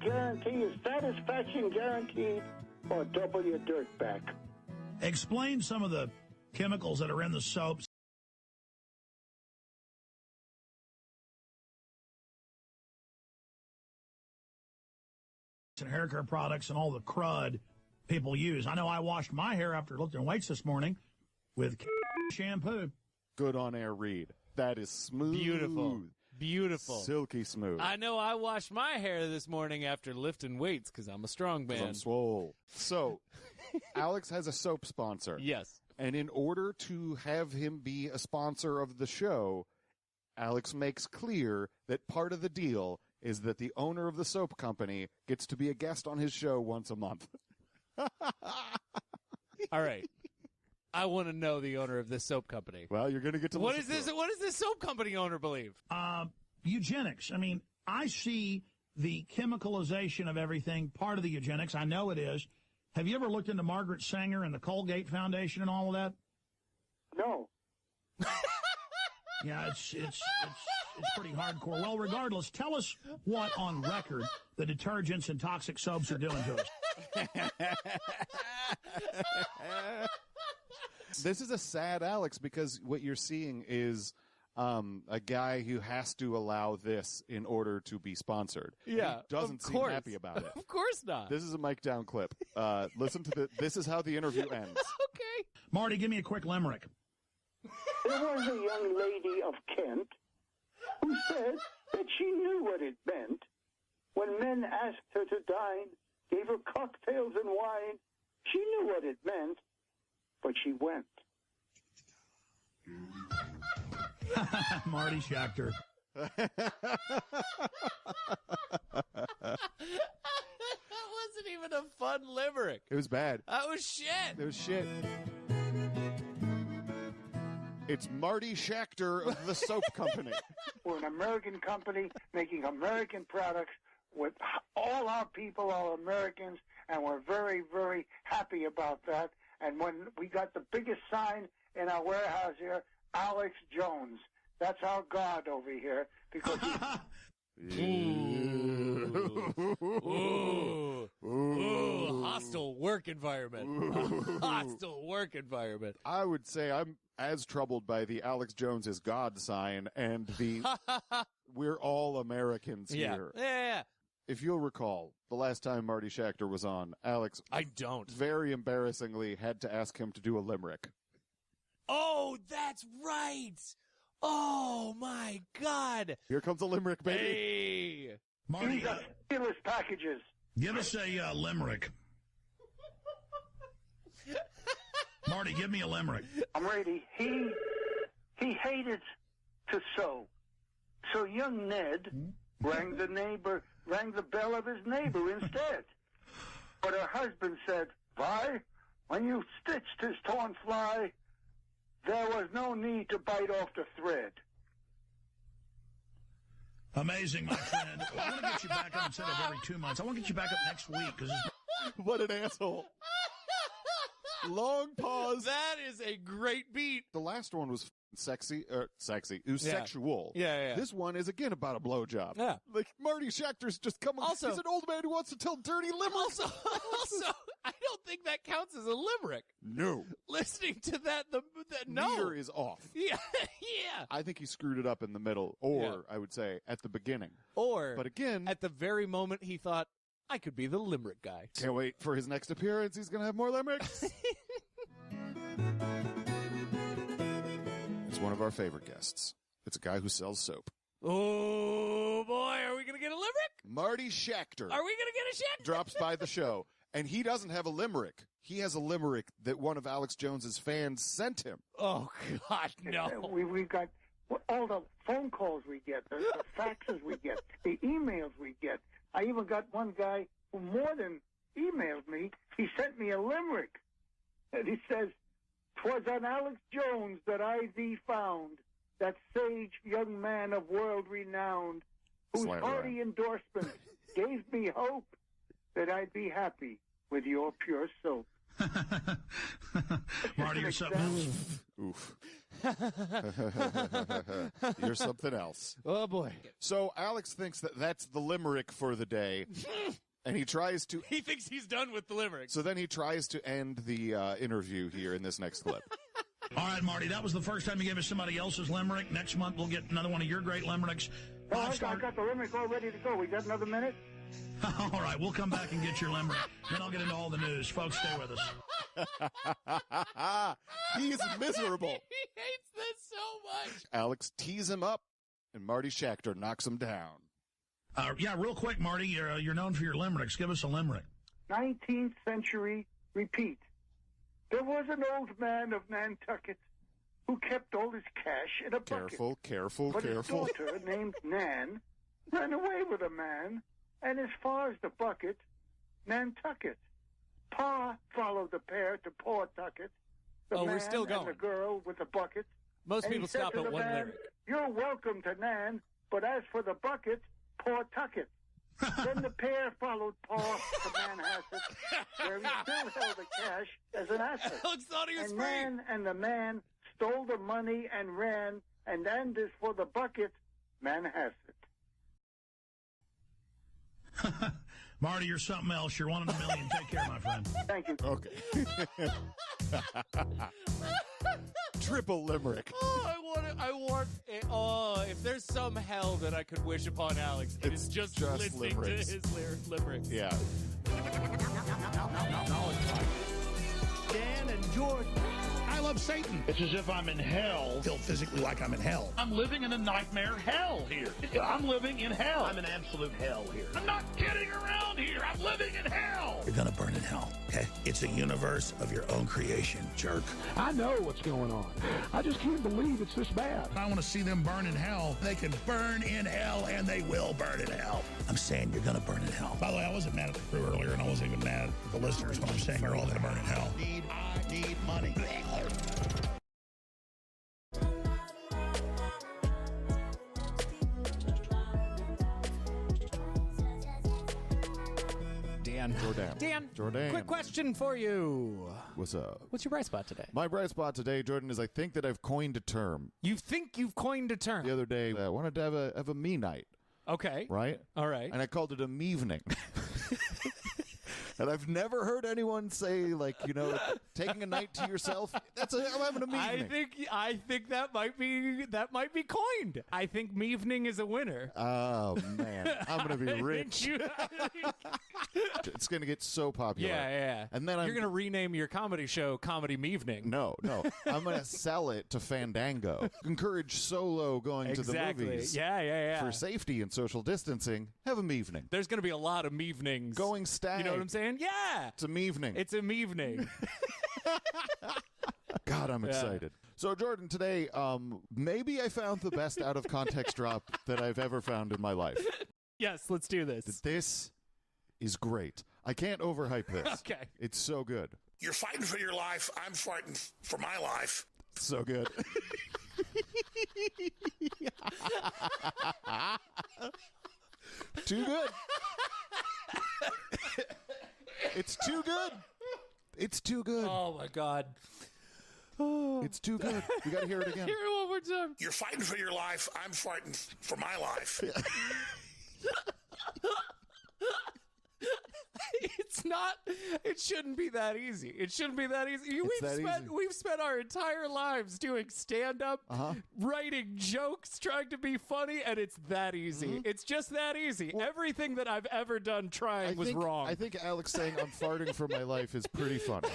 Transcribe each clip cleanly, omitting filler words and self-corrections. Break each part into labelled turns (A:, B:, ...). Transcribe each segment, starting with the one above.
A: $100 guarantee is satisfaction guaranteed or double your dirt back.
B: Explain some of the chemicals that are in the soaps. And hair care products and all the crud people use. I know I washed my hair after lifting weights this morning with shampoo.
C: Good on-air read. That is smooth.
D: Beautiful.
C: Silky smooth.
D: I know I washed my hair this morning after lifting weights because I'm a strong man.
C: I'm swole. So, Alex has a soap sponsor.
D: Yes.
C: And in order to have him be a sponsor of the show, Alex makes clear that part of the deal is that the owner of the soap company gets to be a guest on his show once a month.
D: All right. I want to know the owner of this soap company.
C: Well, you're going to get to
D: What
C: listen
D: is this?
C: to it.
D: What does this soap company owner believe?
B: Eugenics. I mean, I see the chemicalization of everything part of the eugenics. I know it is. Have you ever looked into Margaret Sanger and the Colgate Foundation and all of that?
A: No.
B: Yeah, it's pretty hardcore. Well, regardless, tell us what on record the detergents and toxic soaps are doing to us.
C: This is a sad Alex because what you're seeing is a guy who has to allow this in order to be sponsored.
D: Yeah,
C: he doesn't
D: of
C: seem
D: course.
C: happy about it.
D: Of course not.
C: This is a mic down clip. Listen to this is how the interview ends.
D: Okay.
B: Marty, give me a quick limerick.
A: There was a young lady of Kent who said that she knew what it meant when men asked her to dine, gave her cocktails and wine. She knew what it meant, but she went.
B: Marty Schechter.
D: That wasn't even a fun limerick.
C: It was bad.
D: That was shit.
C: It was shit. It's Marty Schechter of the soap company.
A: We're an American company making American products with all our people are Americans, and we're very, very happy about that. And when we got the biggest sign in our warehouse here, Alex Jones. That's our God over here because
D: Ooh, hostile work environment. Hostile work environment.
C: I would say I'm as troubled by the Alex Jones is God sign and the we're all Americans here.
D: Yeah.
C: If you'll recall, the last time Marty Schechter was on, Alex
D: I don't.
C: very embarrassingly had to ask him to do a limerick.
D: Oh, that's right. Oh, my God.
C: Here comes a limerick, baby.
D: Hey.
B: Marty,
A: these are stimulus packages.
B: give us a limerick. Marty, give me a limerick.
A: I'm ready. He hated to sew. So young Ned rang the bell of his neighbor instead. But her husband said, "Vi, when you stitched his torn fly, there was no need to bite off the thread."
B: Amazing, my friend. I want to get you back up instead of every 2 months. I want to get you back up next week because
C: What an asshole. Long pause.
D: That is a great beat.
C: The last one was sexy. It was
D: Yeah.
C: sexual.
D: Yeah.
C: This one is again about a blowjob.
D: Yeah.
C: Like Marty Schechter's just coming.
D: Also-
C: he's an old man who wants to tell dirty limericks.
D: Also, I don't think that counts as a limerick.
C: No.
D: Listening to that, no.
C: Meter is off.
D: Yeah, yeah.
C: I think he screwed it up in the middle, or I would say at the beginning.
D: Or,
C: But again,
D: at the very moment he thought, I could be the limerick guy.
C: can't wait for his next appearance. He's going to have more limericks. It's one of our favorite guests. It's a guy who sells soap.
D: Oh, boy, are we going to get a limerick?
C: Marty Schechter
D: Are we going to get a shit?
C: drops by the show, and he doesn't have a limerick. He has a limerick that one of Alex Jones's fans sent him.
D: Oh, God, no.
A: We've got all the phone calls we get, the faxes we get, the emails we get. I even got one guy who more than emailed me. He sent me a limerick. And he says, "'Twas on Alex Jones that I thee found, that sage young man of world renowned, whose
C: Slight
A: hearty
C: rhyme.
A: endorsement gave me hope that I'd be happy with your pure soap."
B: Marty, you're something else.
C: Oof. You're something else.
D: Oh, boy.
C: So Alex thinks that that's the limerick for the day, and he tries to...
D: He thinks he's done with the limericks.
C: So then he tries to end the interview here in this next clip.
B: All right, Marty, that was the first time you gave us somebody else's limerick. Next month, we'll get another one of your great limericks.
A: Oh, I got the limerick all ready to go. We got another minute?
B: All right, we'll come back and get your limerick. Then I'll get into all the news. Folks, stay with us.
C: He's miserable.
D: He hates this so much.
C: Alex tees him up, and Marty Schachter knocks him down.
B: Yeah, real quick, Marty, you're known for your limericks. Give us a limerick.
A: 19th century repeat. There was an old man of Nantucket who kept all his cash in a bucket.
C: Careful.
A: But his daughter, named Nan, ran away with a man, and as far as the bucket, Nantucket. Pa followed the pair to Pawtucket. The man
D: we're still going.
A: And the girl with the bucket.
D: Most
A: and
D: people
A: he said
D: stop
A: to
D: at
A: the
D: one
A: man,
D: lyric.
A: You're welcome to Nan, but as for the bucket, Pawtucket. Then the pair followed Pa to Manhasset, where he still held the cash as an asset.
D: Alex thought he was
A: And
D: free.
A: Nan and the man stole the money and ran, and then as for the bucket, Manhasset.
B: Marty, you're something else. You're one in a million. Take care, my friend.
A: Thank you.
C: Okay. Triple limerick.
D: If there's some hell that I could wish upon Alex, it's just listening
C: limericks.
D: to his limericks.
C: Yeah.
B: Dan and George. I love Satan. It's as if I'm in hell. Feel physically like I'm in hell. I'm living in a nightmare hell here. I'm living in hell. I'm in absolute hell here. I'm not kidding around here. I'm living in hell. You're gonna burn in hell, okay? It's a universe of your own creation, jerk.
E: I know what's going on. I just can't believe it's this bad.
B: I want to see them burn in hell. They can burn in hell, and they will burn in hell. I'm saying you're gonna burn in hell. By the way, I wasn't mad at the crew earlier, and I wasn't even mad at the listeners when I'm saying you're all gonna burn in hell. I need money.
C: Jordan.
D: Quick question for you.
C: What's up?
D: What's your bright spot today?
C: My bright spot today, Jordan, is I think that I've coined a term.
D: You think you've coined a term?
C: The other day, I wanted to have a me night,
D: Okay.
C: right?
D: All right.
C: And I called it a meevening. And I've never heard anyone say, like, taking a night to yourself. I'm having a meevening.
D: I think that might be coined. I think meevening is a winner.
C: Oh man, I'm gonna be rich.
D: I think
C: It's gonna get so popular.
D: yeah.
C: And then
D: you're gonna rename your comedy show Comedy Mevening.
C: No. I'm gonna sell it to Fandango. Encourage solo going to the movies.
D: Yeah.
C: For safety and social distancing, have a mevening.
D: There's gonna be a lot of mevenings.
C: Going stag.
D: You know what I'm saying? Yeah.
C: It's a mevening.
D: It's a mevening.
C: God, I'm excited. So, Jordan, today, maybe I found the best out of context drop that I've ever found in my life.
D: Yes, let's do this.
C: This is great. I can't overhype this.
D: Okay.
C: It's so good.
F: You're fighting for your life. I'm fighting for my life.
C: So good. Too good. It's too good. It's too good.
D: Oh my God.
C: It's too good. We got to hear it again.
D: Hear it one more time.
F: You're fighting for your life. I'm fighting for my life.
D: It's not. It shouldn't be that easy. It shouldn't be that easy. We've spent our entire lives doing stand-up, writing jokes, trying to be funny, and it's that easy. It's just that easy. Everything that I've ever done trying was wrong.
C: I think Alex saying I'm farting for my life is pretty funny.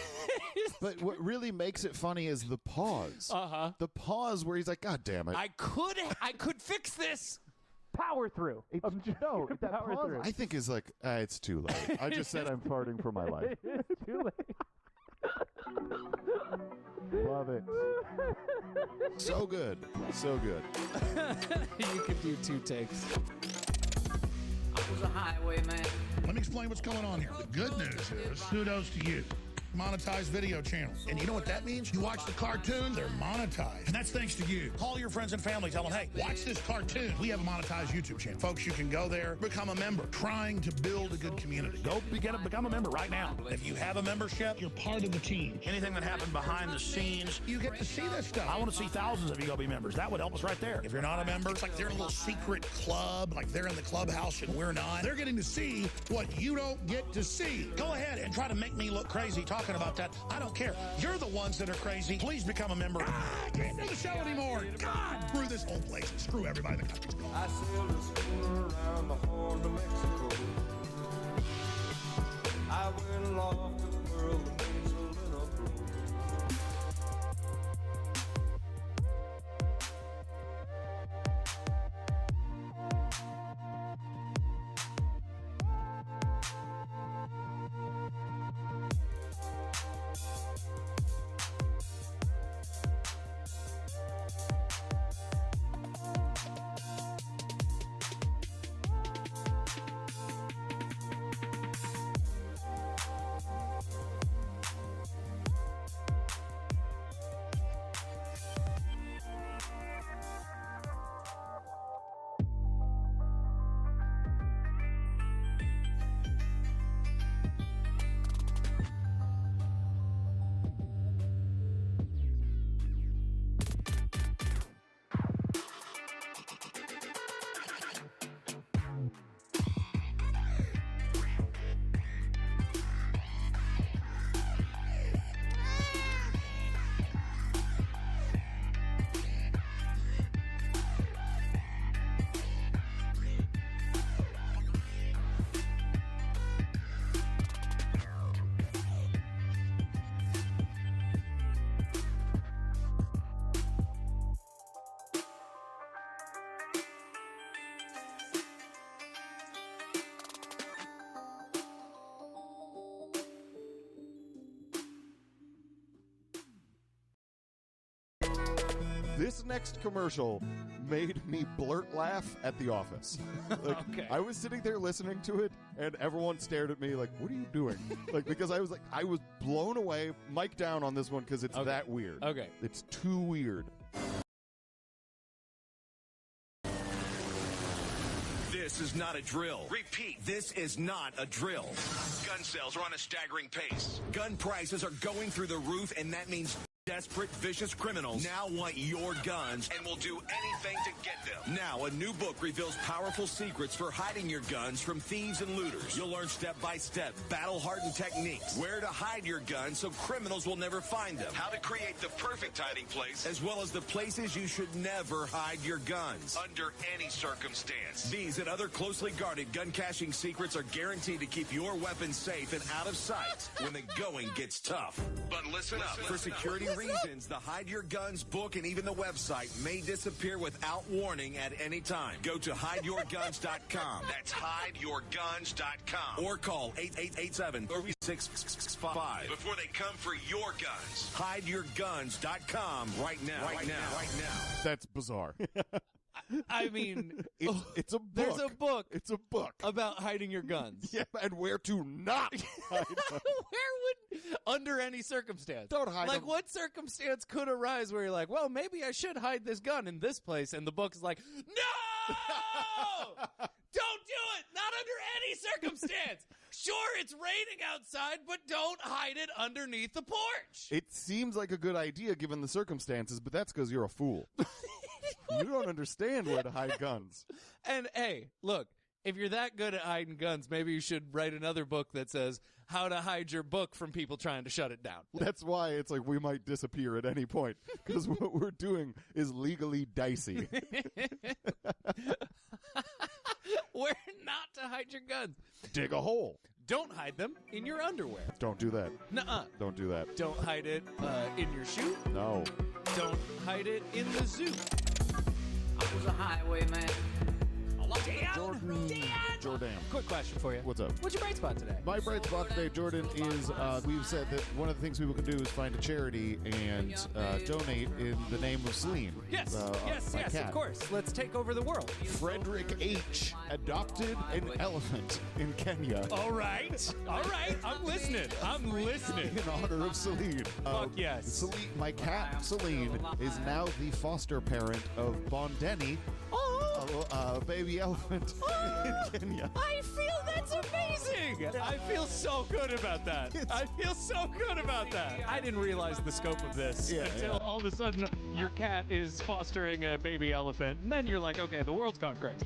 C: But what really makes it funny is the pause. The pause where he's like, God damn it.
D: I could fix this.
E: Power through. That
D: Power
E: pause,
D: through.
C: I think is like, it's too late. I just said I'm farting for my life.
E: It's too late.
C: Love it. So good. So good.
D: You could do 2 takes.
G: I was a highwayman.
B: Let me explain what's going on here. The good news is, kudos to you. monetized video channels. And you know what that means? You watch the cartoons, they're monetized. And that's thanks to you. Call your friends and family, tell them, hey, watch this cartoon. We have a monetized YouTube channel. Folks, you can go there, become a member, trying to build a good community. Go become a member right now. If you have a membership, you're part of the team. Anything that happened behind the scenes, you get to see this stuff. I want to see thousands of you go be members. That would help us right there. If you're not a member, it's like they're in a little secret club, like they're in the clubhouse and we're not. They're getting to see what you don't get to see. Go ahead and try to make me look crazy talking about that. I don't care. You're the ones that are crazy. Please become a member. I can't do the show anymore. God, screw this whole place. Screw everybody in the country.
G: I sailed a schooner around the Horn of Mexico. I went aloft to the world that means a little blow.
C: This next commercial made me blurt laugh at The Office. Like,
D: Okay.
C: I was sitting there listening to it, and everyone stared at me like, what are you doing? Like, because I was blown away. Mic down on this one because it's that weird.
D: Okay.
C: It's too weird.
H: This is not a drill. Repeat, this is not a drill. Gun sales are on a staggering pace. Gun prices are going through the roof, and that means desperate, vicious criminals now want your guns and will do anything to get them. Now, a new book reveals powerful secrets for hiding your guns from thieves and looters. You'll learn step-by-step, battle-hardened techniques, where to hide your guns so criminals will never find them, how to create the perfect hiding place, as well as the places you should never hide your guns, under any circumstance. These and other closely guarded gun-caching secrets are guaranteed to keep your weapons safe and out of sight when the going gets tough. But listen up. For security reasons, the Hide Your Guns book and even the website may disappear without warning at any time. Go to hideyourguns.com. That's hideyourguns.com. Or call 8887-3665 before they come for your guns. Hideyourguns.com right now. Right now.
C: That's bizarre.
D: I mean,
C: it's a book.
D: There's a book.
C: It's a book
D: about hiding your guns.
C: Yeah, and where to not hide them.
D: Under any circumstance.
C: Don't hide
D: Like,
C: them.
D: what circumstance could arise where you're like, well, maybe I should hide this gun in this place, and the book is like, no! Don't do it! Not under any circumstance! Sure, it's raining outside, but don't hide it underneath the porch!
C: It seems like a good idea given the circumstances, but that's because you're a fool. You don't understand where to hide guns.
D: And, hey, look, if you're that good at hiding guns, maybe you should write another book that says how to hide your book from people trying to shut it down.
C: That's why it's like we might disappear at any point, because what we're doing is legally dicey.
D: Where not to hide your guns.
C: Dig a hole.
D: Don't hide them in your underwear.
C: Don't do that.
D: Nuh-uh.
C: Don't do that.
D: Don't hide it in your shoe.
C: No.
D: Don't hide it in the zoo.
I: I was a highwayman, a
C: Jordan.
D: Quick question for you.
C: What's up?
D: What's your bright spot today?
C: My bright spot today, Jordan, is we've said that one of the things people can do is find a charity and donate in the name of Celine.
D: Yes, of course. Let's take over the world.
C: Frederick H. adopted an elephant in Kenya.
D: All right. I'm listening.
C: In honor of Celine.
D: Fuck yes.
C: Celine, my cat, Celine, is now the foster parent of Bondeni, a baby elephant in Kenya.
D: I feel that's amazing. I feel so good about that. I didn't realize the scope of this until all of a sudden your cat is fostering a baby elephant. And then you're like, okay, the world's gone crazy.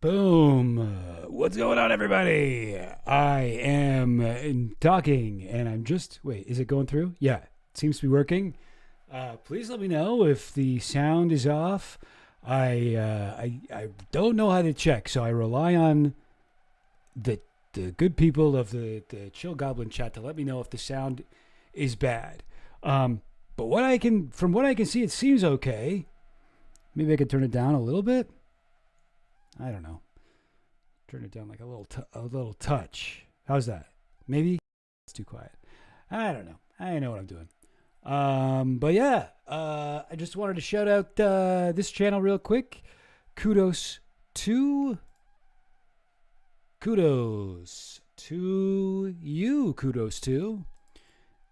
D: Boom. What's going on, everybody? I am talking, and I'm just... Wait, is it going through? Yeah, it seems to be working. Please let me know if the sound is off. I don't know how to check, so I rely on the good people of the Chill Goblin chat to let me know if the sound is bad. But from what I can see, it seems okay. Maybe I could turn it down a little bit. I don't know. Turn it down like a little touch. How's that? Maybe it's too quiet. I don't know. I know what I'm doing. But yeah, I just wanted to shout out this channel real quick. Kudos to you. Kudos to.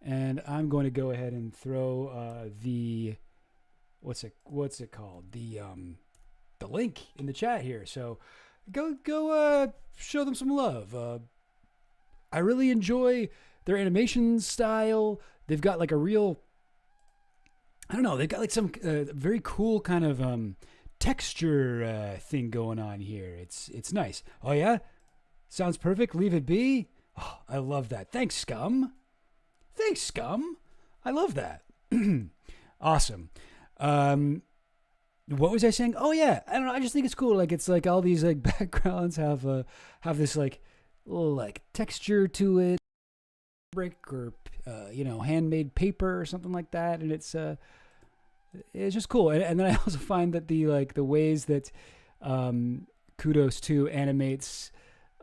D: And I'm going to go ahead and throw the what's it called? The link in the chat here. So go show them some love. I really enjoy their animation style. They've got like a real, I don't know, they've got like some very cool kind of texture thing going on here. It's nice. Oh yeah? Sounds perfect. Leave it be. Oh, I love that. Thanks, Scum. I love that. Awesome. What was I saying? Oh yeah, I don't know. I just think it's cool. Like it's like all these like backgrounds have this like little like texture to it, brick or handmade paper or something like that, and it's just cool. And then I also find that the ways that Kudos to animates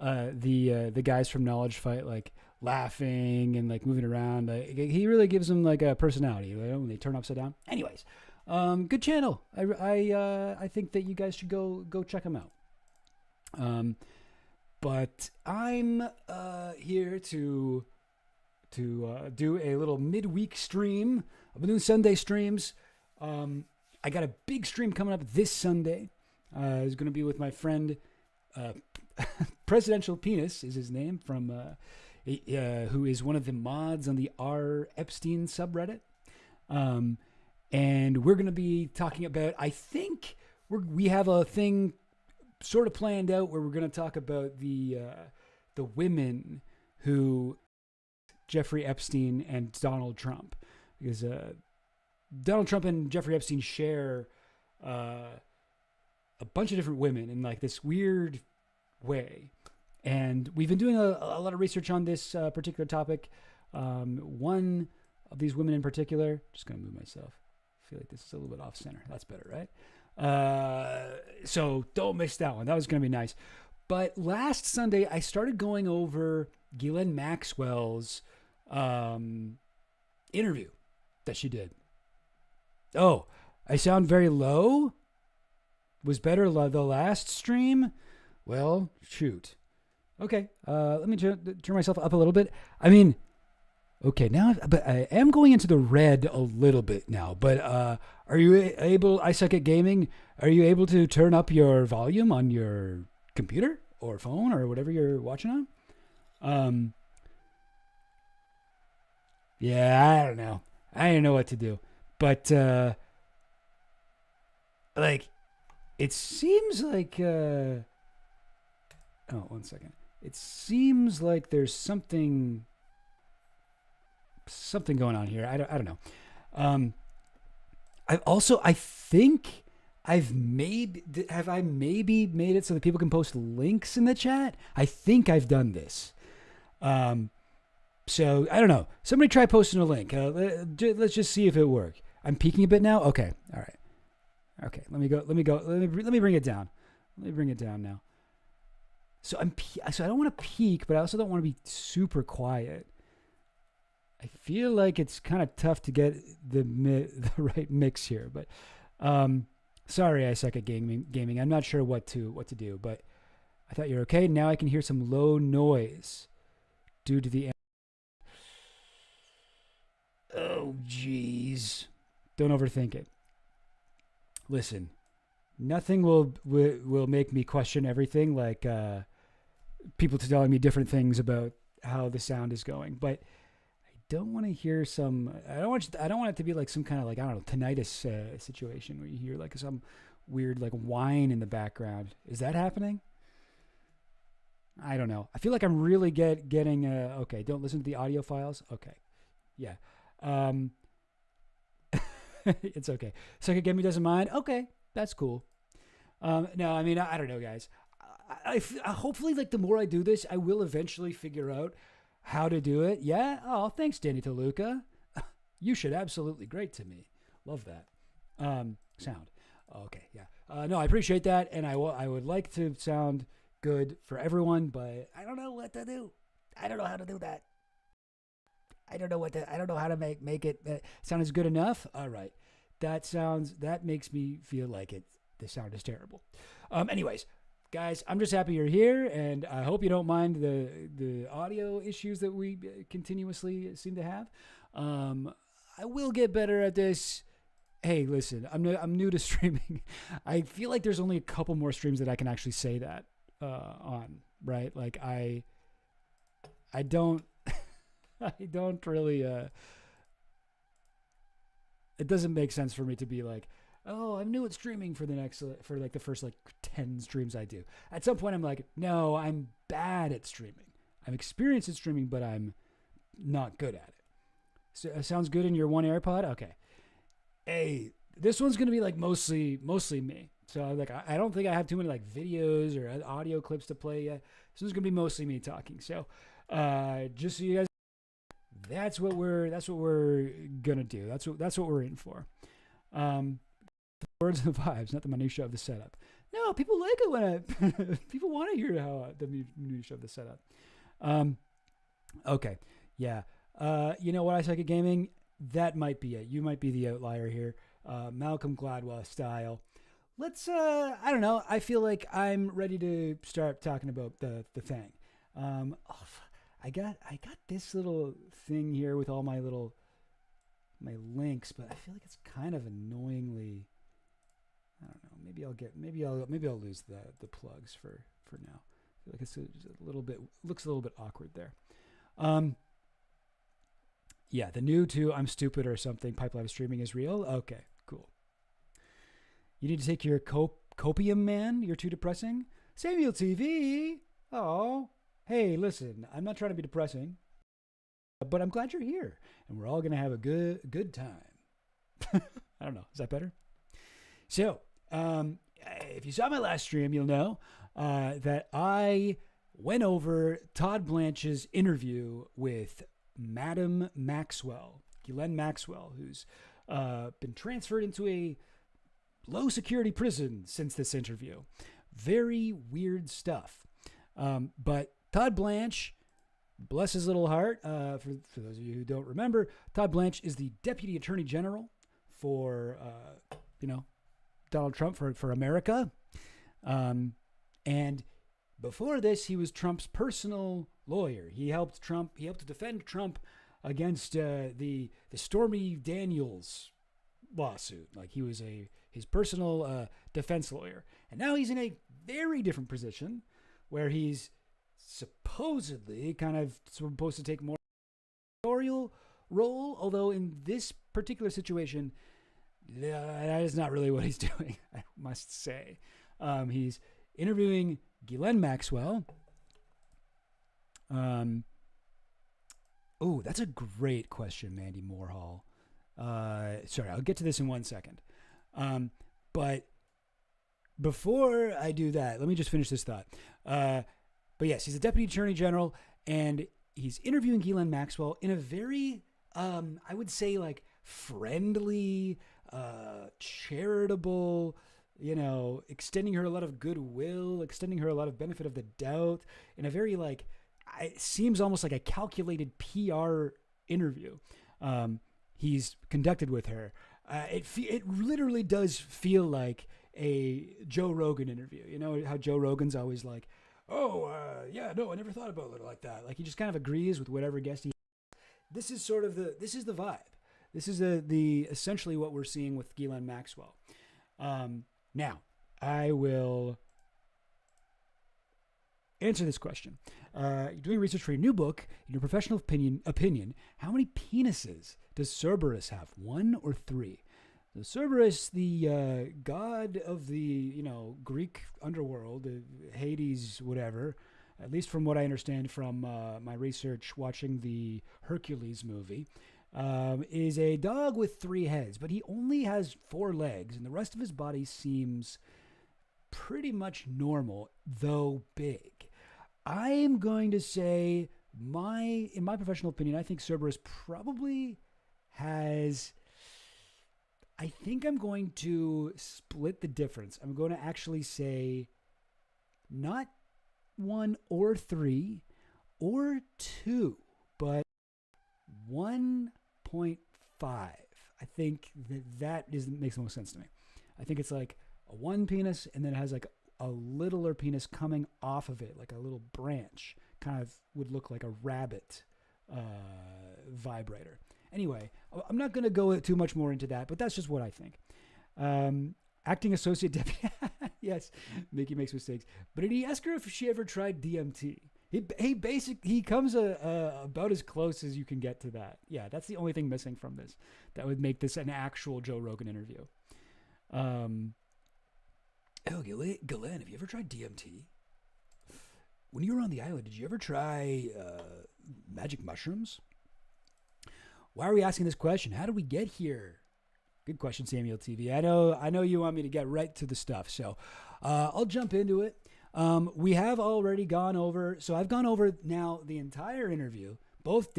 D: the guys from Knowledge Fight like laughing and like moving around. He really gives them like a personality. When they turn upside down. Anyways. Good channel. I think that you guys should go check them out. But I'm here to do a little midweek stream. I've been doing Sunday streams. I got a big stream coming up this Sunday. It's going to be with my friend Presidential Penis is his name, from who is one of the mods on the R Epstein subreddit. And we're going to be talking about, I think we have a thing sort of planned out where we're going to talk about the women who Jeffrey Epstein and Donald Trump, because Donald Trump and Jeffrey Epstein share a bunch of different women in like this weird way. And we've been doing a lot of research on this particular topic. One of these women in particular, just going to move myself. I feel like this is a little bit off center. That's better, right? So don't miss that one. That was going to be nice. But last Sunday, I started going over Ghislaine Maxwell's interview that she did. Oh, I sound very low? Was better the last stream? Well, shoot. Okay, let me turn myself up a little bit. I mean, okay, now, but I am going into the red a little bit now. But are you able, I Suck at Gaming, are you able to turn up your volume on your computer or phone or whatever you're watching on? Yeah, I don't know. I don't know what to do. But, like, it seems like, oh, 1 second. It seems like there's something going on here. I don't know.
I: I think have I maybe made it so that people can post links in the chat? I think I've done this. So I don't know. Somebody try posting a link. Let's just see if it worked. I'm peeking a bit now. Okay. All right. Okay. Let me go. Let me bring it down. Let me bring it down now. So so I don't want to peek, but I also don't want to be super quiet. I feel like it's kind of tough to get the right mix here, but sorry, I suck at gaming. I'm not sure what to do, but I thought you're okay. Now I can hear some low noise due to the. Oh, jeez. Don't overthink it. Listen, nothing will make me question everything, like people telling me different things about how the sound is going. But I don't want to hear some. I don't want it to be like some kind of like, I don't know, tinnitus situation where you hear like some weird like whine in the background. Is that happening? I don't know. I feel like I'm really getting. Okay, don't listen to the audio files. Okay, yeah. It's okay. Second Gimme doesn't mind. Okay, that's cool. No, I mean, I don't know, guys. I hopefully, like, the more I do this, I will eventually figure out how to do it. Yeah? Oh, thanks, Danny Toluca. You should absolutely great to me. Love that. Sound. Okay, yeah. No, I appreciate that, and I would like to sound good for everyone, but I don't know what to do. I don't know how to do that. I don't know how to make it sound as good enough. All right. That makes me feel like the sound is terrible. Anyways, guys, I'm just happy you're here, and I hope you don't mind the audio issues that we continuously seem to have. I will get better at this. Hey, listen, I'm new to streaming. I feel like there's only a couple more streams that I can actually say that on, right? Like I don't really, it doesn't make sense for me to be like, oh, I'm new at streaming for the first like 10 streams I do. At some point I'm like, no, I'm bad at streaming. I'm experienced at streaming, but I'm not good at it. So sounds good in your one AirPod? Okay. Hey, this one's going to be like mostly me. So like, I don't think I have too many like videos or audio clips to play yet. So this is going to be mostly me talking. So, just so you guys, that's what we're gonna do. That's what we're in for. The words and the vibes, not the minutia of the setup. No, people like it when people want to hear how the minutia of the setup. Okay, yeah. You know what I suck at gaming? That might be it. You might be the outlier here, Malcolm Gladwell style. Let's. I don't know. I feel like I'm ready to start talking about the thing. I got this little thing here with all my links, but I feel like it's kind of annoyingly. I don't know. Maybe I'll lose the plugs for now. I feel like it's looks a little bit awkward there. Yeah, the new to I'm stupid or something. Pipeline streaming is real. Okay, cool. You need to take your copium, man. You're too depressing. Samuel TV. Oh. Hey, listen, I'm not trying to be depressing, but I'm glad you're here, and we're all going to have a good time. I don't know. Is that better? So, if you saw my last stream, you'll know that I went over Todd Blanche's interview with Madam Maxwell, Ghislaine Maxwell, who's been transferred into a low-security prison since this interview. Very weird stuff. But Todd Blanche, bless his little heart, for those of you who don't remember, Todd Blanche is the Deputy Attorney General for, Donald Trump for America. And before this, he was Trump's personal lawyer. He helped to defend Trump against the Stormy Daniels lawsuit. Like he was his personal defense lawyer. And now he's in a very different position where he's supposedly kind of supposed to take more editorial role, although in this particular situation, that is not really what he's doing, I must say. He's interviewing Ghislaine Maxwell. Oh, that's a great question, Mandy Moorhall. sorry, I'll get to this in 1 second. But before I do that, let me just finish this thought. But yes, he's a deputy attorney general, and he's interviewing Ghislaine Maxwell in a very, I would say, like, friendly, charitable, extending her a lot of goodwill, extending her a lot of benefit of the doubt, in a very, like, it seems almost like a calculated PR interview he's conducted with her. It literally does feel like a Joe Rogan interview. You know how Joe Rogan's always like, yeah, no, I never thought about it like that. Like, he just kind of agrees with whatever guest he has. This is the vibe. This is the essentially what we're seeing with Ghislaine Maxwell. Now, I will answer this question. You're doing research for your new book. In your professional opinion, how many penises does Cerberus have? 1 or 3? So Cerberus, the god of the Greek underworld, Hades, whatever. At least from what I understand from my research watching the Hercules movie, is a dog with 3 heads, but he only has 4 legs, and the rest of his body seems pretty much normal, though big. I'm going to say, in my professional opinion, I think Cerberus probably has. I think I'm going to split the difference. I'm going to actually say not 1 or 3 or 2, but 1.5. I think that makes the most sense to me. I think it's like a 1 penis, and then it has like a littler penis coming off of it, like a little branch. Kind of would look like a rabbit vibrator. Anyway, I'm not going to go too much more into that, but that's just what I think. Acting associate deputy. Yes, Mickey makes mistakes. But did he ask her if she ever tried DMT? He comes about as close as you can get to that. Yeah, that's the only thing missing from this that would make this an actual Joe Rogan interview. Ghislaine, have you ever tried DMT? When you were on the island, did you ever try magic mushrooms? Why are we asking this question? How did we get here? Good question, Samuel TV. I know you want me to get right to the stuff, so I'll jump into it. We have already gone over, so I've gone over now the entire interview, both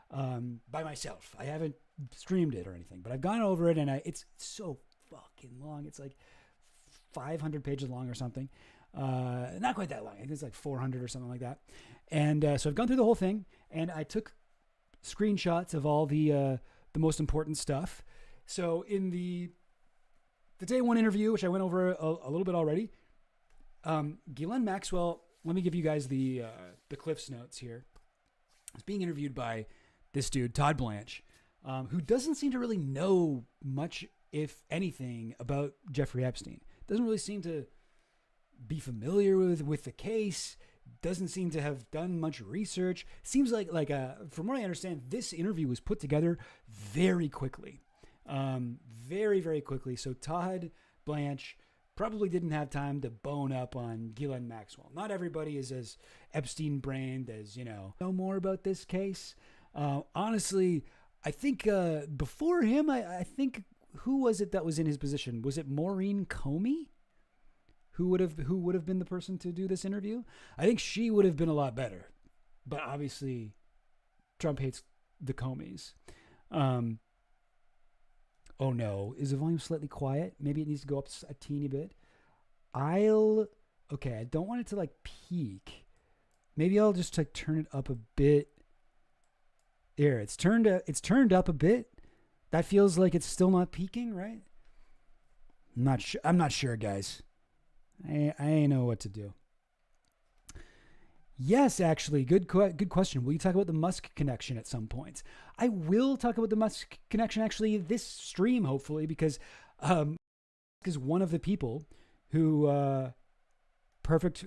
I: by myself. I haven't streamed it or anything, but I've gone over it, and it's so fucking long. It's like 500 pages long or something. Not quite that long. I think it's like 400 or something like that. And so I've gone through the whole thing, and I took screenshots of all the most important stuff. So in the day 1 interview, which I went over a little bit already, Ghislaine Maxwell, let me give you guys the Cliff's Notes here. I was being interviewed by this dude, Todd Blanche, who doesn't seem to really know much, if anything, about Jeffrey Epstein. Doesn't really seem to be familiar with the case. Doesn't seem to have done much research. Seems like from what I understand, this interview was put together very quickly. Very, very quickly. So Todd Blanche probably didn't have time to bone up on Ghislaine Maxwell. Not everybody is as Epstein-brained as, know more about this case. Honestly, I think before him, I think, who was it that was in his position? Was it Maureen Comey? Who would have been the person to do this interview? I think she would have been a lot better. But obviously, Trump hates the Comeys. Oh no, is the volume slightly quiet? Maybe it needs to go up a teeny bit. I don't want it to like peak. Maybe I'll just like turn it up a bit. There, it's turned up a bit. That feels like it's still not peaking, right? I'm not sure, guys. I ain't know what to do. Yes, actually, good question. Will you talk about the Musk connection at some point? I will talk about the Musk connection actually this stream, hopefully, because Musk is one of the people who perfect.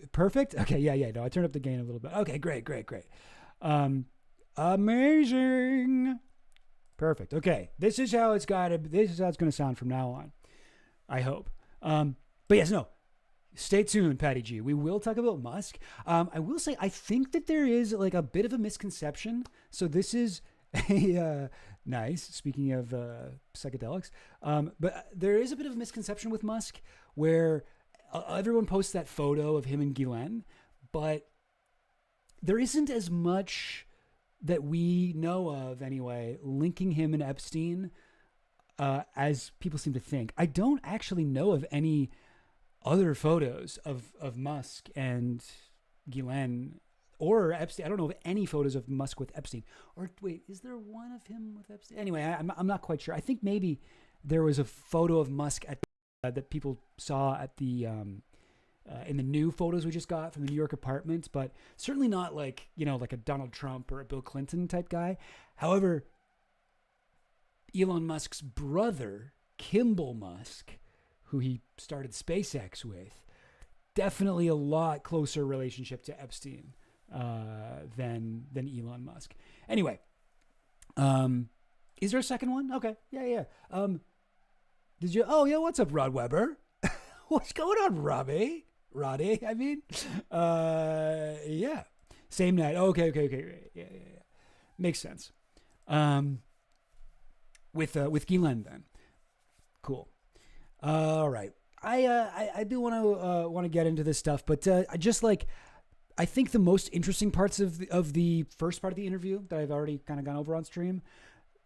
I: Okay, yeah. No, I turned up the gain a little bit. Okay, great. Amazing. Perfect. Okay, this is how it's going to sound from now on. I hope. But yes, no. Stay tuned, Patty G. We will talk about Musk. I will say, I think that there is like a bit of a misconception. So this is Nice. Speaking of psychedelics. But there is a bit of a misconception with Musk where everyone posts that photo of him and Ghislaine, but there isn't as much that we know of anyway linking him and Epstein as people seem to think. I don't actually know of any other photos of Musk and Ghislaine or Epstein. I don't know of any photos of Musk with Epstein. Or wait, is there one of him with Epstein? Anyway, I'm not quite sure. I think maybe there was a photo of Musk at that people saw at the in the new photos we just got from the New York apartment, but certainly not like, like a Donald Trump or a Bill Clinton type guy. However, Elon Musk's brother, Kimball Musk, who he started SpaceX with, definitely a lot closer relationship to Epstein than Elon Musk. Anyway, is there a second one? Okay, yeah. Did you? Oh yeah, what's up, Rod Weber? What's going on, Roddy? I mean, yeah, same night. Okay, yeah. Makes sense. With Ghislaine then, cool. All right. I do want to get into this stuff, but I think the most interesting parts of the first part of the interview that I've already kind of gone over on stream,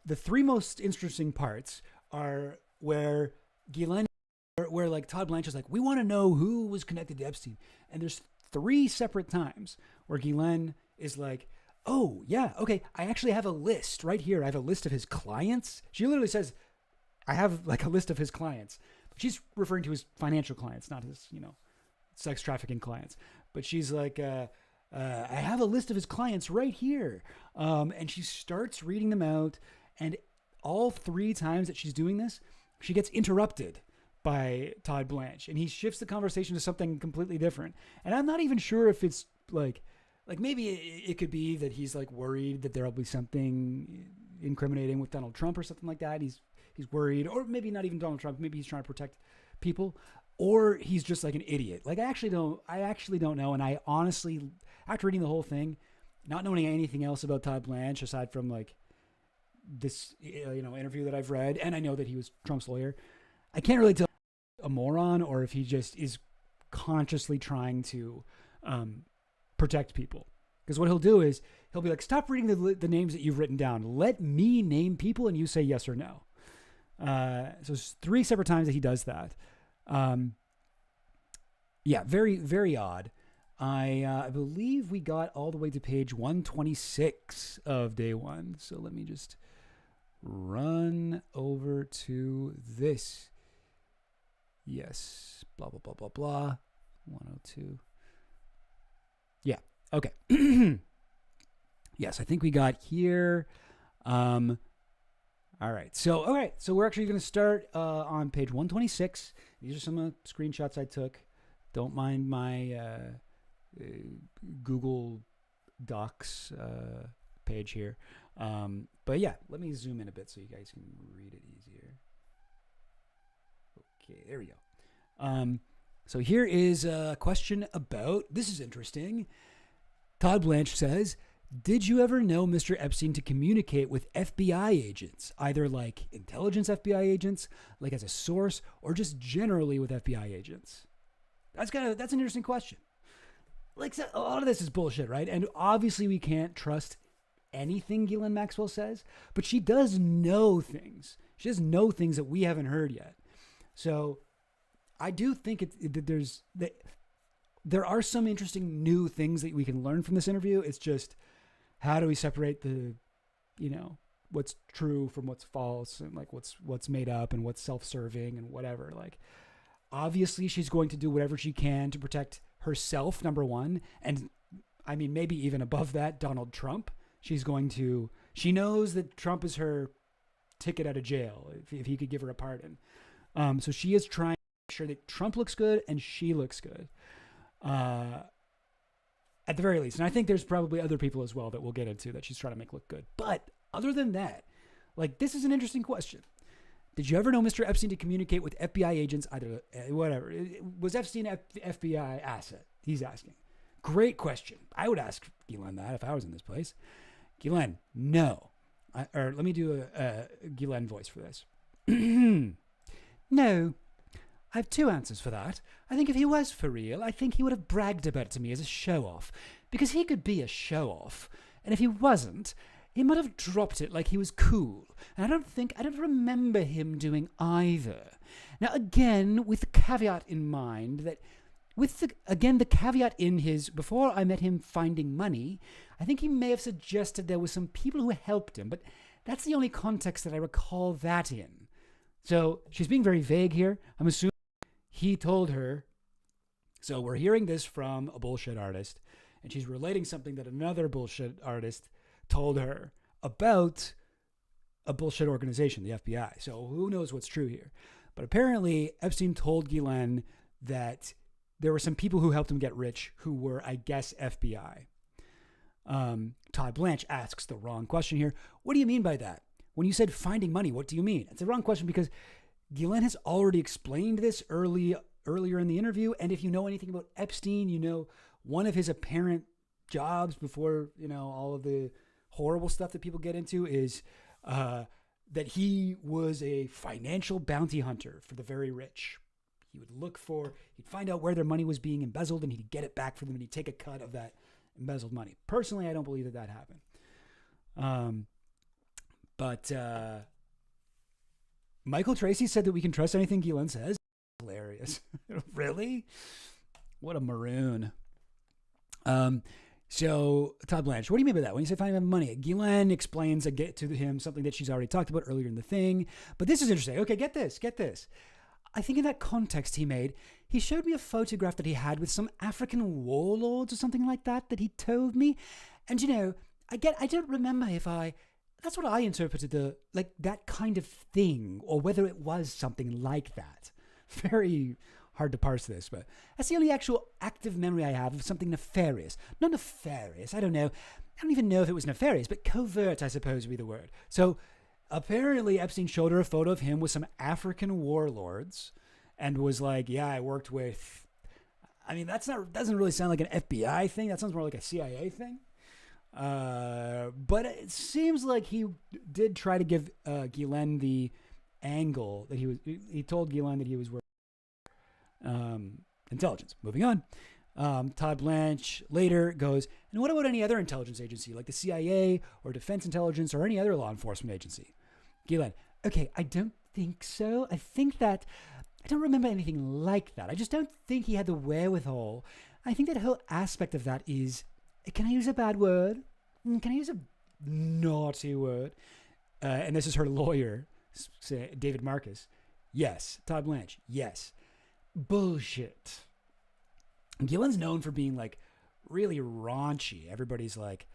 I: the three most interesting parts are where Ghislaine, where like Todd Blanche is like, we want to know who was connected to Epstein, and there's three separate times where Ghislaine is like, oh yeah, okay, I actually have a list right here. I have a list of his clients. She literally says, I have like a list of his clients. She's referring to his financial clients, not his, sex trafficking clients. But she's like, I have a list of his clients right here. And she starts reading them out. And all three times that she's doing this, she gets interrupted by Todd Blanche. And he shifts the conversation to something completely different. And I'm not even sure if it's like maybe it could be that he's like worried that there'll be something incriminating with Donald Trump or something like that. He's worried, or maybe not even Donald Trump. Maybe he's trying to protect people, or he's just like an idiot. Like I actually don't know. And I honestly, after reading the whole thing, not knowing anything else about Todd Blanche aside from like this, interview that I've read, and I know that he was Trump's lawyer, I can't really tell if he's a moron or if he just is consciously trying to protect people. Because what he'll do is he'll be like, stop reading the names that you've written down. Let me name people and you say yes or no. So it's three separate times that he does that. Yeah, very, very odd. I believe we got all the way to page 126 of day one. So let me just run over to this. Yes, blah, blah, blah, blah, blah. 102. Yeah, okay. Yes, I think we got here. All right. So we're actually going to start on page 126. These are some screenshots I took. Don't mind my Google Docs page here. But yeah, let me zoom in a bit so you guys can read it easier. Okay, there we go. So here is a question about, this is interesting. Todd Blanche says, did you ever know Mr. Epstein to communicate with FBI agents, either like intelligence FBI agents, like as a source, or just generally with FBI agents? That's an interesting question. Like a lot of this is bullshit, right? And obviously we can't trust anything Ghislaine Maxwell says, but she does know things. She does know things that we haven't heard yet. So I do think there are some interesting new things that we can learn from this interview. It's just, how do we separate the, what's true from what's false, and like what's made up and what's self-serving and whatever. Like, obviously she's going to do whatever she can to protect herself, number one. And I mean, maybe even above that, Donald Trump. She knows that Trump is her ticket out of jail if he could give her a pardon. So she is trying to make sure that Trump looks good and she looks good. At the very least. And I think there's probably other people as well that we'll get into that she's trying to make look good. But other than that, like, this is an interesting question. Did you ever know Mr. Epstein to communicate with FBI agents, either, whatever? Was Epstein an FBI asset? He's asking. Great question. I would ask Ghislaine that if I was in this place. Ghislaine, no. Or let me do a Ghislaine voice for this. No, I have two answers for that. I think if he was for real, I think he would have bragged about it to me as a show-off. Because he could be a show-off. And if he wasn't, he might have dropped it like he was cool. And I don't remember him doing either. Now, again, with the caveat in mind that, the caveat in his, before I met him finding money, I think he may have suggested there were some people who helped him, but that's the only context that I recall that in. So she's being very vague here. I'm assuming he told her. So we're hearing this from a bullshit artist, and she's relating something that another bullshit artist told her about a bullshit organization, the FBI. So who knows what's true here? But apparently Epstein told Ghislaine that there were some people who helped him get rich who were, I guess, FBI. Todd Blanche asks the wrong question here. What do you mean by that? When you said finding money, what do you mean? It's a wrong question because Ghislaine has already explained this earlier in the interview. And if you know anything about Epstein, you know one of his apparent jobs before, all of the horrible stuff that people get into is that he was a financial bounty hunter for the very rich. He would he'd find out where their money was being embezzled and he'd get it back for them and he'd take a cut of that embezzled money. Personally, I don't believe that happened. But Michael Tracy said that we can trust anything Ghislaine says. Hilarious. Really? What a maroon. So Todd Blanche, what do you mean by that? When you say finding money, Ghislaine explains to him something that she's already talked about earlier in the thing. But this is interesting. Okay, get this. I think in that context he showed me a photograph that he had with some African warlords or something like that he told me. And I don't remember that's what I interpreted that kind of thing, or whether it was something like that. Very hard to parse this, but that's the only actual active memory I have of something nefarious. Not nefarious, I don't know. I don't even know if it was nefarious, but covert, I suppose would be the word. So apparently Epstein showed her a photo of him with some African warlords and was like, yeah, I worked with, doesn't really sound like an FBI thing. That sounds more like a CIA thing. But it seems like he did try to give Ghislaine the angle that he told Ghislaine that he was working intelligence. Moving on. Todd Blanche later goes, and what about any other intelligence agency like the CIA or Defense Intelligence or any other law enforcement agency? Ghislaine, okay, I don't think so. I think that I don't remember anything like that. I just don't think he had the wherewithal. I think that whole aspect of that is, can I use a bad word? Can I use a naughty word? And this is her lawyer, David Marcus. Yes. Todd Blanche. Yes. Bullshit. Ghislaine's known for being really raunchy. Everybody's like,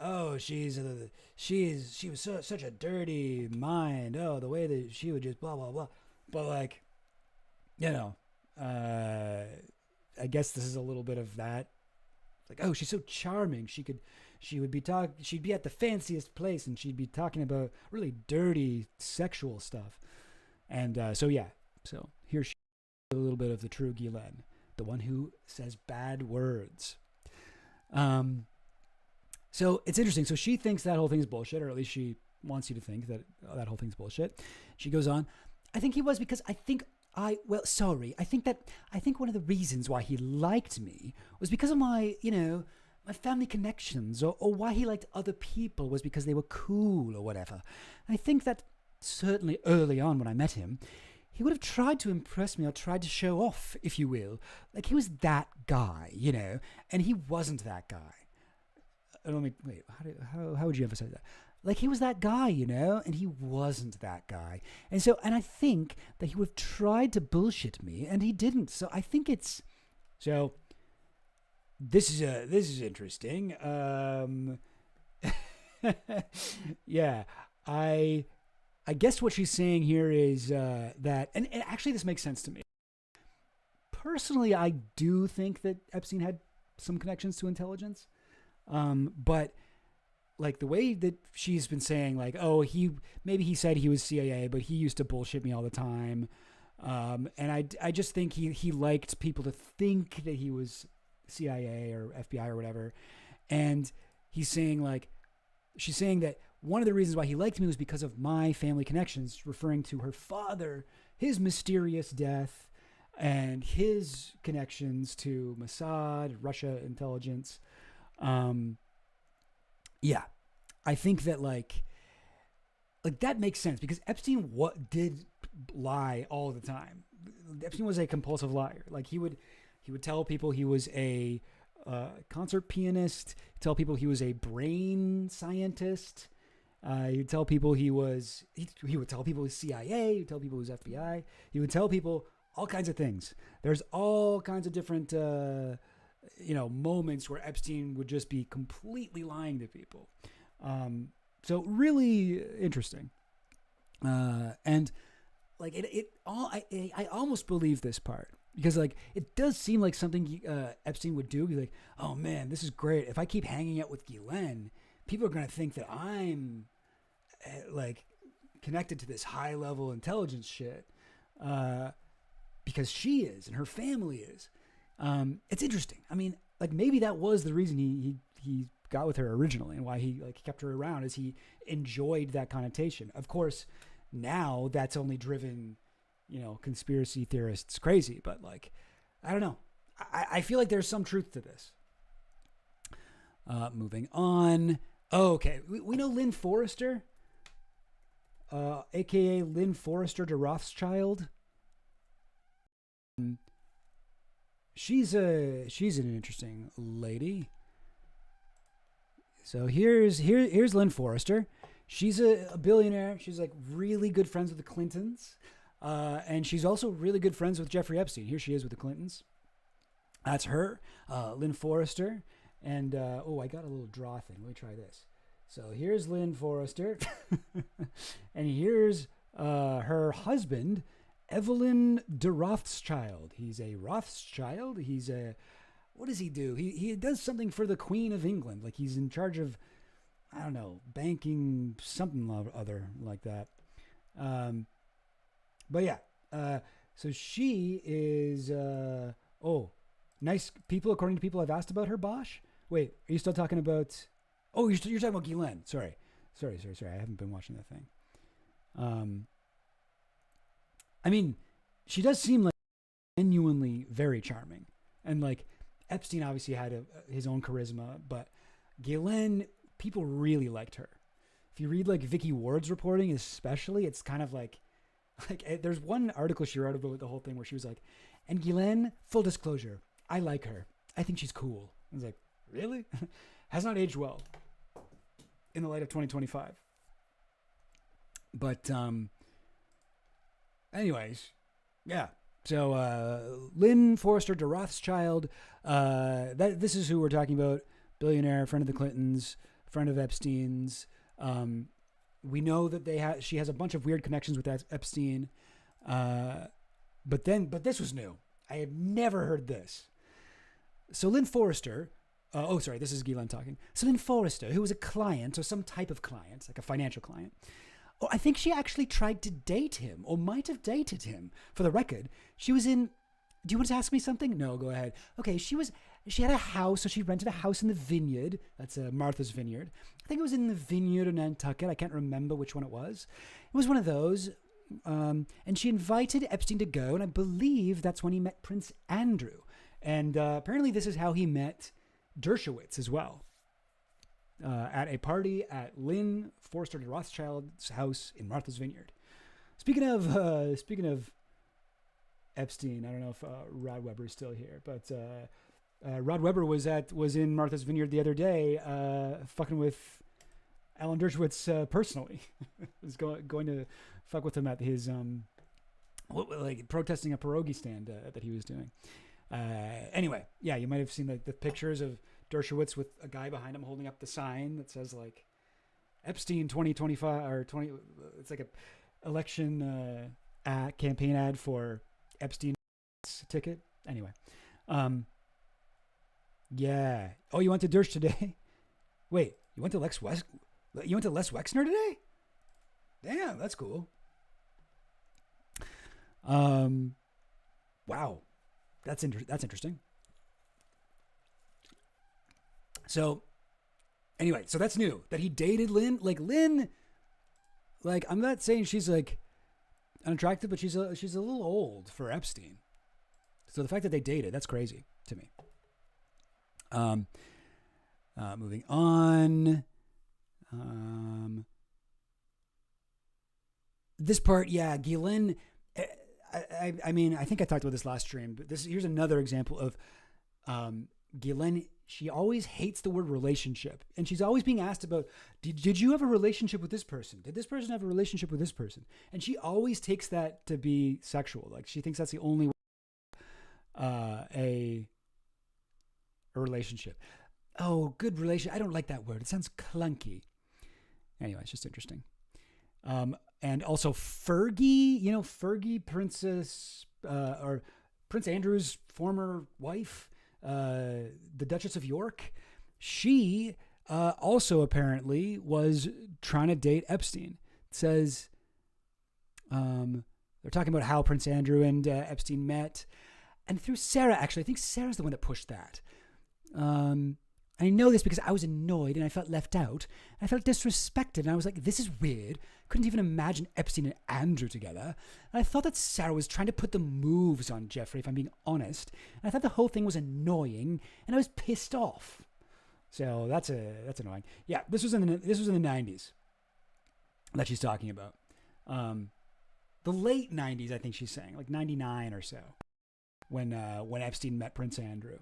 I: oh, she was such a dirty mind. Oh, the way that she would just blah blah blah. But I guess this is a little bit of that. Oh, she's so charming. She'd be at the fanciest place and she'd be talking about really dirty sexual stuff. And so here she is, a little bit of the true Ghislaine, the one who says bad words. So it's interesting. So she thinks that whole thing is bullshit, or at least she wants you to think that that whole thing's bullshit. She goes on, I think he was because I think one of the reasons why he liked me was because of my family connections, or why he liked other people was because they were cool or whatever. And I think that certainly early on when I met him, he would have tried to impress me or tried to show off, if you will. Like he was that guy, and he wasn't that guy. How would you emphasize that? Like he was that guy, and he wasn't that guy. And I think that he would have tried to bullshit me and he didn't. So I think this is interesting. Yeah, I guess what she's saying here is that, and actually this makes sense to me. Personally, I do think that Epstein had some connections to intelligence. But like the way that she's been saying, like, oh, maybe he said he was CIA, but he used to bullshit me all the time. And I just think he liked people to think that he was CIA or FBI or whatever. And she's saying that, one of the reasons why he liked me was because of my family connections, referring to her father, his mysterious death, and his connections to Mossad, Russia intelligence. Yeah, I think that like that makes sense because Epstein did lie all the time. Epstein was a compulsive liar. Like he would tell people he was a concert pianist, tell people he was a brain scientist. He would tell people he would tell people he was CIA. He would tell people he was FBI. He would tell people all kinds of things. There's all kinds of different moments where Epstein would just be completely lying to people. So really interesting. And like I almost believe this part because like it does seem like something Epstein would do. Be like, oh man, this is great. If I keep hanging out with Ghislaine, people are gonna think that I'm like connected to this high level intelligence shit because she is and her family is. It's interesting. I mean, like maybe that was the reason he got with her originally and why he like kept her around, is he enjoyed that connotation. Of course, now that's only driven, conspiracy theorists crazy, but like, I don't know. I feel like there's some truth to this. Moving on. Oh, okay. We know Lynn Forrester, aka Lynn Forrester de Rothschild. She's an interesting lady. So here's Lynn Forrester. She's a billionaire. She's like really good friends with the Clintons. And she's also really good friends with Jeffrey Epstein. Here she is with the Clintons. That's her, Lynn Forrester. And, I got a little draw thing. Let me try this. So here's Lynn Forrester. And here's her husband, Evelyn de Rothschild. He's a Rothschild. What does he do? He does something for the Queen of England. Like he's in charge of, I don't know, banking, something or other like that. But yeah, so she is, nice people, according to people I've asked about her, Bosch. Wait, are you still talking about, you're talking about Ghislaine. Sorry. I haven't been watching that thing. I mean, she does seem like genuinely very charming. And like, Epstein obviously had his own charisma, but Ghislaine, people really liked her. If you read like Vicky Ward's reporting, especially, it's kind of like there's one article she wrote about the whole thing where she was like, and Ghislaine, full disclosure, I like her. I think she's cool. I was like, really? Has not aged well in the light of 2025. But anyways, yeah. So Lynn Forrester de Rothschild, this is who we're talking about. Billionaire, friend of the Clintons, friend of Epstein's. We know that she has a bunch of weird connections with Epstein. But this was new. I had never heard this. So Lynn Forrester, this is Ghislaine talking. So Lynn Forrester, who was a client or some type of client, like a financial client. I think she actually tried to date him or might have dated him. For the record, she was in... Do you want to ask me something? No, go ahead. Okay, she had a house, so she rented a house in the Vineyard. That's Martha's Vineyard. I think it was in the Vineyard or Nantucket. I can't remember which one it was. It was one of those. And she invited Epstein to go, and I believe that's when he met Prince Andrew. And apparently this is how he met Dershowitz as well. At a party at Lynn Forrester de Rothschild's house in Martha's Vineyard. Speaking of Epstein, I don't know if Rod Weber is still here, but Rod Weber was in Martha's Vineyard the other day, fucking with Alan Dershowitz personally. Was going to fuck with him at his protesting a pierogi stand that he was doing. Anyway, yeah, you might have seen the pictures of Dershowitz with a guy behind him holding up the sign that says like Epstein 2025 or 20. It's like a election campaign ad for Epstein ticket. Anyway, yeah. Oh, you went to Dersh today? Wait, you went to Les Wexner today? Damn, that's cool. Wow, that's interesting. So, Anyway, so that's new that he dated Lynn. Lynn, I'm not saying she's unattractive, but she's a little old for Epstein. So the fact that they dated, that's crazy to me. Moving on. This part, yeah, Ghislaine. I mean, I think I talked about this last stream, but here's another example of Ghislaine. She always hates the word relationship, and she's always being asked about, did you have a relationship with this person? Did this person have a relationship with this person? And she always takes that to be sexual. She thinks that's the only way a relationship. Oh, good relation. I don't like that word. It sounds clunky. Anyway, it's just interesting. And also Fergie, Fergie, Princess, or Prince Andrew's former wife, the Duchess of York. She also apparently was trying to date Epstein. It says they're talking about how Prince Andrew and Epstein met. And through Sarah, actually, I think Sarah's the one that pushed that. I know this because I was annoyed and I felt left out. I felt disrespected and I was like, this is weird. Couldn't even imagine Epstein and Andrew together. And I thought that Sarah was trying to put the moves on Jeffrey, if I'm being honest. And I thought the whole thing was annoying and I was pissed off. So that's annoying. Yeah, this was in the 90s that she's talking about. The late 90s, I think she's saying, 99 or so, when Epstein met Prince Andrew.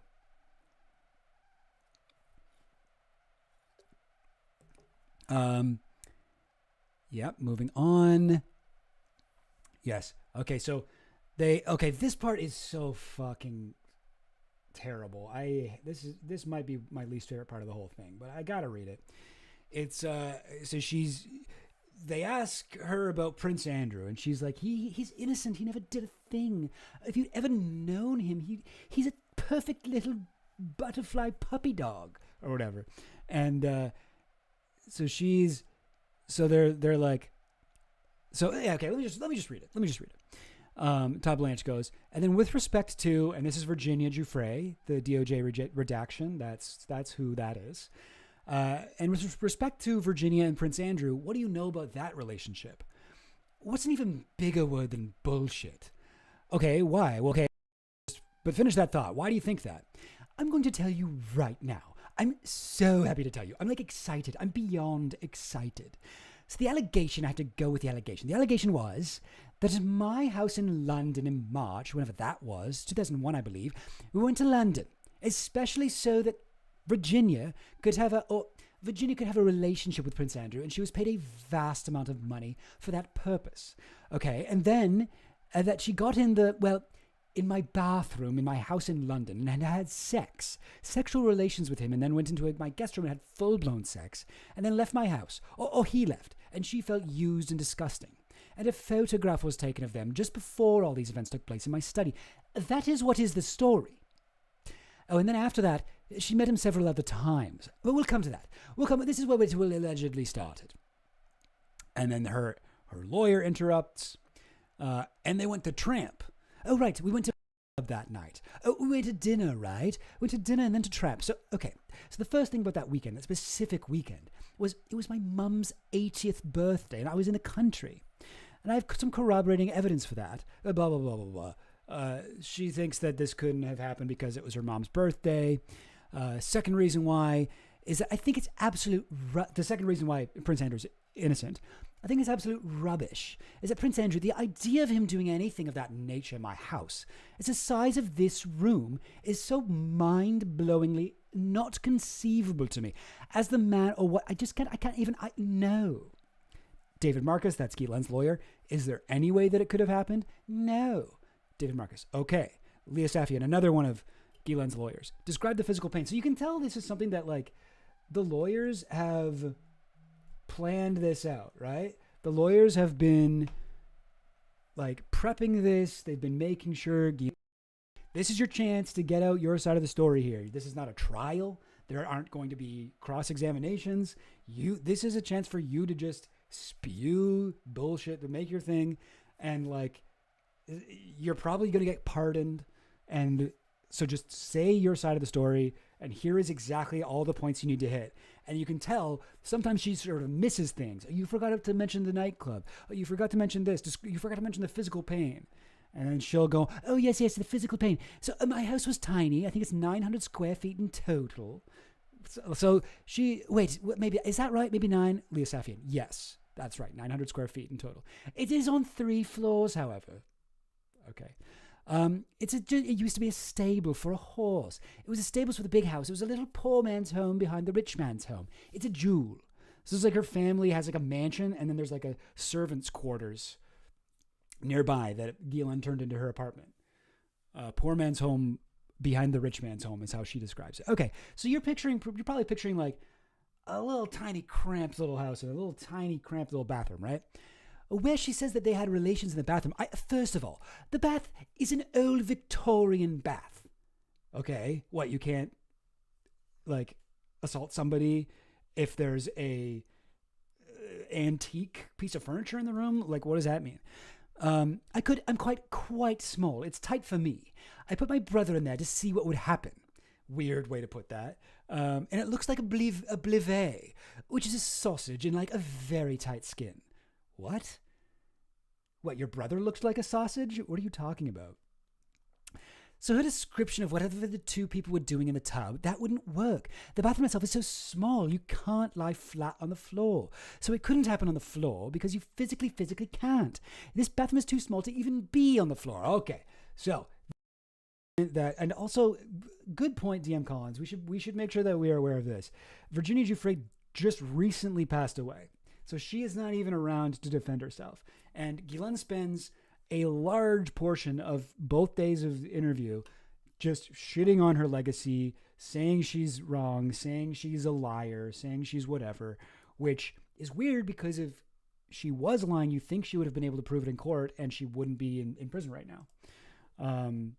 I: Moving on. Yes. Okay, so this part is so fucking terrible. This might be my least favorite part of the whole thing, but I gotta read it. It's so they ask her about Prince Andrew, and she's like, he's innocent, he never did a thing. If you'd ever known him, he's a perfect little butterfly puppy dog or whatever. And so they're like, so yeah, okay, let me just read it. Todd Blanche goes, and then with respect to, and this is Virginia Giuffre, the DOJ redaction, that's who that is. And with respect to Virginia and Prince Andrew, what do you know about that relationship? What's an even bigger word than bullshit? Okay, why? Well, okay, but finish that thought. Why do you think that? I'm going to tell you right now. I'm so happy to tell you. I'm excited. I'm beyond excited. So the allegation, I have to go with the allegation. The allegation was that at my house in London in March, whenever that was, 2001, I believe, we went to London, especially so that Virginia could have a relationship with Prince Andrew, and she was paid a vast amount of money for that purpose. Okay, and then that she got in my bathroom in my house in London and had sexual relations with him, and then went into my guest room and had full-blown sex, and then left my house, or he left, and she felt used and disgusting. And a photograph was taken of them just before all these events took place in my study. That is what is the story. Oh, and then after that, she met him several other times. But we'll come to that. This is where it allegedly started. And then her lawyer interrupts, and they went to Tramp. Oh, right, we went to that night. Oh, we went to dinner, right? Went to dinner and then to Tramp. So, okay. So the first thing about that weekend, that specific weekend, was it was my mum's 80th birthday, and I was in the country. And I have some corroborating evidence for that. Blah, blah, blah, blah, blah. She thinks that this couldn't have happened because it was her mom's birthday. Second reason why is that I think it's the second reason why Prince Andrew's innocent, I think it's absolute rubbish, is that Prince Andrew, the idea of him doing anything of that nature in my house, is the size of this room, is so mind-blowingly not conceivable to me. As the man, or what, I can't even know. David Marcus, that's Ghislaine's lawyer. Is there any way that it could have happened? No. David Marcus. Okay. Leah Safian, another one of Ghislaine's lawyers. Describe the physical pain. So you can tell this is something that, the lawyers have planned this out, right? The lawyers have been, prepping this. They've been making sure this is your chance to get out your side of the story here. This is not a trial. There aren't going to be cross-examinations. This is a chance for you to just spew bullshit, to make your thing, and you're probably going to get pardoned, and so just say your side of the story, and here is exactly all the points you need to hit. And you can tell sometimes she sort of misses things. You forgot to mention the nightclub. You forgot to mention this. You forgot to mention the physical pain. And then she'll go, oh, yes, the physical pain. So my house was tiny. I think it's 900 square feet in total. So maybe, is that right? Maybe 9? Leah Safian. Yes, that's right. 900 square feet in total. It is on 3 floors, however. Okay. It used to be a stable for a horse. It was a stable for the big house. It was a little poor man's home behind the rich man's home. It's a jewel. So it's like her family has like a mansion, and then there's like a servant's quarters nearby that Ghislaine turned into her apartment. Poor man's home behind the rich man's home is how she describes it. Okay, so you're probably picturing like a little tiny cramped little house and a little tiny cramped little bathroom, right? Where she says that they had relations in the bathroom. First of all, the bath is an old Victorian bath. Okay, what, you can't like assault somebody if there's a antique piece of furniture in the room? Like, what does that mean? I'm quite small. It's tight for me. I put my brother in there to see what would happen. Weird way to put that. And it looks like a blivet, which is a sausage in like a very tight skin. What? What, your brother looks like a sausage? What are you talking about? So her description of whatever the two people were doing in the tub, that wouldn't work. The bathroom itself is so small, you can't lie flat on the floor. So it couldn't happen on the floor because you physically can't. This bathroom is too small to even be on the floor. Okay, so that, and also, good point, DM Collins. We should make sure that we are aware of this. Virginia Giuffre just recently passed away. So she is not even around to defend herself. And Ghislaine spends a large portion of both days of the interview just shitting on her legacy, saying she's wrong, saying she's a liar, saying she's whatever, which is weird because if she was lying, you think she would have been able to prove it in court and she wouldn't be in prison right now. And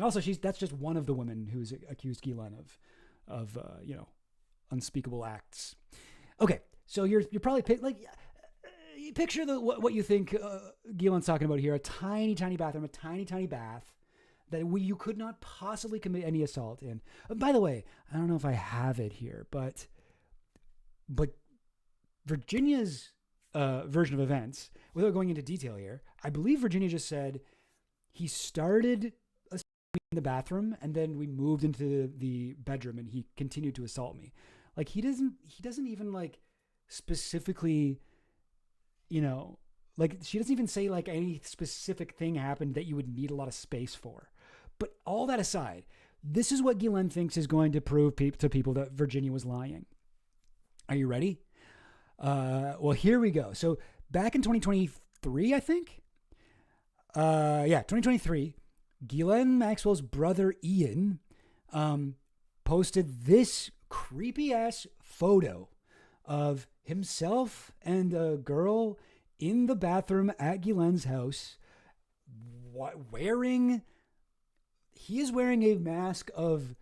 I: also that's just one of the women who's accused Ghislaine of unspeakable acts. Okay. So you're probably picture what you think Ghislaine's talking about here: a tiny bathroom, a tiny bath that you could not possibly commit any assault in. By the way, I don't know if I have it here, but Virginia's version of events, without going into detail here, I believe Virginia just said he started in the bathroom and then we moved into the bedroom and he continued to assault me. Like he doesn't even like specifically, like she doesn't even say like any specific thing happened that you would need a lot of space for. But all that aside, this is what Ghislaine thinks is going to prove to people that Virginia was lying. Are you ready? Well, here we go. So back in 2023, I think. 2023, Ghislaine Maxwell's brother Ian posted this creepy ass photo of himself and a girl in the bathroom at Ghislaine's house he is wearing a mask of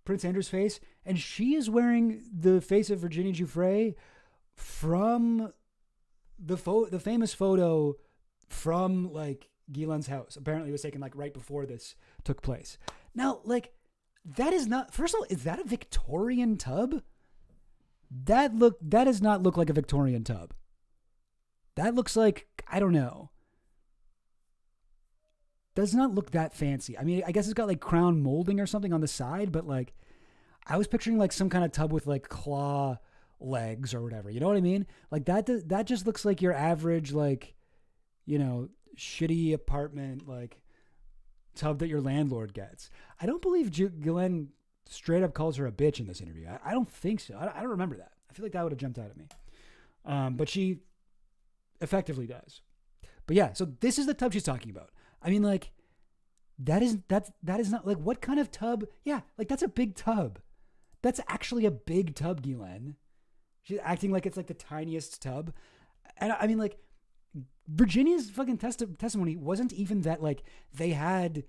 I: Prince Andrew's face, and she is wearing the face of Virginia Giuffre from the famous photo from like Ghislaine's house. Apparently it was taken like right before this took place. Now, like, that is not, first of all, is that a Victorian tub? That does not look like a Victorian tub. That looks like, I don't know. Does not look that fancy. I mean, I guess it's got like crown molding or something on the side, but like, I was picturing like some kind of tub with like claw legs or whatever. You know what I mean? Like that just looks like your average, like, shitty apartment, like tub that your landlord gets. I don't believe Ghislaine straight up calls her a bitch in this interview. I don't think so. I don't remember that. I feel like that would have jumped out at me. But she effectively does. But yeah, so this is the tub she's talking about. I mean, like, that is not like, what kind of tub? Yeah, like that's a big tub. That's actually a big tub, Ghislaine. She's acting like it's like the tiniest tub. And I mean, like, Virginia's fucking testimony wasn't even that like they had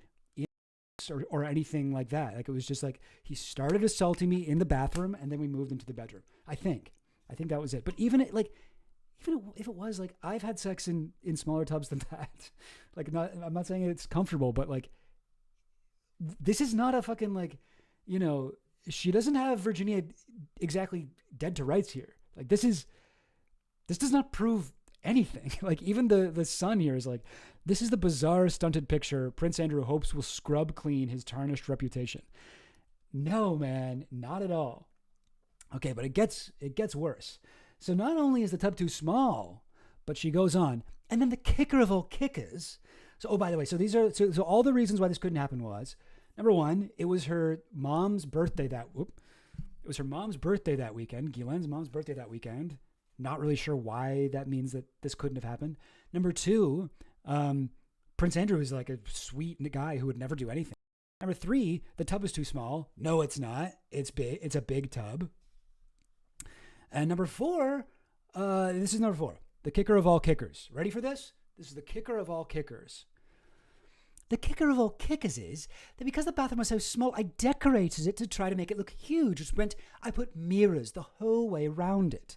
I: or anything like that. Like, it was just like he started assaulting me in the bathroom and then we moved into the bedroom. I think that was it. But even if it was like, I've had sex in smaller tubs than that. Like, I'm not saying it's comfortable, but like, this is not a fucking like, she doesn't have Virginia exactly dead to rights here. Like this does not prove anything. Like even the son here is like, this is the bizarre stunted picture Prince Andrew hopes will scrub clean his tarnished reputation. No, man, not at all. Okay, but it gets worse. So not only is the tub too small, but she goes on, and then the kicker of all kickers. So, oh, by the way, so these are so all the reasons why this couldn't happen was, number one, it was her mom's birthday that weekend, Ghislaine's mom's birthday that weekend. Not really sure why that means that this couldn't have happened. Number two, Prince Andrew is like a sweet guy who would never do anything. Number three, the tub is too small. No, it's not. It's big. It's a big tub. And number four, this is number four, the kicker of all kickers. Ready for this? This is the kicker of all kickers. The kicker of all kickers is that because the bathroom was so small, I decorated it to try to make it look huge, which meant I put mirrors the whole way around it.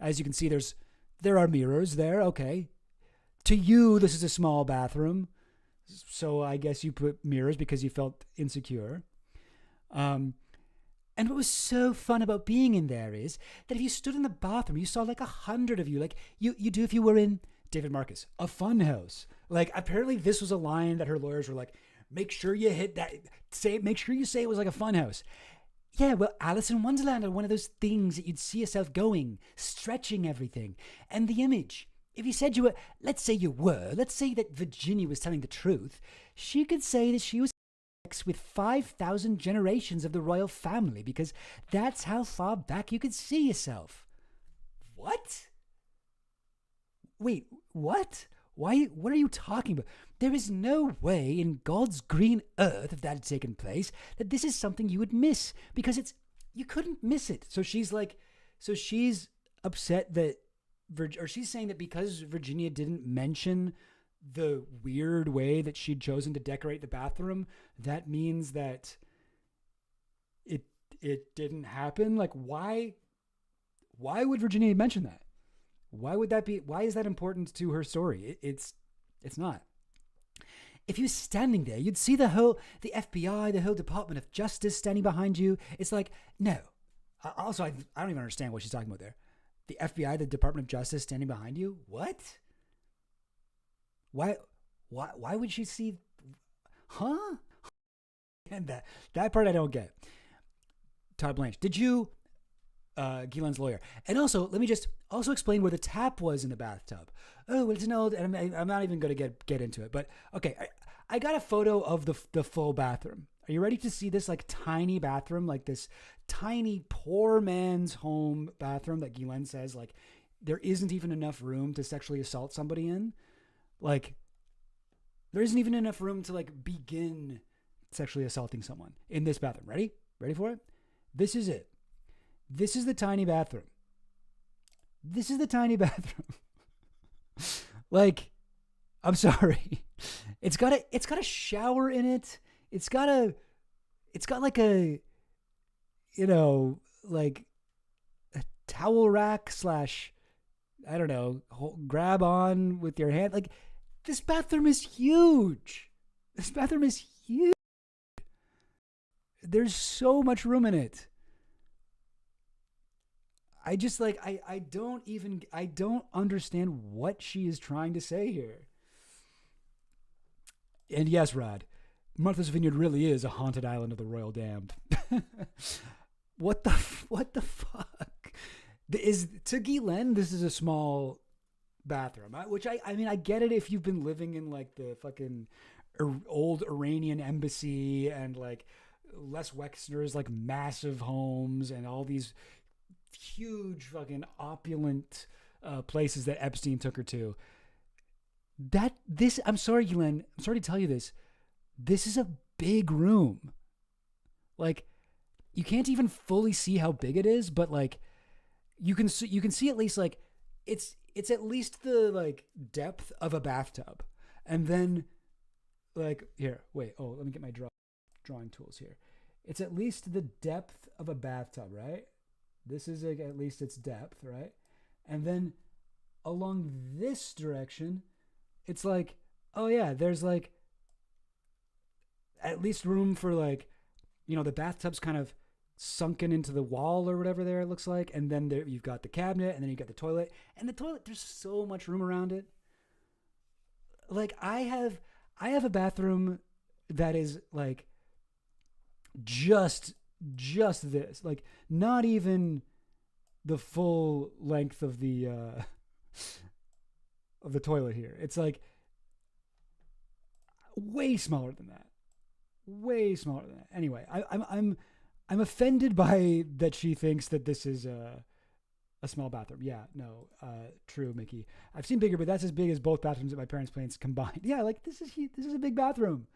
I: As you can see, there are mirrors there. Okay. To you, this is a small bathroom. So I guess you put mirrors because you felt insecure. And what was so fun about being in there is that if you stood in the bathroom, you saw like 100 of you, like you do if you were in David Marcus, a fun house. Like apparently this was a line that her lawyers were like, make sure you hit that, make sure you say it was like a fun house. Yeah, well, Alice in Wonderland are one of those things that you'd see yourself going, stretching everything. And the image, if you said you were, let's say that Virginia was telling the truth, she could say that she was with 5,000 generations of the royal family because that's how far back you could see yourself. What? Wait, what? Why? What are you talking about? There is no way in God's green earth, if that had taken place, that this is something you would miss because you couldn't miss it. So she's upset that, or she's saying that because Virginia didn't mention the weird way that she'd chosen to decorate the bathroom, that means that it didn't happen. Like why would Virginia mention that? Why would that be? Why is that important to her story? It's not. If you're standing there, you'd see the FBI, the whole Department of Justice standing behind you. It's like, no. Also, I don't even understand what she's talking about there. The FBI, the Department of Justice standing behind you? What? Why would she see? Huh? And that part I don't get. Todd Blanche, did you, Ghislaine's lawyer. And also, let me just also explain where the tap was in the bathtub. Oh, well, it's an old, and I'm not even going to get into it. But, okay, I got a photo of the full bathroom. Are you ready to see this, like, tiny bathroom? Like, this tiny, poor man's home bathroom that Ghislaine says, like, there isn't even enough room to sexually assault somebody in. Like, there isn't even enough room to, like, begin sexually assaulting someone in this bathroom. Ready? Ready for it? This is it. This is the tiny bathroom. This is the tiny bathroom. Like, I'm sorry. It's got a shower in it. It's got like a, you know, like a towel rack / I don't know, grab on with your hand. Like, this bathroom is huge. This bathroom is huge. There's so much room in it. I just like, I don't understand what she is trying to say here. And yes, Rod, Martha's Vineyard really is a haunted island of the royal damned. What the fuck? To Ghislaine, this is a small bathroom, which I mean, I get it if you've been living in like the fucking old Iranian embassy and like Les Wexner's like massive homes and all these huge fucking opulent places that Epstein took her to. I'm sorry, Ghislaine, I'm sorry to tell you this. This is a big room. Like, you can't even fully see how big it is, but like, you can see at least like, it's at least the like depth of a bathtub. And then like, here, wait, let me get my drawing tools here. It's at least the depth of a bathtub, right? This is like at least its depth, right? And then along this direction, it's like, oh yeah, there's like at least room for like, you know, the bathtub's kind of sunken into the wall or whatever there it looks like. And then there you've got the cabinet, and then you've got the toilet. And the toilet, there's so much room around it. Like I have a bathroom that is like just this, like not even the full length of the toilet here. It's like way smaller than that. Way smaller than that. Anyway, I'm offended by that she thinks that this is a small bathroom. Yeah, no, true, Mickey. I've seen bigger, but that's as big as both bathrooms at my parents' place combined. Yeah, like this is a big bathroom.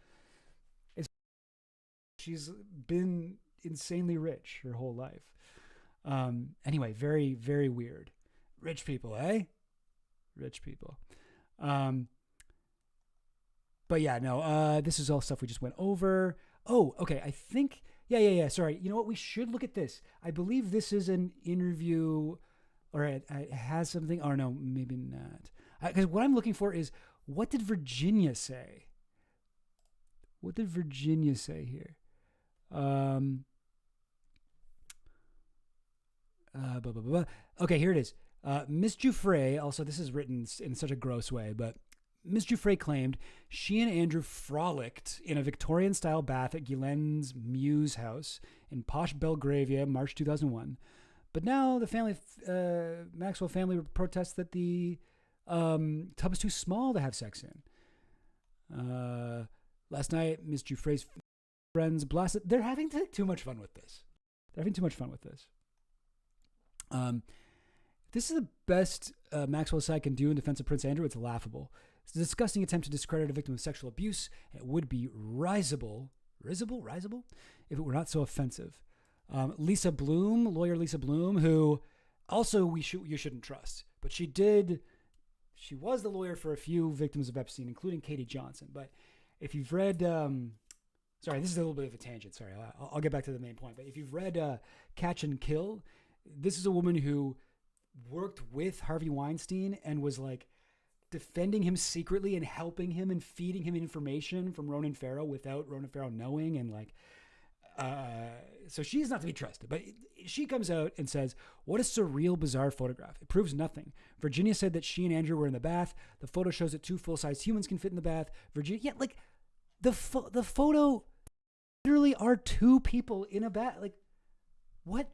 I: She's been insanely rich her whole life. Anyway, very, very weird. Rich people, eh? Rich people. But yeah, no, this is all stuff we just went over. Oh, okay. I think, yeah. Sorry. You know what? We should look at this. I believe this is an interview, or it has something. Or no, maybe not. Because what I'm looking for is, what did Virginia say? What did Virginia say here? Okay, here it is. Miss Giuffre, also this is written in such a gross way, but Miss Giuffre claimed she and Andrew frolicked in a Victorian-style bath at Ghislaine's Muse house in posh Belgravia, March 2001. But now the Maxwell family protests that the tub is too small to have sex in. Last night, Miss Giuffre's friends blasted. They're having too much fun with this. This is the best Maxwell's side can do in defense of Prince Andrew. It's laughable. It's a disgusting attempt to discredit a victim of sexual abuse. It would be risible, if it were not so offensive. Lisa Bloom, lawyer Lisa Bloom, who also you shouldn't trust, but she was the lawyer for a few victims of Epstein, including Katie Johnson. But if you've read, sorry, this is a little bit of a tangent. Sorry, I'll get back to the main point. But if you've read Catch and Kill, this is a woman who worked with Harvey Weinstein and was like defending him secretly and helping him and feeding him information from Ronan Farrow without Ronan Farrow knowing. And like, so she's not to be trusted, but she comes out and says, what a surreal, bizarre photograph. It proves nothing. Virginia said that she and Andrew were in the bath. The photo shows that two full-size humans can fit in the bath. Virginia, yeah, like the photo literally are two people in a bath. Like what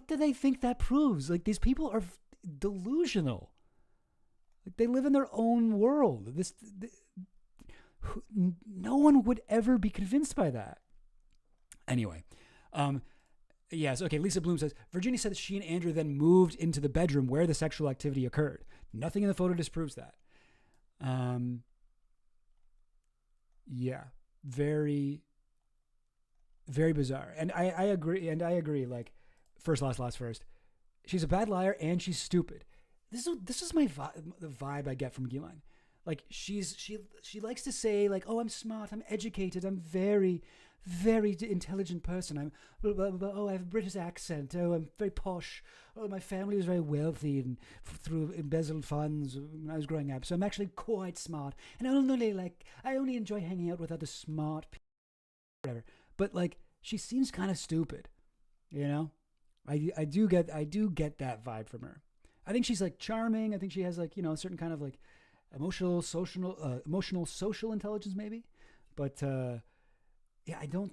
I: do they think that proves? Like these people are delusional. Like they live in their own world. No one would ever be convinced by that. Anyway, yes, okay, Lisa Bloom says, Virginia said that she and Andrew then moved into the bedroom where the sexual activity occurred. Nothing in the photo disproves that. Yeah, very, very bizarre. And I agree, like, first, last, first. She's a bad liar and she's stupid. This is the vibe I get from Ghislaine. Like she likes to say like, oh, I'm smart, I'm educated, I'm very, very intelligent person. I'm oh, I have a British accent. Oh, I'm very posh. Oh, my family was very wealthy and through embezzled funds when I was growing up. So I'm actually quite smart. And I only enjoy hanging out with other smart people. Whatever. But like she seems kind of stupid, you know? I do get that vibe from her. I think she's like charming. I think she has like, you know, a certain kind of like emotional social intelligence maybe. But yeah, I don't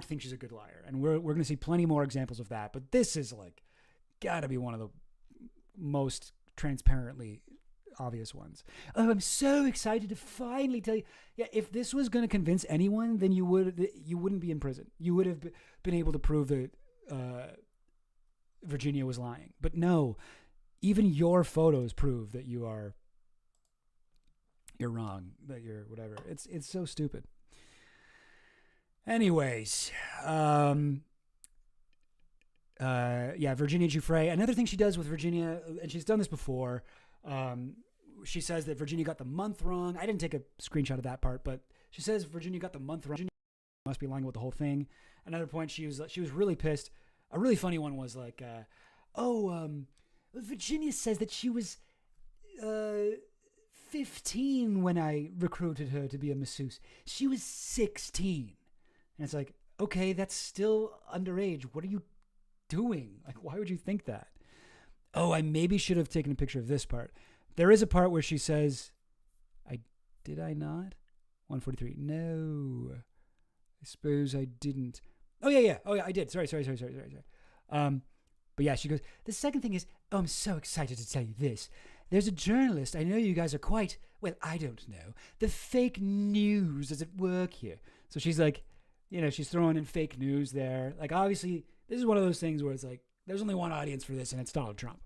I: think she's a good liar. And we're going to see plenty more examples of that. But this is like got to be one of the most transparently obvious ones. Oh, I'm so excited to finally tell you. Yeah, if this was going to convince anyone, then you wouldn't be in prison. You would have been able to prove that Virginia was lying. But no, even your photos prove that you're wrong, that you're whatever. It's so stupid. Anyways, yeah, Virginia Giuffre. Another thing she does with Virginia, and she's done this before, she says that Virginia got the month wrong. I didn't take a screenshot of that part, but she says Virginia got the month wrong. Virginia must be lying about the whole thing. Another point, she was really pissed. A really funny one was like, Virginia says that she was 15 when I recruited her to be a masseuse. She was 16. And it's like, okay, that's still underage. What are you doing? Like, why would you think that? Oh, I maybe should have taken a picture of this part. There is a part where she says, did I not? 143. No, I suppose I didn't. Oh, yeah. Oh, yeah, I did. Sorry. But yeah, she goes, the second thing is, I'm so excited to tell you this. There's a journalist. I know you guys are quite, well, I don't know. The fake news is at work here. So she's like, she's throwing in fake news there. Like, obviously, this is one of those things where it's like, there's only one audience for this, and it's Donald Trump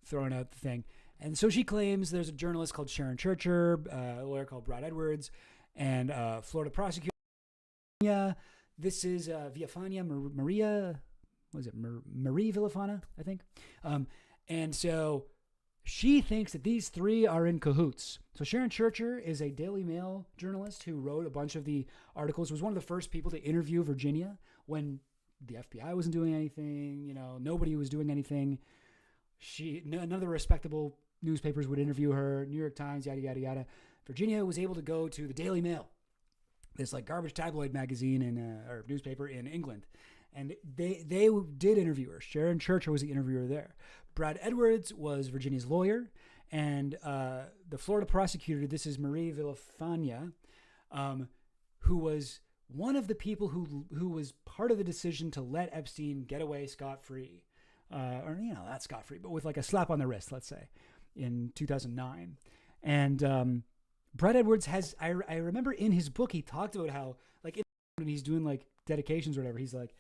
I: throwing out the thing. And so she claims there's a journalist called Sharon Churcher, a lawyer called Brad Edwards, and Florida prosecutor. This is Marie Villafana, I think. And so she thinks that these three are in cahoots. So Sharon Churcher is a Daily Mail journalist who wrote a bunch of the articles, was one of the first people to interview Virginia when the FBI wasn't doing anything, nobody was doing anything. None of the respectable newspapers would interview her, New York Times, yada, yada, yada. Virginia was able to go to the Daily Mail, this like garbage tabloid magazine or newspaper in England. And they did interview her. Sharon Churcher was the interviewer there. Brad Edwards was Virginia's lawyer. And the Florida prosecutor, this is Marie Villafana, who was one of the people who was part of the decision to let Epstein get away scot-free. Or, not scot-free, but with like a slap on the wrist, let's say, in 2009. And Brad Edwards has, I remember in his book, he talked about how, like, when he's doing like dedications or whatever, he's like,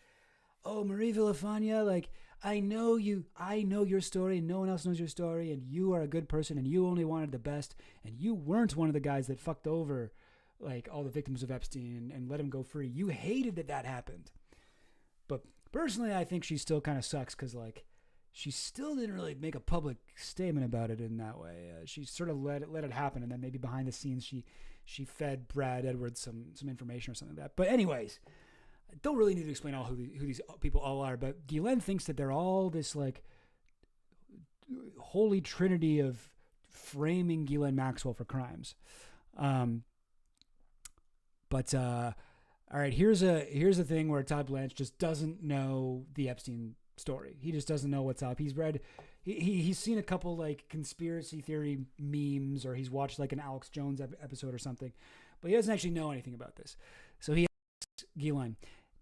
I: oh, Marie Villafana, like, I know your story, and no one else knows your story, and you are a good person, and you only wanted the best, and you weren't one of the guys that fucked over, like, all the victims of Epstein and let him go free. You hated that happened. But personally, I think she still kind of sucks because, like, she still didn't really make a public statement about it in that way. She sort of let it happen, and then maybe behind the scenes she fed Brad Edwards some information or something like that. But anyways, I don't really need to explain who these people all are, but Ghislaine thinks that they're all this, like, holy trinity of framing Ghislaine Maxwell for crimes. But all right, here's a thing where Todd Blanche just doesn't know the Epstein story. He just doesn't know what's up. He's read, he's seen a couple like conspiracy theory memes, or he's watched like an Alex Jones episode or something, but he doesn't actually know anything about this. So he asks Ghislaine,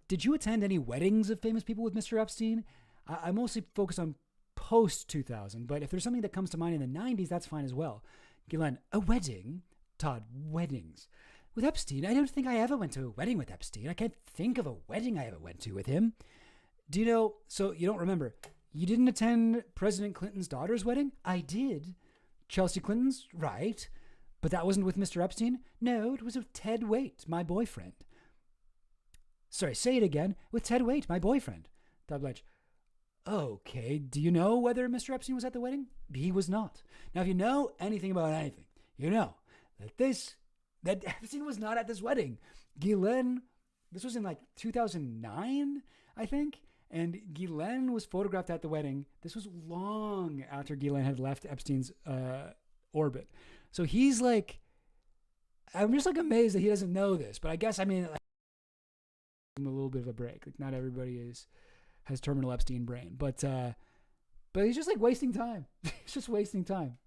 I: did you attend any weddings of famous people with Mr. Epstein? I mostly focus on post 2000, but if there's something that comes to mind in the 90s, that's fine as well. Ghislaine, a wedding? Todd, weddings. With Epstein, I don't think I ever went to a wedding with Epstein. I can't think of a wedding I ever went to with him. Do you know, so you don't remember, you didn't attend President Clinton's daughter's wedding? I did. Chelsea Clinton's? Right. But that wasn't with Mr. Epstein? No, it was with Ted Waite, my boyfriend. Sorry, say it again. With Ted Waite, my boyfriend. Todd Blanche. Okay, do you know whether Mr. Epstein was at the wedding? He was not. Now, if you know anything about anything, you know that Epstein was not at this wedding. Ghislaine, this was in like 2009, I think. And Ghislaine was photographed at the wedding. This was long after Ghislaine had left Epstein's orbit. So he's like, I'm just like amazed that he doesn't know this. But I guess, I mean, like, give him a little bit of a break. Like, not everybody has terminal Epstein-brain. But he's just like wasting time. He's just wasting time.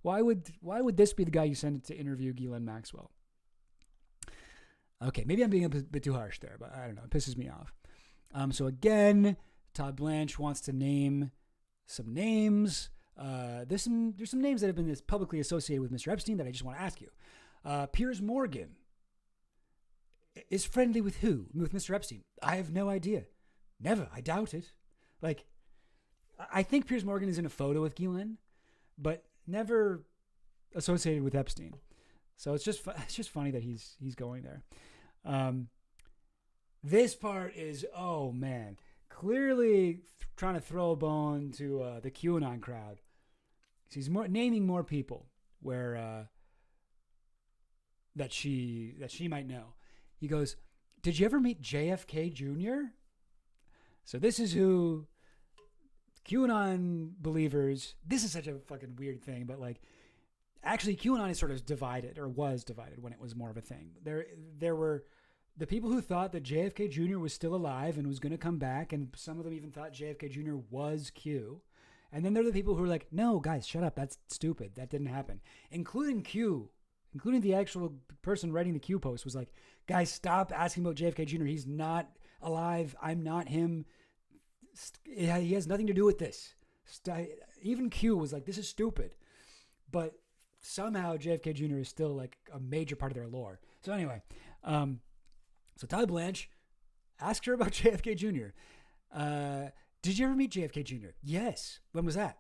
I: Why would this be the guy you send to interview Ghislaine Maxwell? Okay, maybe I'm being a bit too harsh there, but I don't know. It pisses me off. So again, Todd Blanche wants to name some names. There's some names that have been publicly associated with Mr. Epstein that I just want to ask you. Piers Morgan is friendly with who? With Mr. Epstein? I have no idea. Never. I doubt it. Like, I think Piers Morgan is in a photo with Ghislaine, but never associated with Epstein. So it's just funny that he's going there. This part is, oh man, clearly trying to throw a bone to the QAnon crowd. He's naming more people where that she might know. He goes, "Did you ever meet JFK Jr.?" So this is who QAnon believers. This is such a fucking weird thing, but like, actually, QAnon is sort of divided, or was divided when it was more of a thing. There the people who thought that JFK Jr. was still alive and was going to come back, and some of them even thought JFK Jr. was Q. And then there are the people who are like, no, guys, shut up. That's stupid. That didn't happen. Including Q. Including the actual person writing the Q post was like, guys, stop asking about JFK Jr. He's not alive. I'm not him. He has nothing to do with this. Even Q was like, this is stupid. But somehow JFK Jr. is still like a major part of their lore. So anyway, so Ty Blanche asks her about JFK Jr. Did you ever meet JFK Jr.? Yes. When was that?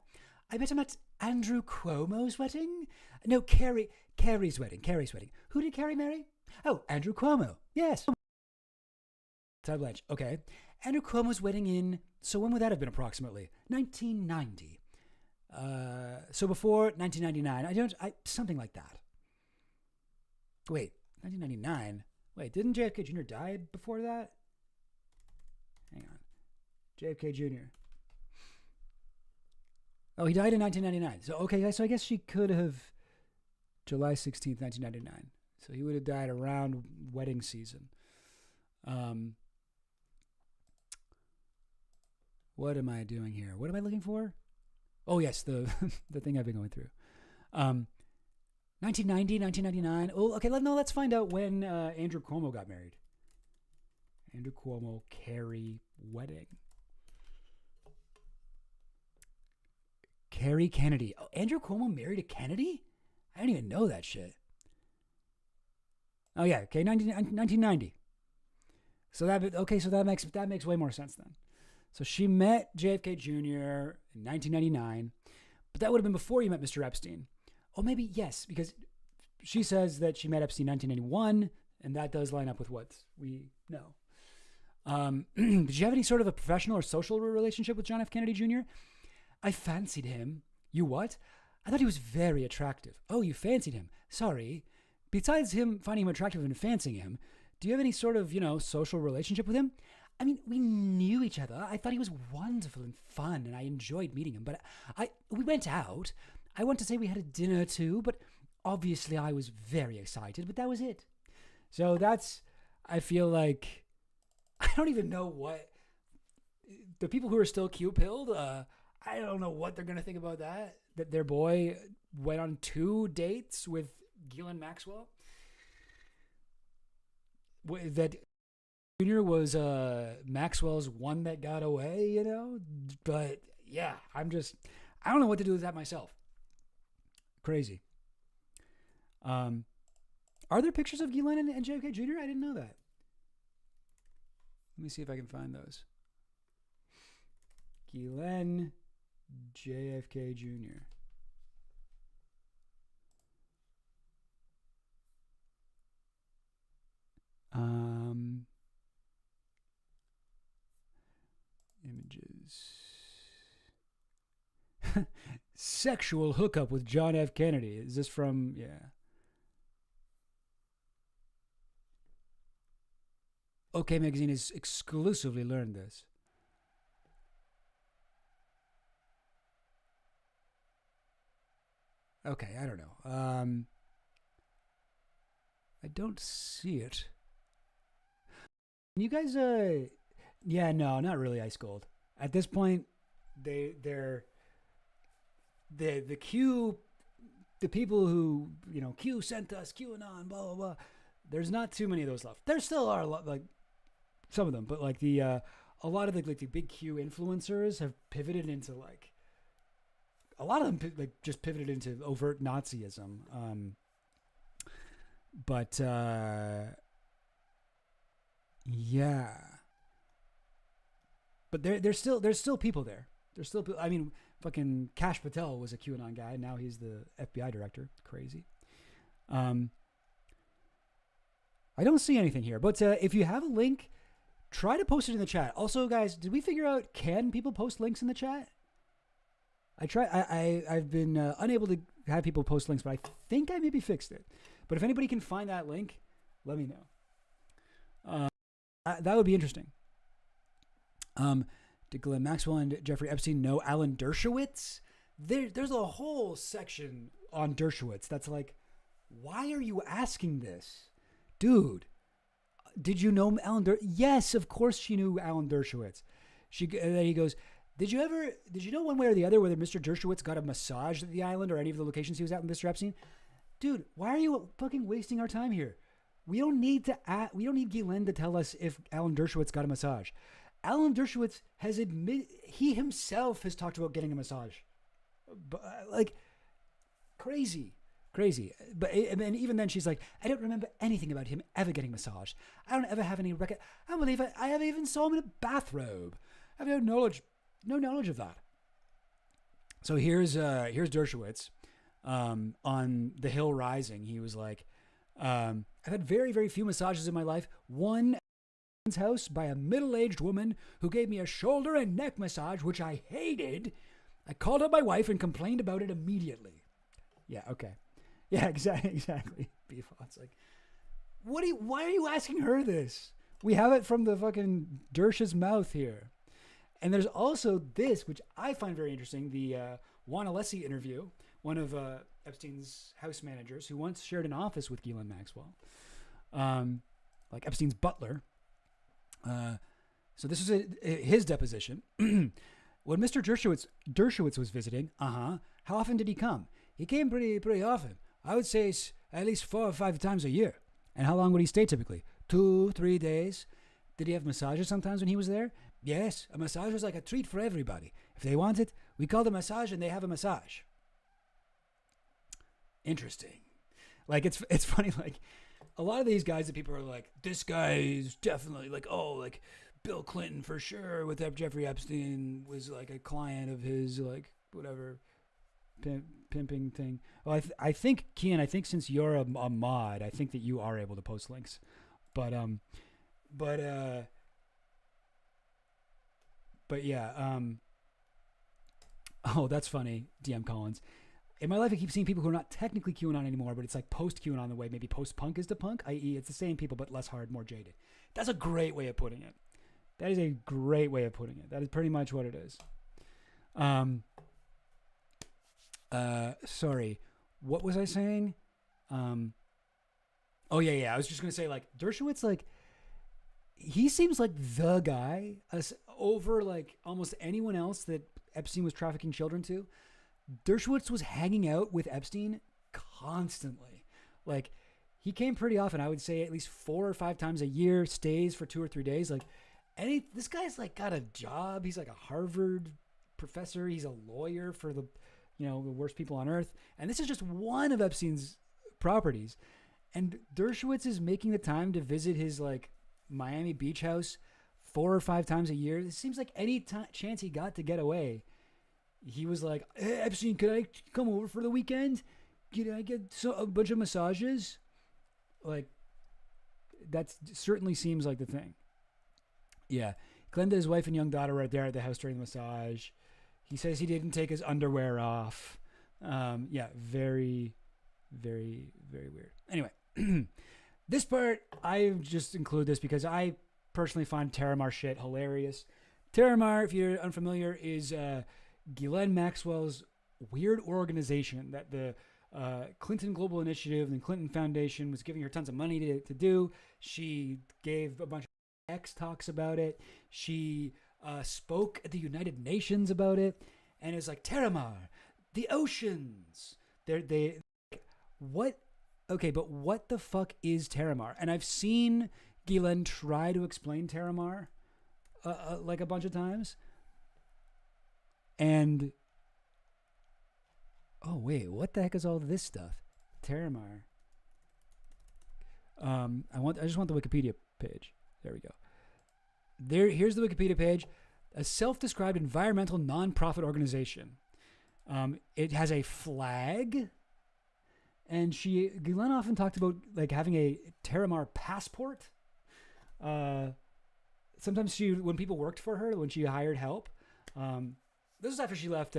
I: I bet I'm at Andrew Cuomo's wedding. No, Carrie's wedding. Who did Carrie marry? Oh, Andrew Cuomo. Yes. Ty Blanche. Okay. Andrew Cuomo's wedding in, so when would that have been approximately? 1990. So before 1999. Something like that. Wait, 1999? Wait, didn't JFK Jr. die before that? Hang on. JFK Jr. Oh, he died in 1999. So, okay, so I guess she could have July 16th, 1999. So he would have died around wedding season. What am I doing here? What am I looking for? Oh, yes, the the thing I've been going through. 1990, 1999. Oh, okay, let's find out when Andrew Cuomo got married. Andrew Cuomo, Carrie wedding. Carrie Kennedy. Oh, Andrew Cuomo married a Kennedy? I didn't even know that shit. Oh, yeah, okay, 1990. So that makes way more sense then. So she met JFK Jr. in 1999, but that would have been before you met Mr. Epstein. Oh, maybe, yes, because she says that she met Epstein in 1991, and that does line up with what we know. Did you have any sort of a professional or social relationship with John F. Kennedy Jr.? I fancied him. You what? I thought he was very attractive. Oh, you fancied him. Sorry. Besides him finding him attractive and fancying him, do you have any sort of, social relationship with him? I mean, we knew each other. I thought he was wonderful and fun, and I enjoyed meeting him. But we went out. I want to say we had a dinner too, but obviously I was very excited, but that was it. So I feel like, I don't even know what, the people who are still Q-pilled, I don't know what they're going to think about that their boy went on 2 dates with Ghislaine Maxwell. That Junior was Maxwell's one that got away, But yeah, I don't know what to do with that myself. Crazy. Are there pictures of Ghislaine and JFK Jr.? I didn't know that. Let me see if I can find those. Ghislaine, JFK Jr. Images. Sexual hookup with John F. Kennedy. Is this from, yeah. OK Magazine has exclusively learned this. Okay, I don't know. I don't see it. You guys, yeah, no, not really Ice Gold. At this point, they're the Q, the people who, Q sent us, QAnon, blah, blah, blah. There's not too many of those left. There still are a lot, like some of them, but like a lot of the big Q influencers have pivoted into a lot of them just pivoted into overt Nazism. But yeah. But there's still people there. There's still people. I mean, fucking Kash Patel was a QAnon guy. Now he's the FBI director. Crazy. I don't see anything here. But if you have a link, try to post it in the chat. Also, guys, did we figure out, can people post links in the chat? I've been unable to have people post links, but I think I maybe fixed it. But if anybody can find that link, let me know. That would be interesting. Did Ghislaine Maxwell and Jeffrey Epstein know Alan Dershowitz? There's a whole section on Dershowitz that's like, why are you asking this? Dude, did you know Alan Yes, of course she knew Alan Dershowitz. And then he goes, did you know one way or the other whether Mr. Dershowitz got a massage at the island or any of the locations he was at with Mr. Epstein? Dude, why are you fucking wasting our time here? We don't need Ghislaine to tell us if Alan Dershowitz got a massage. Alan Dershowitz has he himself has talked about getting a massage. Like, crazy. But and even then she's like, I don't remember anything about him ever getting massaged. I don't ever have any record. I don't believe I ever even saw him in a bathrobe. I have no knowledge of that. So here's Dershowitz on The Hill Rising. He was like, I've had very, very few massages in my life. One at a house by a middle-aged woman who gave me a shoulder and neck massage, which I hated. I called up my wife and complained about it immediately. Yeah, okay. Yeah, exactly. It's like, why are you asking her this? We have it from the fucking Dersh's mouth here. And there's also this, which I find very interesting, the Juan Alessi interview, one of Epstein's house managers who once shared an office with Ghislaine Maxwell, like Epstein's butler. So this is his deposition. When Mr. Dershowitz was visiting, how often did he come? He came pretty often. I would say at least 4 or 5 times a year. And how long would he stay typically? 2-3 days. Did he have massages sometimes when he was there? Yes, a massage was like a treat for everybody. If they want it, we call the massage and they have a massage. Interesting. Like, it's funny, like, a lot of these guys that people are like, this guy is definitely like, oh, like, Bill Clinton for sure with Jeffrey Epstein was like a client of his, like, whatever, pimping thing. Well, I think, Kian, since you're a mod, I think that you are able to post links. But yeah, oh, that's funny, DM Collins. In my life, I keep seeing people who are not technically QAnon anymore, but it's like post-QAnon the way maybe post-punk is to punk, i.e. it's the same people, but less hard, more jaded. That's a great way of putting it. That is a great way of putting it. That is pretty much what it is. Sorry. What was I saying? Oh, yeah. I was just going to say, like, Dershowitz, like, he seems like the guy over, like, almost anyone else that Epstein was trafficking children to. Dershowitz was hanging out with Epstein constantly. Like, he came pretty often. I would say at least 4 or 5 times a year, stays for 2 or 3 days. Like, this guy's, like, got a job. He's, like, a Harvard professor. He's a lawyer for the worst people on earth. And this is just one of Epstein's properties. And Dershowitz is making the time to visit his, like, Miami beach house 4 or 5 times a year. It seems like any chance he got to get away, he was like, hey, Epstein, could I come over for the weekend? Can I get a bunch of massages? Like, that certainly seems like the thing. Yeah. Glenda, his wife and young daughter were there at the house during the massage. He says he didn't take his underwear off. Yeah, very, very, very weird. Anyway, this part, I just include this because I personally find Terramar shit hilarious. Terramar, if you're unfamiliar, is Ghislaine Maxwell's weird organization that the Clinton Global Initiative and the Clinton Foundation was giving her tons of money to do. She gave a bunch of X talks about it. She spoke at the United Nations about it, and it's like, Terramar, the oceans. What? Okay, but what the fuck is Terramar? And I've seen Ghislaine try to explain Terramar like a bunch of times. And oh wait, what the heck is all this stuff? Terramar. I just want the Wikipedia page. There we go. Here's the Wikipedia page. A self-described environmental non-profit organization. It has a flag, and Ghislaine often talked about like having a Terramar passport. Sometimes when people worked for her, when she hired help. This is after she left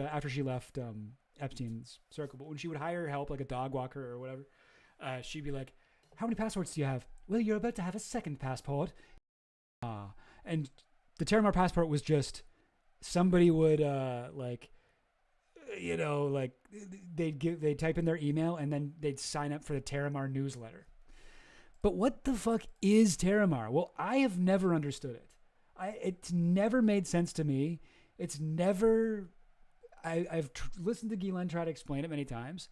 I: Epstein's circle. But when she would hire help, like a dog walker or whatever, she'd be like, "How many passports do you have?" "Well, you're about to have a second passport." And the Terramar passport was just somebody would they'd type in their email and then they'd sign up for the Terramar newsletter. But what the fuck is Terramar? Well, I have never understood it. It's never made sense to me. It's never... I've listened to Ghislaine try to explain it many times.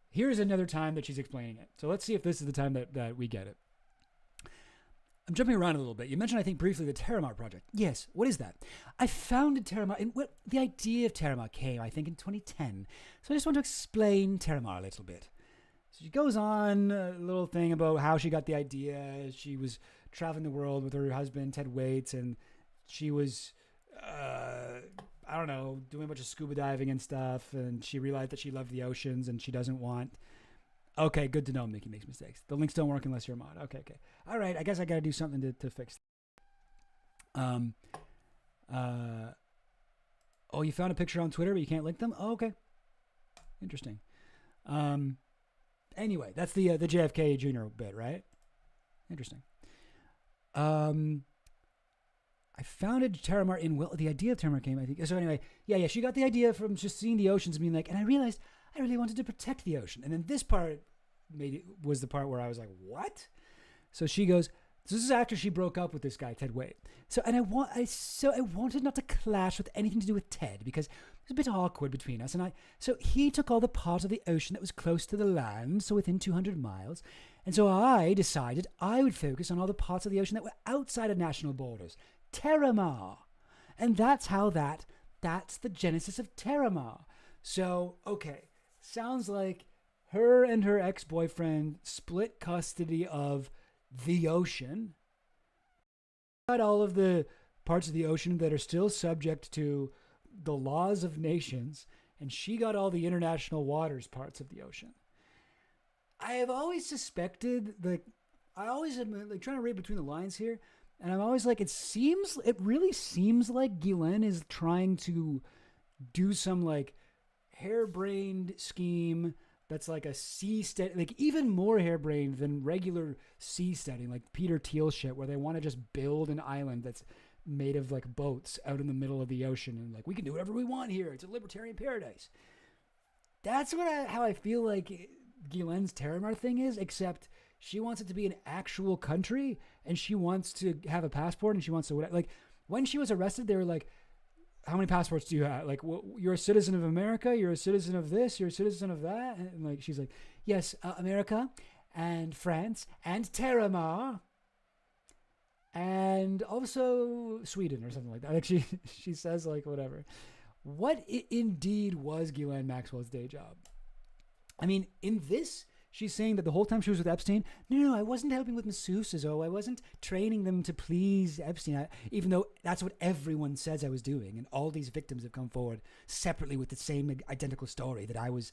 I: Here's another time that she's explaining it. So let's see if this is the time that we get it. I'm jumping around a little bit. You mentioned, I think, briefly the Terramar project. Yes, what is that? I founded Terramar, and the idea of Terramar came, I think, in 2010. So I just want to explain Terramar a little bit. So she goes on a little thing about how she got the idea. She was traveling the world with her husband, Ted Waits, and she was... I don't know, doing a bunch of scuba diving and stuff, and she realized that she loved the oceans and she doesn't want... Okay, good to know Mickey makes mistakes. The links don't work unless you're a mod. Okay. All right, I guess I got to do something to fix that. Oh, you found a picture on Twitter, but you can't link them? Oh, okay. Interesting. Anyway, that's the JFK Jr. bit, right? Interesting. I founded Terramar in... Well, the idea of Terramar came, I think... So anyway, yeah, she got the idea from just seeing the oceans and being like... And I realized I really wanted to protect the ocean. And then this part was the part where I was like, what? So she goes... This is after she broke up with this guy, Ted Waite. So I wanted not to clash with anything to do with Ted because it was a bit awkward between us. So he took all the part of the ocean that was close to the land, so within 200 miles. And so I decided I would focus on all the parts of the ocean that were outside of national borders. Terramar. And that's the genesis of Terramar. So, okay, sounds like her and her ex-boyfriend split custody of the ocean. Got all of the parts of the ocean that are still subject to the laws of nations, and she got all the international waters parts of the ocean. I have always suspected, I always am trying to read between the lines here. And I'm always like, it really seems like Ghislaine is trying to do some harebrained scheme that's like a seasteading, even more harebrained than regular seasteading, like Peter Thiel shit, where they want to just build an island that's made of boats out in the middle of the ocean and we can do whatever we want here. It's a libertarian paradise. That's how I feel like Ghislaine's Terramar thing is, except she wants it to be an actual country, and she wants to have a passport, and she wants to when she was arrested, they were like, "How many passports do you have? You're a citizen of America. You're a citizen of this. You're a citizen of that." And she's like, "Yes, America, and France, and Terramar, and also Sweden or something like that." She says whatever. What indeed was Ghislaine Maxwell's day job? I mean, in this, she's saying that the whole time she was with Epstein, no, I wasn't helping with masseuses. Oh, I wasn't training them to please Epstein, even though that's what everyone says I was doing. And all these victims have come forward separately with the same identical story that I was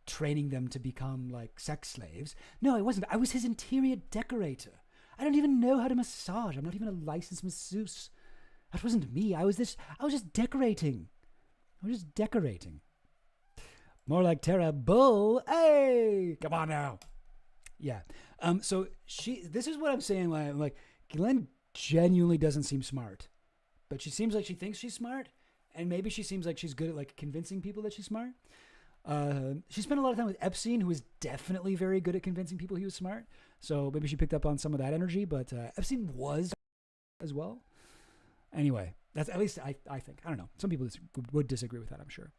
I: training them to become sex slaves. No, I wasn't. I was his interior decorator. I don't even know how to massage. I'm not even a licensed masseuse. That wasn't me. I was just decorating. More like Terra Bull. Hey, come on now. Yeah. So this is what I'm saying. I'm like, Ghislaine genuinely doesn't seem smart, but she seems like she thinks she's smart, and maybe she seems like she's good at convincing people that she's smart. She spent a lot of time with Epstein, who is definitely very good at convincing people he was smart. So maybe she picked up on some of that energy, but Epstein was as well. Anyway, that's at least I think. I don't know. Some people would disagree with that, I'm sure.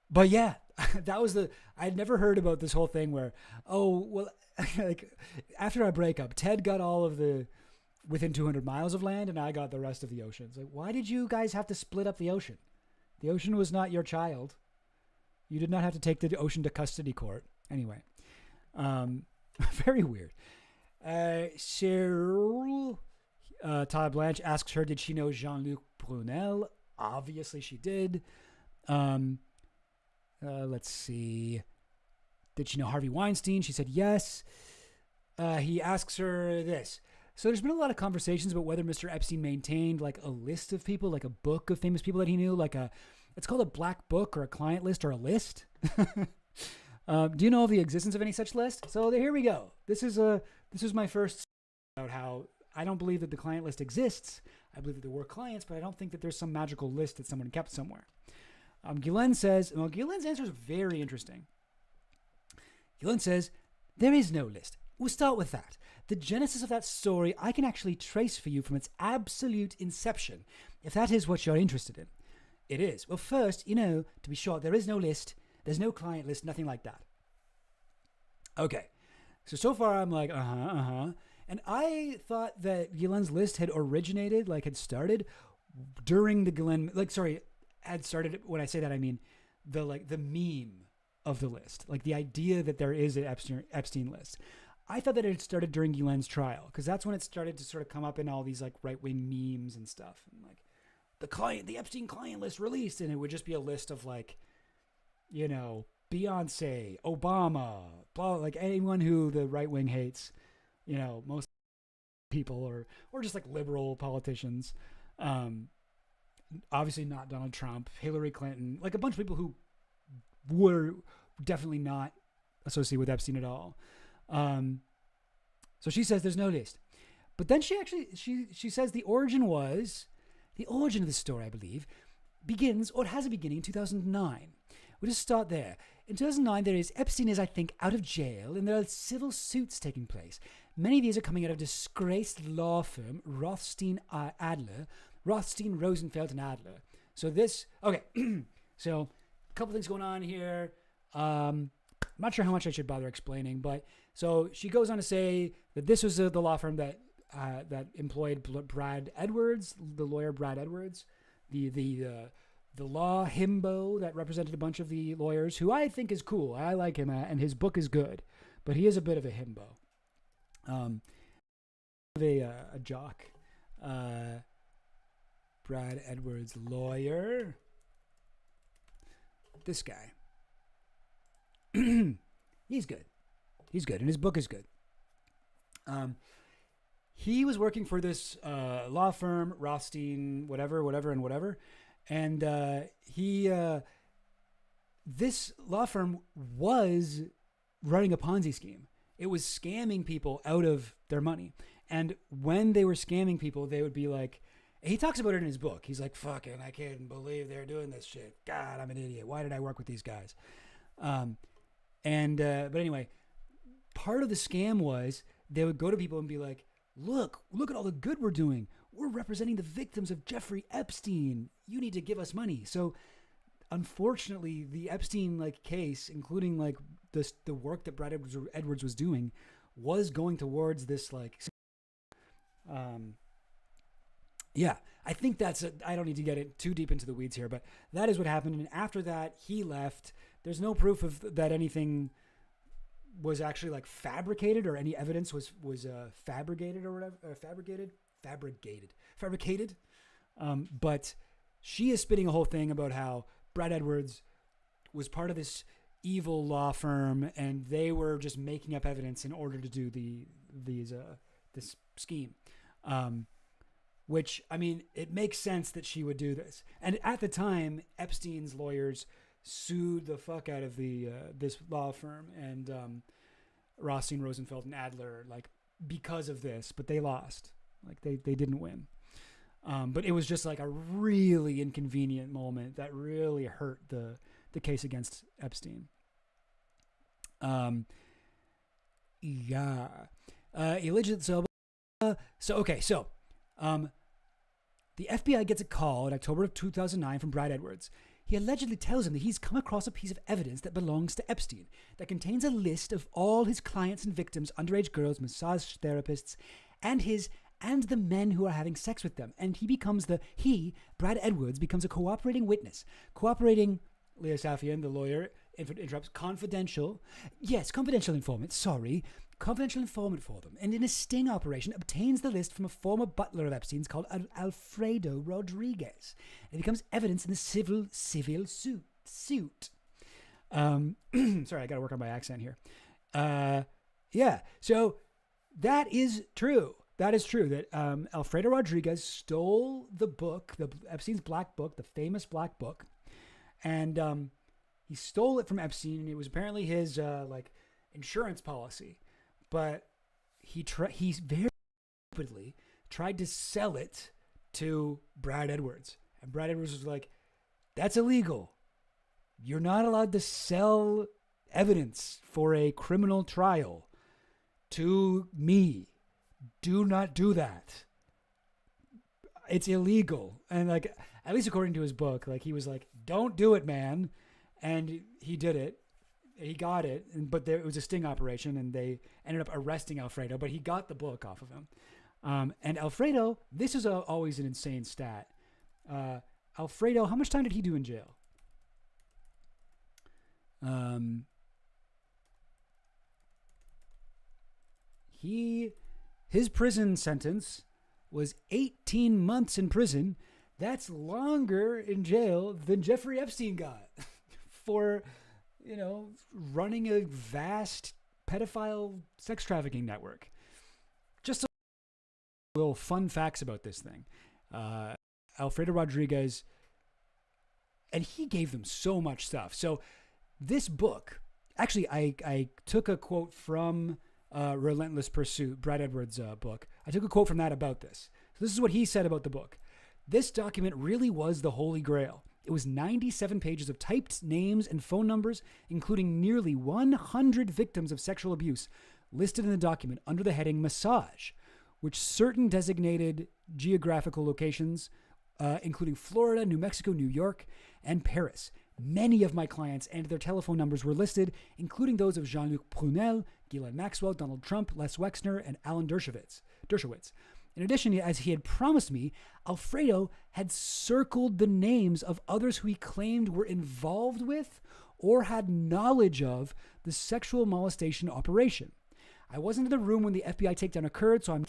I: But yeah, that was I'd never heard about this whole thing where, after our breakup, Ted got all of the within 200 miles of land and I got the rest of the ocean. It's why did you guys have to split up the ocean? The ocean was not your child. You did not have to take the ocean to custody court. Anyway, very weird. Cheryl, Todd Blanche asks her, did she know Jean-Luc Brunel? Obviously she did. Let's see. Did she know Harvey Weinstein? She said yes. He asks her this. So there's been a lot of conversations about whether Mr. Epstein maintained a list of people, a book of famous people that he knew, it's called a black book or a client list or a list. Do you know of the existence of any such list? So here we go. This is my first about how I don't believe that the client list exists. I believe that there were clients, but I don't think that there's some magical list that someone kept somewhere. Ghislaine says, Ghislaine's answer is very interesting. Ghislaine says, There is no list. We'll start with that. The genesis of that story I can actually trace for you from its absolute inception, if that is what you're interested in. It is. Well, first, to be short, there is no list. There's no client list, nothing like that. Okay. So far I'm like, And I thought that Ghislaine's list had originated, had started during the Ghislaine, had started, when I say that, I mean the meme of the list, the idea that there is an Epstein list. I thought that it had started during Ghislaine's trial, because that's when it started to sort of come up in all these right-wing memes and stuff. And the Epstein client list released, and it would just be a list of Beyonce, Obama, blah, anyone who the right wing hates, most people or just liberal politicians. Obviously not Donald Trump, Hillary Clinton, a bunch of people who were definitely not associated with Epstein at all. So she says there's no list. But then she says the origin of the story, I believe, begins, or it has a beginning in 2009. We'll just start there. In 2009, Epstein is, I think, out of jail, and there are civil suits taking place. Many of these are coming out of disgraced law firm Rothstein, Rosenfeld, and Adler. So so a couple things going on here. I'm not sure how much I should bother explaining, but so she goes on to say that this was the law firm that employed Brad Edwards, the lawyer Brad Edwards, the law himbo that represented a bunch of the lawyers, who I think is cool. I like him, and his book is good, but he is a bit of a himbo. A jock. Brad Edwards, lawyer. This guy. He's good. And his book is good. He was working for this law firm, Rothstein, whatever. And this law firm was running a Ponzi scheme. It was scamming people out of their money. And when they were scamming people, they would be like, he talks about it in his book. He's like, fucking, I can't believe they're doing this shit. God, I'm an idiot. Why did I work with these guys? But anyway, part of the scam was they would go to people and be like, look at all the good we're doing. We're representing the victims of Jeffrey Epstein. You need to give us money. So unfortunately, the Epstein case, including the work that Brad Edwards was doing, was going towards this I think I don't need to get it too deep into the weeds here, but that is what happened. And after that, he left. There's no proof of that anything was actually fabricated, or any evidence was fabricated or whatever, fabricated. But she is spinning a whole thing about how Brad Edwards was part of this evil law firm, and they were just making up evidence in order to do this scheme. Which, I mean, it makes sense that she would do this. And at the time, Epstein's lawyers sued the fuck out of this law firm and Rothstein, Rosenfeld, and Adler, because of this, but they lost. They didn't win. But it was just a really inconvenient moment that really hurt the case against Epstein. The FBI gets a call in October of 2009 from Brad Edwards. He allegedly tells him that he's come across a piece of evidence that belongs to Epstein that contains a list of all his clients and victims, underage girls, massage therapists, and the men who are having sex with them. And Brad Edwards, becomes a cooperating witness. Leah Safian, the lawyer, interrupts, confidential informant, confidential informant for them, and in a sting operation obtains the list from a former butler of Epstein's called Alfredo Rodriguez. It becomes evidence in the civil suit. Sorry, I got to work on my accent here. So that is true. That is true that Alfredo Rodriguez stole the book, the Epstein's Black Book, the famous Black Book, and he stole it from Epstein, and it was apparently his insurance policy. But he very stupidly tried to sell it to Brad Edwards. And Brad Edwards was like, that's illegal. You're not allowed to sell evidence for a criminal trial. to me. Do not do that. It's illegal. And like, at least according to his book, like he was like, don't do it, man. And he did it. He got it. But it was a sting operation and they ended up arresting Alfredo, but he got the book off of him. And Alfredo, this is always an insane stat. Alfredo, how much time did he do in jail? His prison sentence was 18 months in prison. That's longer in jail than Jeffrey Epstein got for, running a vast pedophile sex trafficking network. Just a little fun facts about this thing. Alfredo Rodriguez, and he gave them so much stuff. So this book, actually, I took a quote from Relentless Pursuit, Brad Edwards' book. I took a quote from that about this. So this is what he said about the book. This document really was the Holy Grail. It was 97 pages of typed names and phone numbers, including nearly 100 victims of sexual abuse listed in the document under the heading massage, which certain designated geographical locations, including Florida, New Mexico, New York, and Paris. Many of my clients and their telephone numbers were listed, including those of Jean-Luc Brunel, Ghislaine Maxwell, Donald Trump, Les Wexner, and Alan Dershowitz. In addition, as he had promised me, Alfredo had circled the names of others who he claimed were involved with or had knowledge of the sexual molestation operation. I wasn't in the room when the FBI takedown occurred, so I'm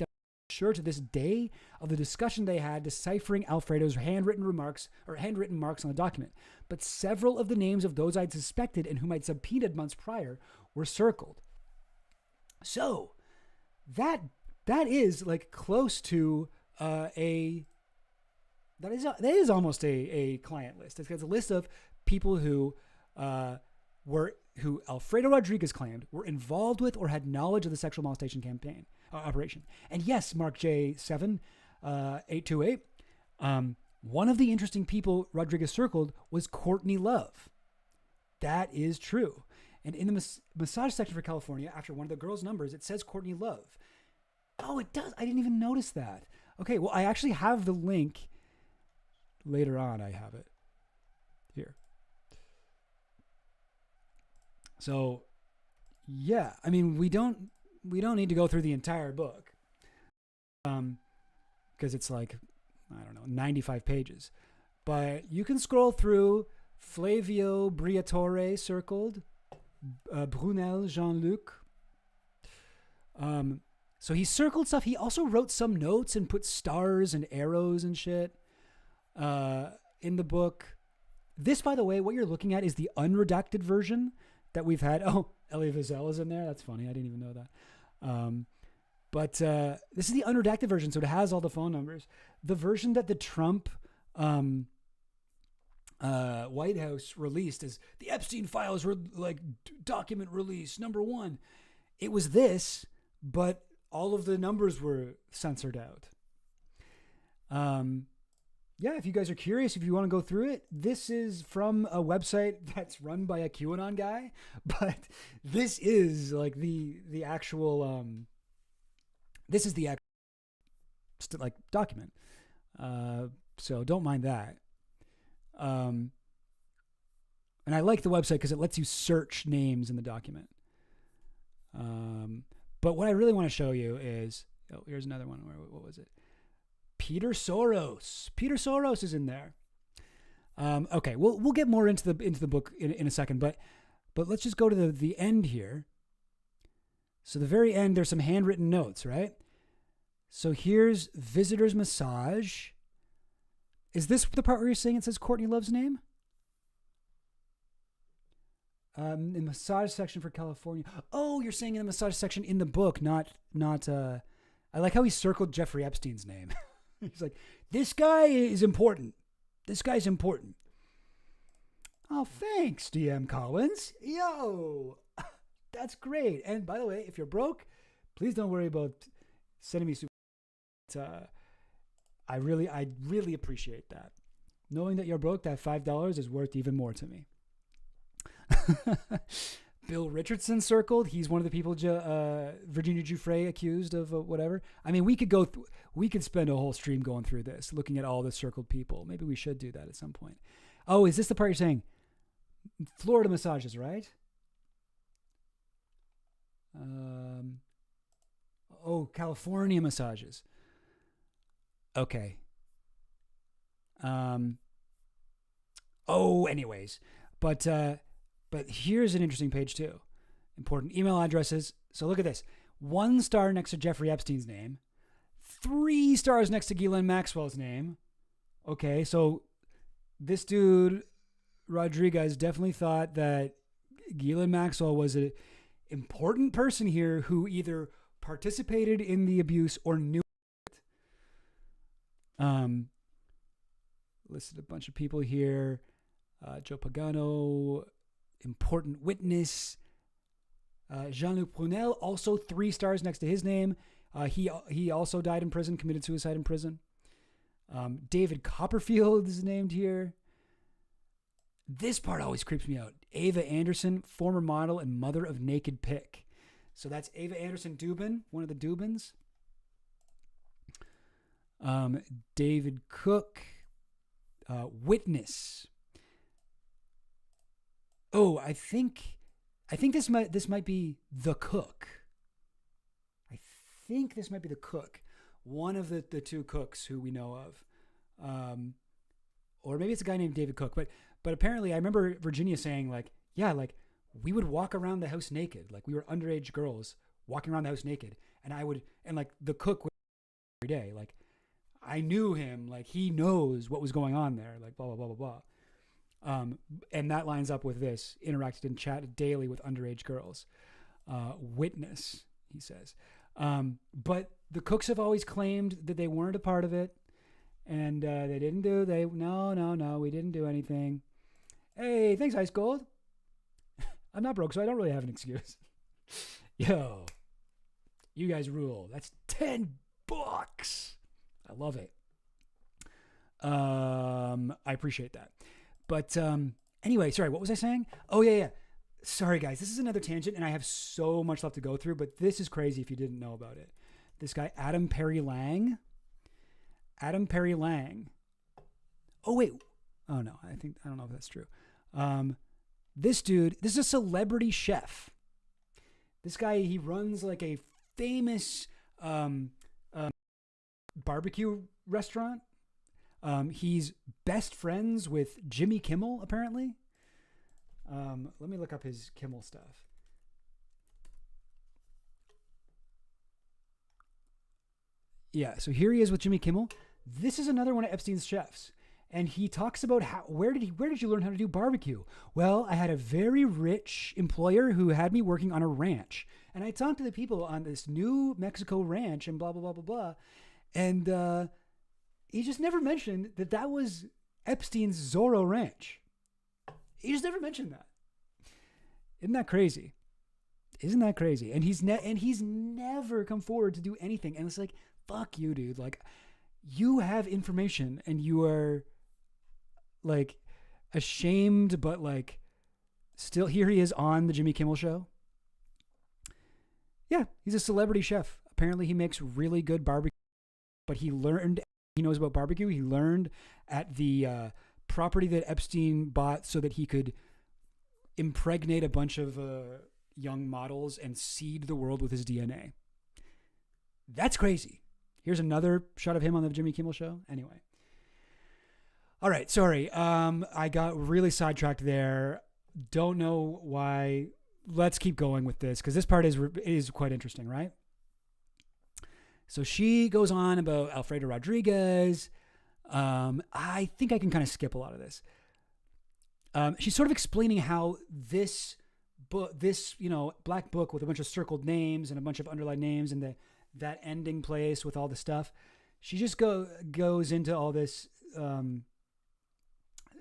I: sure to this day of the discussion they had deciphering Alfredo's handwritten marks on the document. But several of the names of those I'd suspected and whom I'd subpoenaed months prior were circled. So that is like close to that is almost a client list. It's a list of people who Alfredo Rodriguez claimed were involved with or had knowledge of the sexual molestation campaign operation. And yes, Mark J7 828. One of the interesting people Rodriguez circled was Courtney Love. That is true. And in the massage section for California, after one of the girls' numbers, it says Courtney Love. Oh, it does. I didn't even notice that. Okay, well, I actually have the link. Later on, I have it here. So, yeah, I mean, we don't need to go through the entire book, because it's like, I don't know, 95 pages. But you can scroll through. Flavio Briatore circled, Brunel Jean-Luc. So he circled stuff. He also wrote some notes and put stars and arrows and shit in the book. This, by the way, what you're looking at is the unredacted version that we've had. Oh, Elie Wiesel is in there. That's funny. I didn't even know that. But this is the unredacted version, so it has all the phone numbers. The version that the Trump White House released is the Epstein files were like document release #1. It was this, but all of the numbers were censored out. Yeah, if you guys are curious, if you want to go through it, this is from a website that's run by a QAnon guy, but this is like the actual, this is the actual, like, document. So don't mind that. And I like the website because it lets you search names in the document. But what I really want to show you is, oh, here's another one. What was it? Peter Soros. Peter Soros is in there. Okay, we'll get more into the book in a second, but let's just go to the end here. So the very end, there's some handwritten notes, right? So here's visitor's massage. Is this the part where you're saying it says Courtney Love's name? In the massage section for California. Oh, you're saying in the massage section in the book, not. I like how he circled Jeffrey Epstein's name. He's like, this guy is important. This guy's important. Oh, thanks, DM Collins. Yo, that's great. And by the way, if you're broke, please don't worry about sending me super. I really appreciate that. Knowing that you're broke, that $5 is worth even more to me. Bill Richardson circled. He's one of the people Virginia Giuffre accused of whatever. I mean, we could spend a whole stream going through this, looking at all the circled people. Maybe we should do that at some point. Oh, is this the part you're saying? Florida massages, right? California massages. Okay. Anyways, but here's an interesting page too. Important email addresses. So look at this. 1 star next to Jeffrey Epstein's name. 3 stars next to Ghislaine Maxwell's name. Okay, so this dude, Rodriguez, definitely thought that Ghislaine Maxwell was an important person here who either participated in the abuse or knew it. Listed a bunch of people here. Joe Pagano, important witness. Jean-Luc Brunel, also 3 stars next to his name. He also died in prison, committed suicide in prison. David Copperfield is named here. This part always creeps me out. Ava Anderson, former model and mother of Naked Pick. So that's Ava Anderson Dubin, one of the Dubins. David Cook, witness. Oh, I think this might be the cook. I think this might be the cook, one of the 2 cooks who we know of, or maybe it's a guy named David Cook. But apparently, I remember Virginia saying we would walk around the house naked, like we were underage girls walking around the house naked, and the cook would every day, like I knew him, like he knows what was going on there, like blah blah blah blah blah. And that lines up with this, interacted and chatted daily with underage girls. Witness, he says. But the cooks have always claimed that they weren't a part of it. And we didn't do anything. Hey, thanks, Ice Gold. I'm not broke, so I don't really have an excuse. Yo, you guys rule. That's $10. I love it. I appreciate that. But anyway, sorry, what was I saying? Oh, yeah. Sorry, guys. This is another tangent, and I have so much left to go through, but this is crazy if you didn't know about it. This guy, Adam Perry Lang. Oh, wait. Oh, no. I don't know if that's true. This dude, this is a celebrity chef. This guy, he runs like a famous barbecue restaurant. He's best friends with Jimmy Kimmel, apparently. Let me look up his Kimmel stuff. Yeah, so here he is with Jimmy Kimmel. This is another one of Epstein's chefs. And he talks about where did you learn how to do barbecue? Well, I had a very rich employer who had me working on a ranch. And I talked to the people on this New Mexico ranch and blah, blah, blah, blah, blah. And he just never mentioned that was Epstein's Zorro Ranch. He just never mentioned that. Isn't that crazy? And he's never come forward to do anything. And it's like, fuck you, dude. Like, you have information and you are like ashamed, but like still here he is on the Jimmy Kimmel show. Yeah, he's a celebrity chef. Apparently he makes really good barbecue, but he knows about barbecue. He learned at the property that Epstein bought so that he could impregnate a bunch of young models and seed the world with his DNA. That's crazy. Here's another shot of him on the Jimmy Kimmel show. Anyway. All right. Sorry. I got really sidetracked there. Don't know why. Let's keep going with this because this part is quite interesting, right? So she goes on about Alfredo Rodriguez. I think I can kind of skip a lot of this. She's sort of explaining how this book, black book with a bunch of circled names and a bunch of underlined names and that ending place with all the stuff. She just goes into all this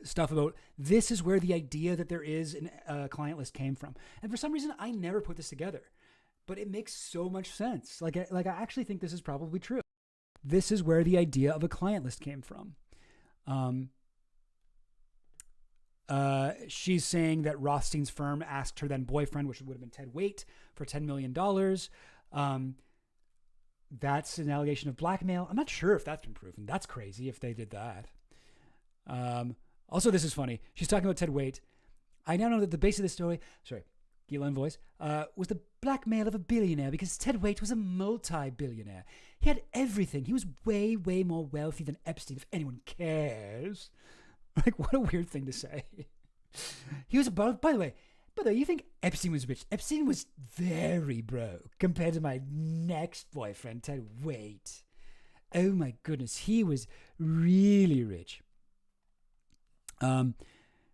I: stuff about this is where the idea that there is a client list came from. And for some reason, I never put this together, but it makes so much sense. Like I actually think this is probably true. This is where the idea of a client list came from. She's saying that Rothstein's firm asked her then boyfriend, which would have been Ted Waite, for $10 million. That's an allegation of blackmail. I'm not sure if that's been proven. That's crazy if they did that. Also, this is funny. She's talking about Ted Waite. I now know that the base of the story, Ghislaine voice, was the blackmail of a billionaire because Ted Waite was a multi-billionaire. He had everything. He was way, way more wealthy than Epstein, if anyone cares. Like, what a weird thing to say. He was about, by the way, you think Epstein was rich? Epstein was very broke compared to my next boyfriend, Ted Waite. Oh my goodness, he was really rich. So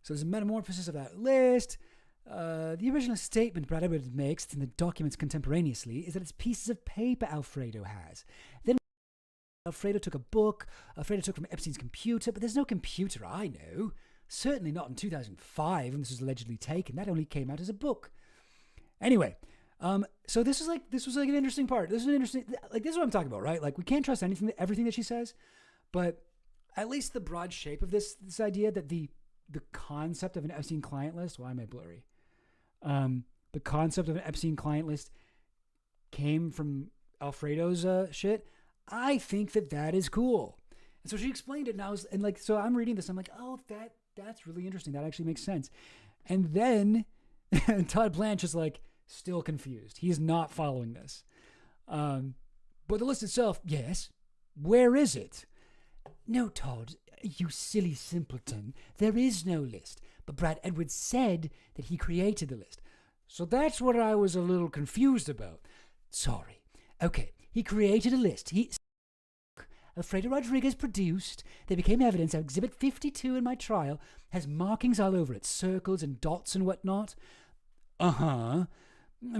I: there's a metamorphosis of that list. The original statement Brad Edwards makes in the documents contemporaneously is that it's pieces of paper Alfredo has. Then Alfredo took a book. Alfredo took from Epstein's computer, but there's no computer I know. Certainly not in 2005 when this was allegedly taken. That only came out as a book. Anyway, so this was like an interesting part. This is what I'm talking about, right? Like, we can't trust everything that she says, but at least the broad shape of this idea that the concept of an Epstein client list. Why am I blurry? The concept of an Epstein client list came from Alfredo's shit. I think that is cool. And so she explained it, and so I'm reading this. I'm like, oh, that's really interesting. That actually makes sense. And then Todd Blanche is like still confused. He's not following this. But the list itself, yes. Where is it? No, Todd, you silly simpleton. There is no list. But Brad Edwards said that he created the list. So that's what I was a little confused about. Sorry. Okay, he created a list. Alfredo Rodriguez produced. They became evidence. Exhibit 52 in my trial has markings all over it, circles and dots and whatnot. And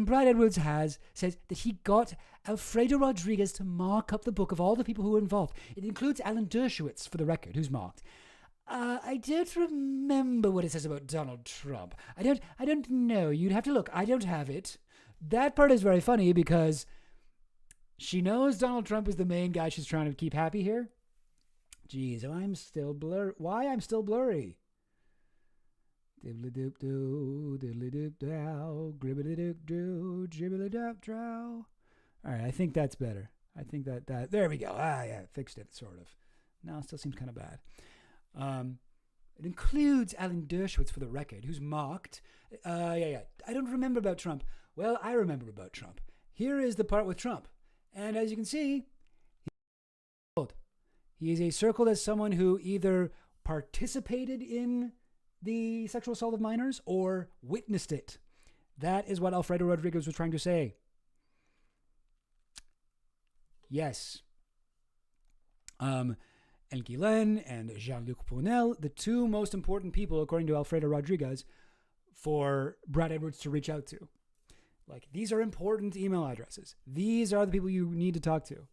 I: Brad Edwards says that he got Alfredo Rodriguez to mark up the book of all the people who were involved. It includes Alan Dershowitz, for the record, who's marked. I don't remember what it says about Donald Trump. I don't know. You'd have to look. I don't have it. That part is very funny because she knows Donald Trump is the main guy she's trying to keep happy here. Jeez, I'm still blurry. Why I'm still blurry? Dibbly-doop-doo, diddly-doop-dow, gribbly-doop-doo, jibbly-doop-drow. All right, I think that's better. I think that there we go. Yeah, fixed it, sort of. No, it still seems kind of bad. It includes Alan Dershowitz, for the record, who's marked. I don't remember about Trump. Well, I remember about Trump. Here is the part with Trump. And as you can see, he is a circled as someone who either participated in the sexual assault of minors or witnessed it. That is what Alfredo Rodriguez was trying to say. Yes. And Ghislaine and Jean-Luc Pournel, the two most important people, according to Alfredo Rodriguez, for Brad Edwards to reach out to. Like, these are important email addresses. These are the people you need to talk to.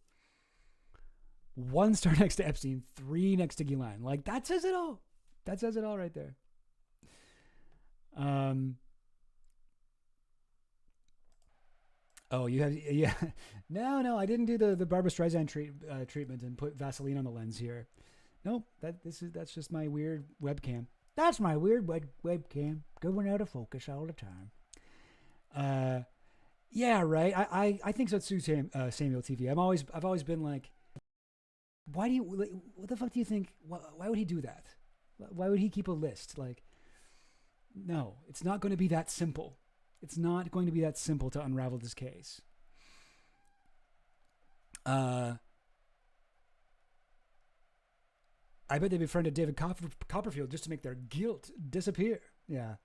I: 1 star next to Epstein, 3 next to Ghislaine. Like, that says it all. That says it all right there. Oh, you have, yeah. No, I didn't do the Barbra Streisand treatment and put Vaseline on the lens here. Nope, that's just my weird webcam. That's my weird webcam going out of focus all the time. Yeah, right. I think so too, Samuel TV. I've always been like, what the fuck do you think? Why would he do that? Why would he keep a list? Like, no, it's not going to be that simple. It's not going to be that simple to unravel this case. I bet they befriended David Copperfield just to make their guilt disappear. Yeah.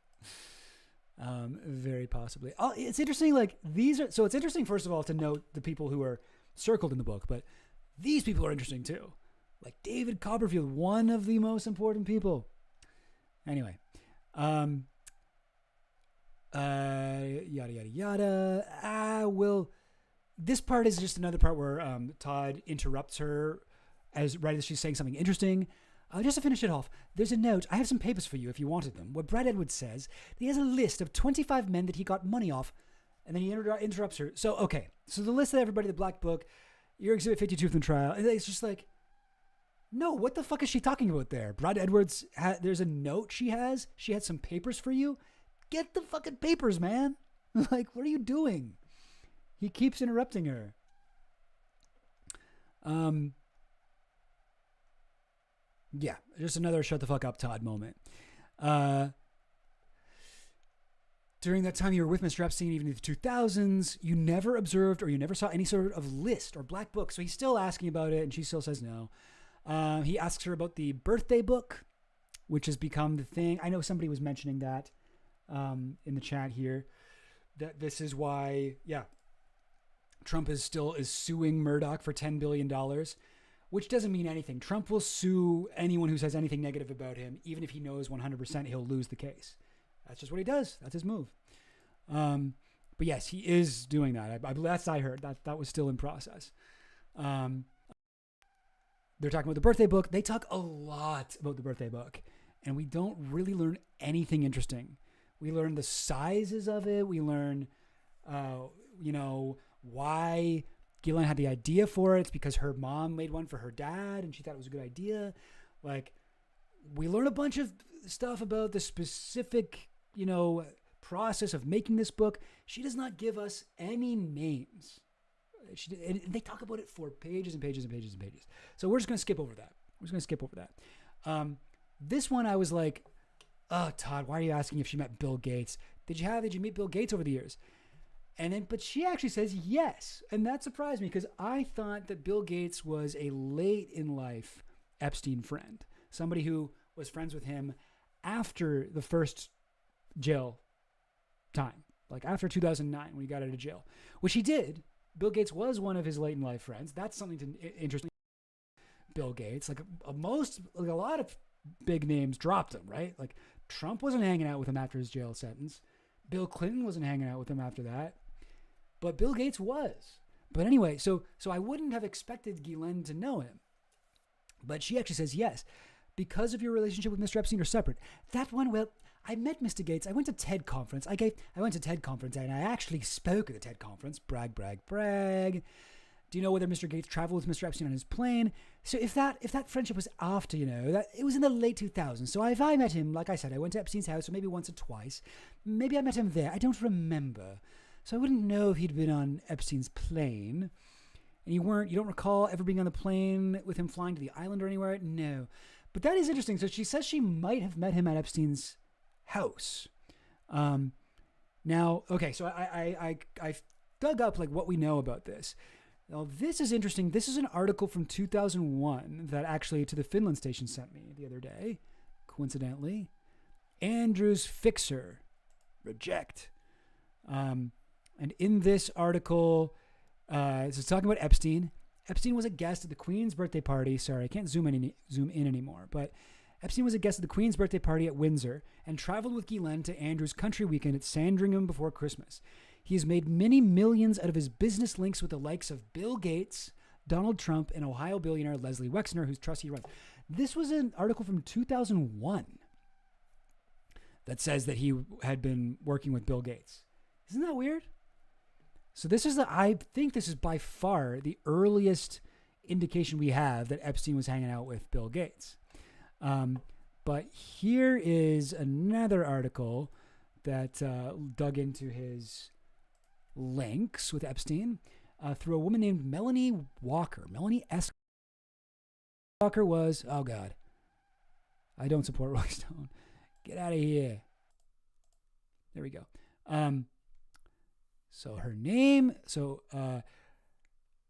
I: Very possibly. Oh, it's interesting. Like, so it's interesting, first of all, to note the people who are circled in the book, but these people are interesting too. Like David Copperfield, one of the most important people. Anyway, yada, yada, yada. This part is just another part where Todd interrupts her right as she's saying something interesting. Just to finish it off, there's a note. I have some papers for you if you wanted them, where Brad Edwards says that he has a list of 25 men that he got money off, and then he interrupts her. So, okay. So the list of everybody, the Black Book, your Exhibit 52 from the trial, and it's just like, No, what the fuck is she talking about there? Brad Edwards, there's a note she has. She had some papers for you. Get the fucking papers, man. Like, what are you doing? He keeps interrupting her. Yeah, just another shut the fuck up, Todd moment. During that time you were with Mr. Epstein, even in the 2000s, you never observed or you never saw any sort of list or black book. So he's still asking about it, and she still says no. He asks her about the birthday book, which has become the thing. I know somebody was mentioning that in the chat here, that this is why, Trump is suing Murdoch for $10 billion, which doesn't mean anything. Trump will sue anyone who says anything negative about him, even if he knows 100% he'll lose the case. That's just what he does. That's his move. But yes, he is doing that. That's I heard. That was still in process. They're talking about the birthday book. They talk a lot about the birthday book, and we don't really learn anything interesting. We learn the sizes of it. We learn, why Ghislaine had the idea for it. It's because her mom made one for her dad, and she thought it was a good idea. Like, we learn a bunch of stuff about the specific, process of making this book. She does not give us any names. And they talk about it for pages and pages and pages and pages. So we're just going to skip over that. This one I was like, oh, Todd, why are you asking if she met Bill Gates? Did you meet Bill Gates over the years? But she actually says yes. And that surprised me because I thought that Bill Gates was a late in life Epstein friend. Somebody who was friends with him after the first jail time, like after 2009 when he got out of jail, which he did. Bill Gates was one of his late in life friends. That's something to interesting. Bill Gates, like a lot of big names dropped him, right? Like Trump wasn't hanging out with him after his jail sentence. Bill Clinton wasn't hanging out with him after that, but Bill Gates was. But anyway, so I wouldn't have expected Ghislaine to know him, but she actually says yes. Because of your relationship with Mr. Epstein or separate? That one, well, I met Mr. Gates. I went to TED conference. I went to TED conference and I actually spoke at the TED conference. Brag, brag, brag. Do you know whether Mr. Gates traveled with Mr. Epstein on his plane? So if that friendship was after, that it was in the late 2000s. So if I met him, like I said, I went to Epstein's house, or maybe once or twice. Maybe I met him there. I don't remember. So I wouldn't know if he'd been on Epstein's plane. And you don't recall ever being on the plane with him flying to the island or anywhere? No. But that is interesting. So she says she might have met him at Epstein's house. Now, okay, so I dug up like what we know about this. Now, this is interesting. This is an article from 2001 that actually to the Finland station sent me the other day, coincidentally. Andrew's Fixer, reject. And in this article, it's talking about Epstein. Epstein was a guest at the Queen's birthday party. Sorry, I can't zoom in anymore. But Epstein was a guest at the Queen's birthday party at Windsor and traveled with Ghislaine to Andrew's country weekend at Sandringham before Christmas. He has made many millions out of his business links with the likes of Bill Gates, Donald Trump, and Ohio billionaire Leslie Wexner, whose trust he runs. This was an article from 2001 that says that he had been working with Bill Gates. Isn't that weird? So I think this is by far the earliest indication we have that Epstein was hanging out with Bill Gates. But here is another article that dug into his links with Epstein through a woman named Melanie Walker. Melanie S. Walker was, oh God, I don't support Rolling Stone. Get out of here. There we go. So her name,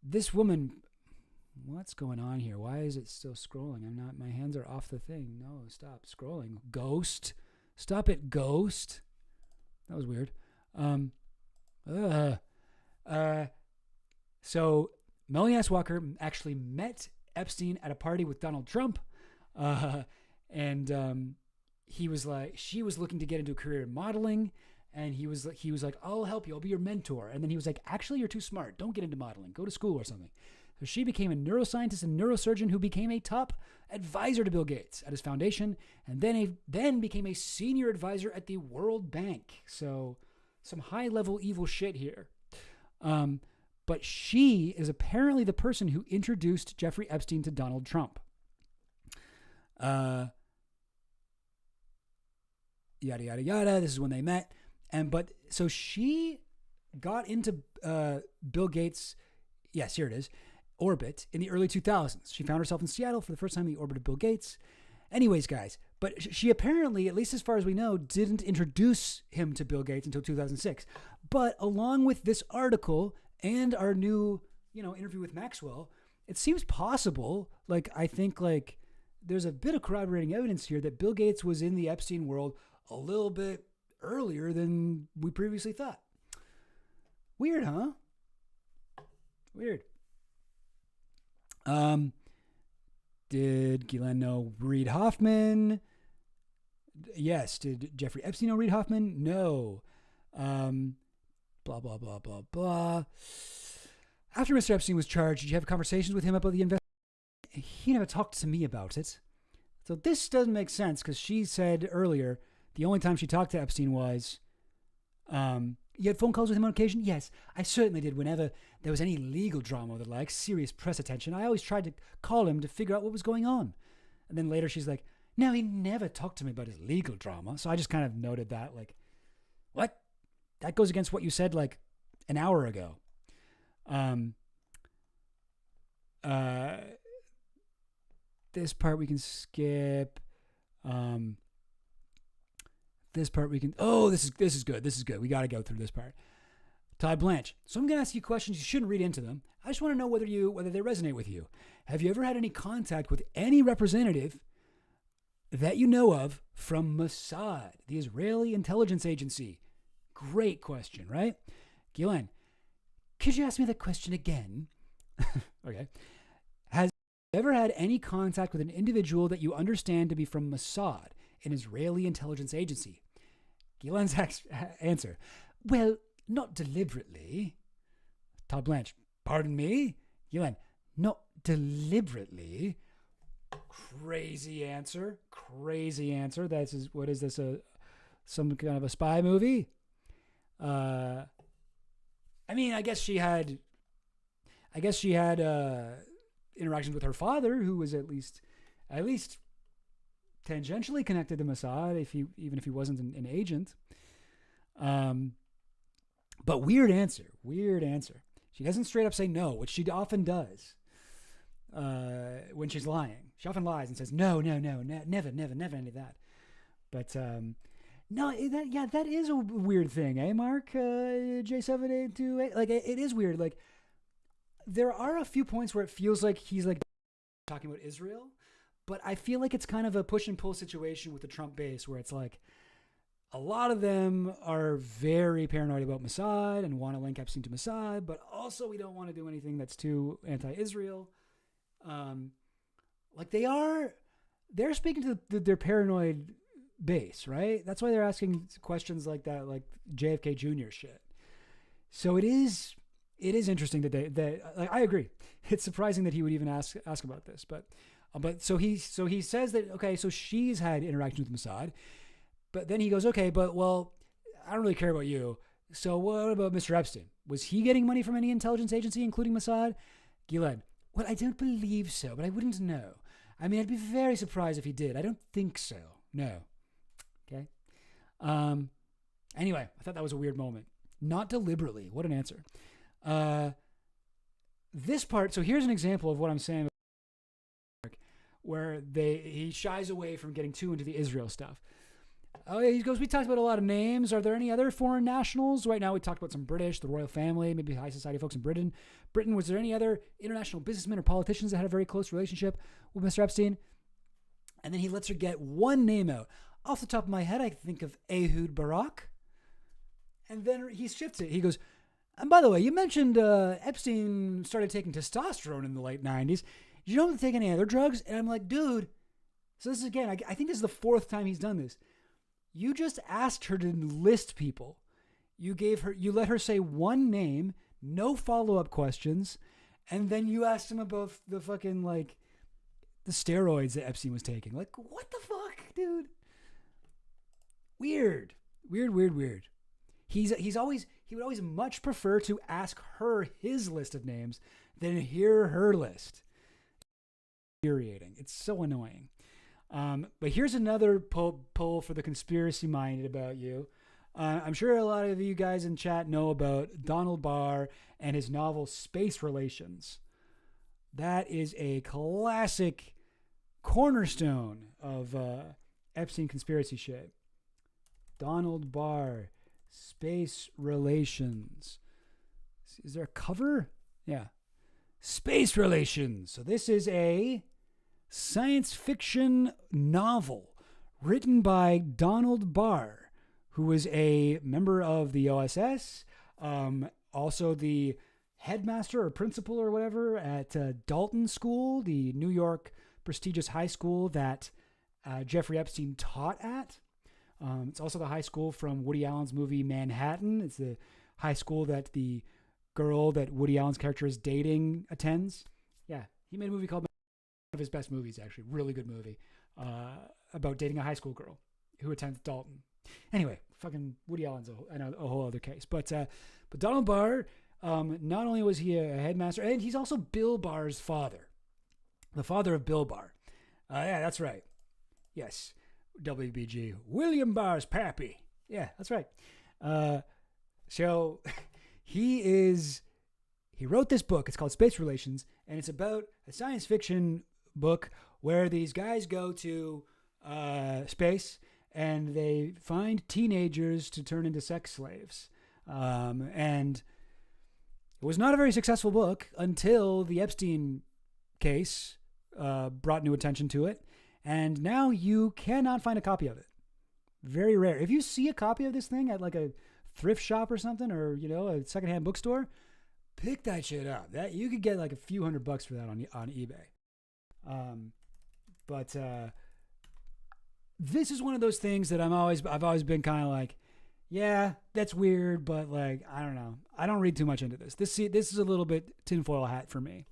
I: this woman, what's going on here? Why is it still scrolling? My hands are off the thing. No, stop scrolling. Ghost. Stop it, Ghost. That was weird. So Melanie S. Walker actually met Epstein at a party with Donald Trump. And she was looking to get into a career in modeling. And he was like, I'll help you. I'll be your mentor. And then he was like, actually, you're too smart. Don't get into modeling. Go to school or something. So she became a neuroscientist and neurosurgeon who became a top advisor to Bill Gates at his foundation, and then became a senior advisor at the World Bank. So some high-level evil shit here. But she is apparently the person who introduced Jeffrey Epstein to Donald Trump. Yada yada yada. This is when they met, so she got into Bill Gates. Yes, here it is. Orbit in the early 2000s. She found herself in Seattle for the first time in the orbit of Bill Gates. Anyways, guys, but she apparently, at least as far as we know, didn't introduce him to Bill Gates until 2006. But along with this article and our new, interview with Maxwell, it seems possible, I think there's a bit of corroborating evidence here that Bill Gates was in the Epstein world a little bit earlier than we previously thought. Weird, huh? Weird. Did Ghislaine know Reid Hoffman? Yes. Did Jeffrey Epstein know Reid Hoffman? No. Blah, blah, blah, blah, blah. After Mr. Epstein was charged, did you have conversations with him about the investigation? He never talked to me about it. So this doesn't make sense because she said earlier the only time she talked to Epstein was, you had phone calls with him on occasion? Yes, I certainly did. Whenever there was any legal drama or the like, serious press attention, I always tried to call him to figure out what was going on. And then later she's like, no, he never talked to me about his legal drama. So I just kind of noted that, what? That goes against what you said an hour ago. This part we can skip. This part we can... Oh, this is good. This is good. We got to go through this part. Todd Blanche. So I'm going to ask you questions. You shouldn't read into them. I just want to know whether they resonate with you. Have you ever had any contact with any representative that you know of from Mossad, the Israeli intelligence agency? Great question, right? Ghislaine, could you ask me that question again? Okay. Has you ever had any contact with an individual that you understand to be from Mossad, an Israeli intelligence agency? Ghislaine's answer. Well, not deliberately. Todd Blanche. Pardon me? Ghislaine. Not deliberately. Crazy answer. What is this? Some kind of a spy movie? I guess she had interactions with her father, who was at least tangentially connected to Mossad, even if he wasn't an agent. But weird answer. She doesn't straight up say no, which she often does when she's lying. She often lies and says no, never any of that. But no, that is a weird thing, eh, Mark? J7828. It is weird. There are a few points where it feels like he's talking about Israel, but I feel like it's kind of a push and pull situation with the Trump base where it's a lot of them are very paranoid about Mossad and want to link Epstein to Mossad, but also we don't want to do anything that's too anti-Israel. They're speaking to their paranoid base, right? That's why they're asking questions like that, like JFK Jr. shit. So it is interesting that I agree. It's surprising that he would even ask about this, but so he says that, okay, so she's had interactions with Mossad, but then he goes, okay, but well, I don't really care about you. So what about Mr. Epstein? Was he getting money from any intelligence agency, including Mossad? Ghislaine, well, I don't believe so, but I wouldn't know. I mean, I'd be very surprised if he did. I don't think so. No. Okay. Anyway, I thought that was a weird moment. Not deliberately. What an answer. This part, so here's an example of what I'm saying, where he shies away from getting too into the Israel stuff. Oh, yeah, he goes, we talked about a lot of names. Are there any other foreign nationals? Right now we talked about some British, the royal family, maybe high society folks in Britain. Was there any other international businessmen or politicians that had a very close relationship with Mr. Epstein? And then he lets her get one name out. Off the top of my head, I think of Ehud Barak. And then he shifts it. He goes, and by the way, you mentioned Epstein started taking testosterone in the late 90s. Did you know him to take any other drugs? And I'm like, dude, so this is again, I think this is the fourth time he's done this. You just asked her to list people. You let her say one name, no follow-up questions, and then you asked him about the fucking, the steroids that Epstein was taking. What the fuck, dude? Weird. He would always much prefer to ask her his list of names than hear her list. Infuriating. It's so annoying. But here's another poll for the conspiracy minded about you. I'm sure a lot of you guys in chat know about Donald Barr and his novel Space Relations. That is a classic cornerstone of Epstein conspiracy shit. Donald Barr, Space Relations. Is there a cover? Yeah. Space Relations. So this is a science fiction novel written by Donald Barr, who was a member of the OSS, also the headmaster or principal or whatever at Dalton School, the New York prestigious high school that Jeffrey Epstein taught at. It's also the high school from Woody Allen's movie Manhattan. It's the high school that the girl that Woody Allen's character is dating attends. Yeah, he made a movie called one of his best movies, actually. Really good movie about dating a high school girl who attends Dalton. Anyway, fucking Woody Allen's a whole other case. But Donald Barr, not only was he a headmaster, and he's also Bill Barr's father. The father of Bill Barr. Yeah, that's right. Yes. WBG. William Barr's pappy. Yeah, that's right. So he wrote this book. It's called Space Relations, and it's about a science fiction book where these guys go to space and they find teenagers to turn into sex slaves. And it was not a very successful book until the Epstein case brought new attention to it. And now you cannot find a copy of it. Very rare. If you see a copy of this thing at like a thrift shop or something, or, you know, a secondhand bookstore, pick that shit up. That you could get like a few $100 for that on eBay. But this is one of those things that I've always been kind of like, yeah, that's weird, but like, I don't know. I don't read too much into this. This is a little bit tinfoil hat for me.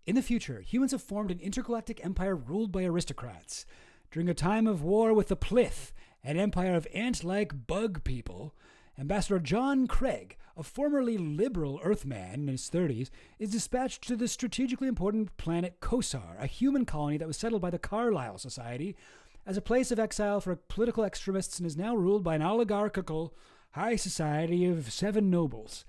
I: In the future, humans have formed an intergalactic empire ruled by aristocrats. During a time of war with the Plith, an empire of ant-like bug people, Ambassador John Craig, a formerly liberal Earthman in his 30s, is dispatched to the strategically important planet Kosar, a human colony that was settled by the Carlisle Society as a place of exile for political extremists and is now ruled by an oligarchical high society of 7 nobles,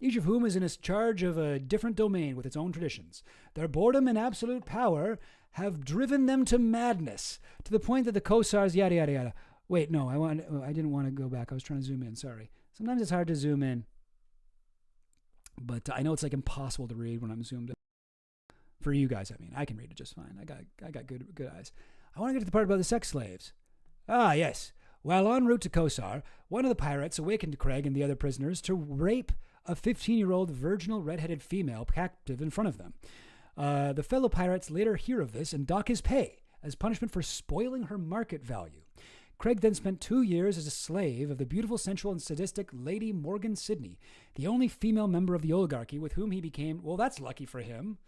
I: each of whom is in charge of a different domain with its own traditions. Their boredom and absolute power have driven them to madness, to the point that the Kosars, yada, yada, yada. Wait, no, I didn't want to go back. I was trying to zoom in, sorry. Sometimes it's hard to zoom in. But I know it's like impossible to read when I'm zoomed in. For you guys, I mean, I can read it just fine. I got good eyes. I want to get to the part about the sex slaves. Ah, yes. While en route to Kosar, one of the pirates awakened Craig and the other prisoners to rape a 15-year-old virginal red-headed female captive in front of them. The fellow pirates later hear of this and dock his pay as punishment for spoiling her market value. Craig then spent 2 years as a slave of the beautiful, sensual, and sadistic Lady Morgan Sidney, the only female member of the oligarchy with whom he became, well, that's lucky for him,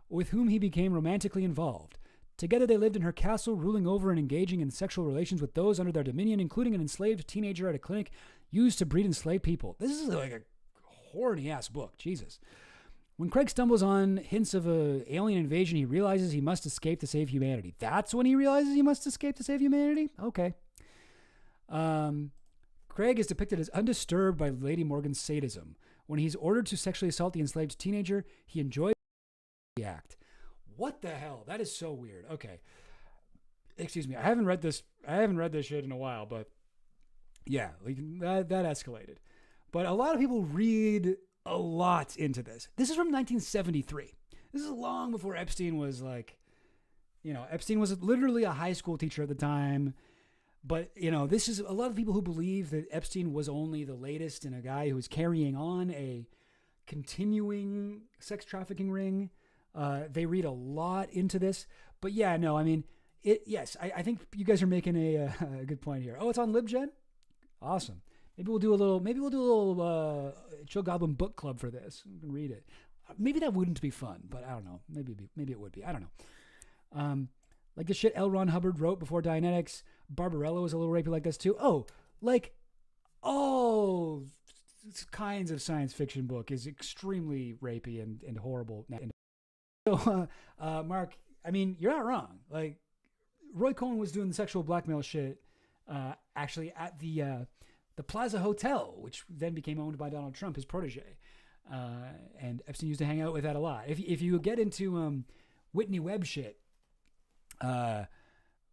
I: with whom he became romantically involved. Together they lived in her castle, ruling over and engaging in sexual relations with those under their dominion, including an enslaved teenager at a clinic used to breed enslaved people. This is like a horny-ass book, Jesus. When Craig stumbles on hints of an alien invasion, he realizes he must escape to save humanity. That's when he realizes he must escape to save humanity? Okay. Craig is depicted as undisturbed by Lady Morgan's sadism. When he's ordered to sexually assault the enslaved teenager, he enjoys the act. What the hell? That is so weird. Okay. Excuse me. I haven't read this shit in a while, but yeah, like that escalated. But a lot of people read a lot into this. This is from 1973. This is long before Epstein was like, Epstein was literally a high school teacher at the time. But, this is a lot of people who believe that Epstein was only the latest in a guy who was carrying on a continuing sex trafficking ring. They read a lot into this. But yeah, no, I mean, yes, I think you guys are making a good point here. Oh, it's on LibGen? Awesome. Maybe we'll do a little Chill Goblin book club for this. You can read it. Maybe that wouldn't be fun, but I don't know. Maybe it would be. I don't know. Like the shit L. Ron Hubbard wrote before Dianetics. Barbarella was a little rapey like this too. Oh, like all kinds of science fiction book is extremely rapey and horrible. So, Mark, I mean, you're not wrong. Like, Roy Cohn was doing the sexual blackmail shit actually at the Plaza Hotel, which then became owned by Donald Trump, his protege. And Epstein used to hang out with that a lot. If you get into Whitney Webb shit,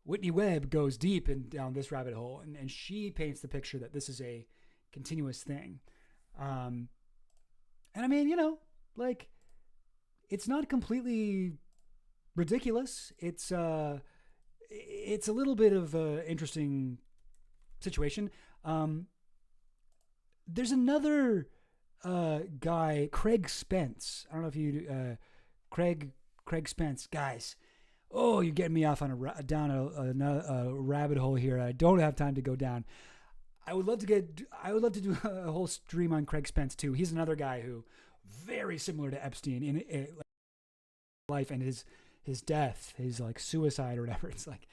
I: Whitney Webb goes deep down this rabbit hole, and she paints the picture that this is a continuous thing. And I mean, you know, like, it's not completely ridiculous. It's a little bit of an interesting situation. There's another guy, Craig Spence. I don't know if you, Craig Spence, guys. Oh, you're getting me off on down a rabbit hole here. I don't have time to go down. I would love to do a whole stream on Craig Spence too. He's another guy who very similar to Epstein in life and his death, his like suicide or whatever. It's like,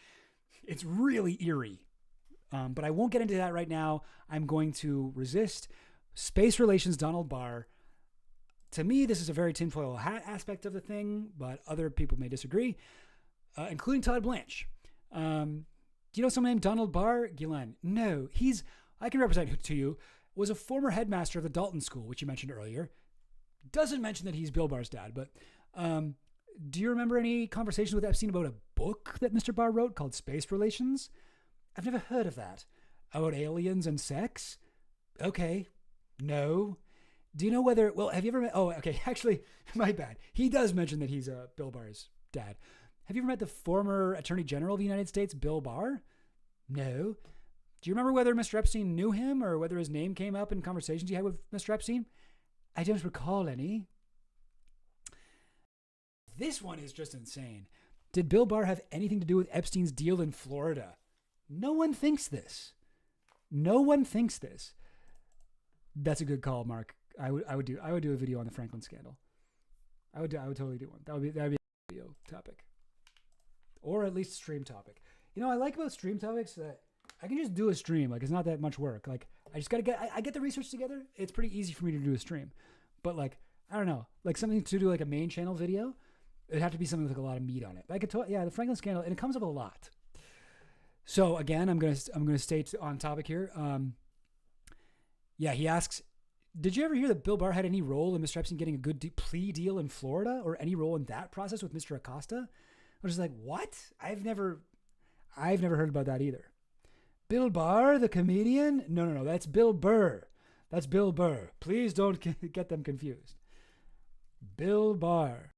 I: it's really eerie. But I won't get into that right now. I'm going to resist. Space relations, Donald Barr. To me, this is a very tinfoil hat aspect of the thing, but other people may disagree, including Todd Blanche. Do you know someone named Donald Barr? Ghislaine? No, I can represent to you, was a former headmaster of the Dalton School, which you mentioned earlier. Doesn't mention that he's Bill Barr's dad, but do you remember any conversations with Epstein about a book that Mr. Barr wrote called Space Relations? I've never heard of that. About aliens and sex? Okay. No. Do you know whether, well, have you ever met, oh, okay, actually, my bad. He does mention that he's Bill Barr's dad. Have you ever met the former Attorney General of the United States, Bill Barr? No. Do you remember whether Mr. Epstein knew him or whether his name came up in conversations you had with Mr. Epstein? I don't recall any. This one is just insane. Did Bill Barr have anything to do with Epstein's deal in Florida? No one thinks this. No one thinks this. That's a good call, Mark. I would do a video on the Franklin scandal. I would totally do one. That would be a video topic. Or at least stream topic. You know, I like about stream topics that I can just do a stream. Like, it's not that much work. Like, I just gotta I get the research together. It's pretty easy for me to do a stream. But like, I don't know, like something to do like a main channel video, it'd have to be something with like a lot of meat on it. Like the Franklin scandal, and it comes up a lot. So again, I'm gonna stay on topic here. Yeah, he asks, did you ever hear that Bill Barr had any role in Mr. Epstein getting a good plea deal in Florida, or any role in that process with Mr. Acosta? I was just like, what? I've never heard about that either. Bill Barr, the comedian? No, that's Bill Burr. That's Bill Burr. Please don't get them confused. Bill Barr.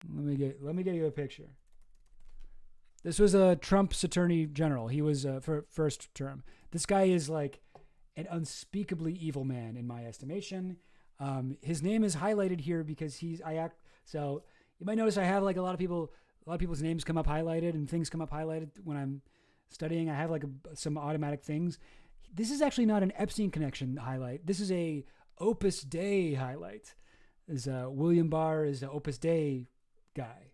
I: Let me get you a picture. This was Trump's attorney general. He was for first term. This guy is like an unspeakably evil man in my estimation. His name is highlighted here because so you might notice I have like a lot of people's names come up highlighted and things come up highlighted when I'm studying. I have like some automatic things. This is actually not an Epstein connection highlight. This is a Opus Dei highlight. William Barr is an Opus Dei guy.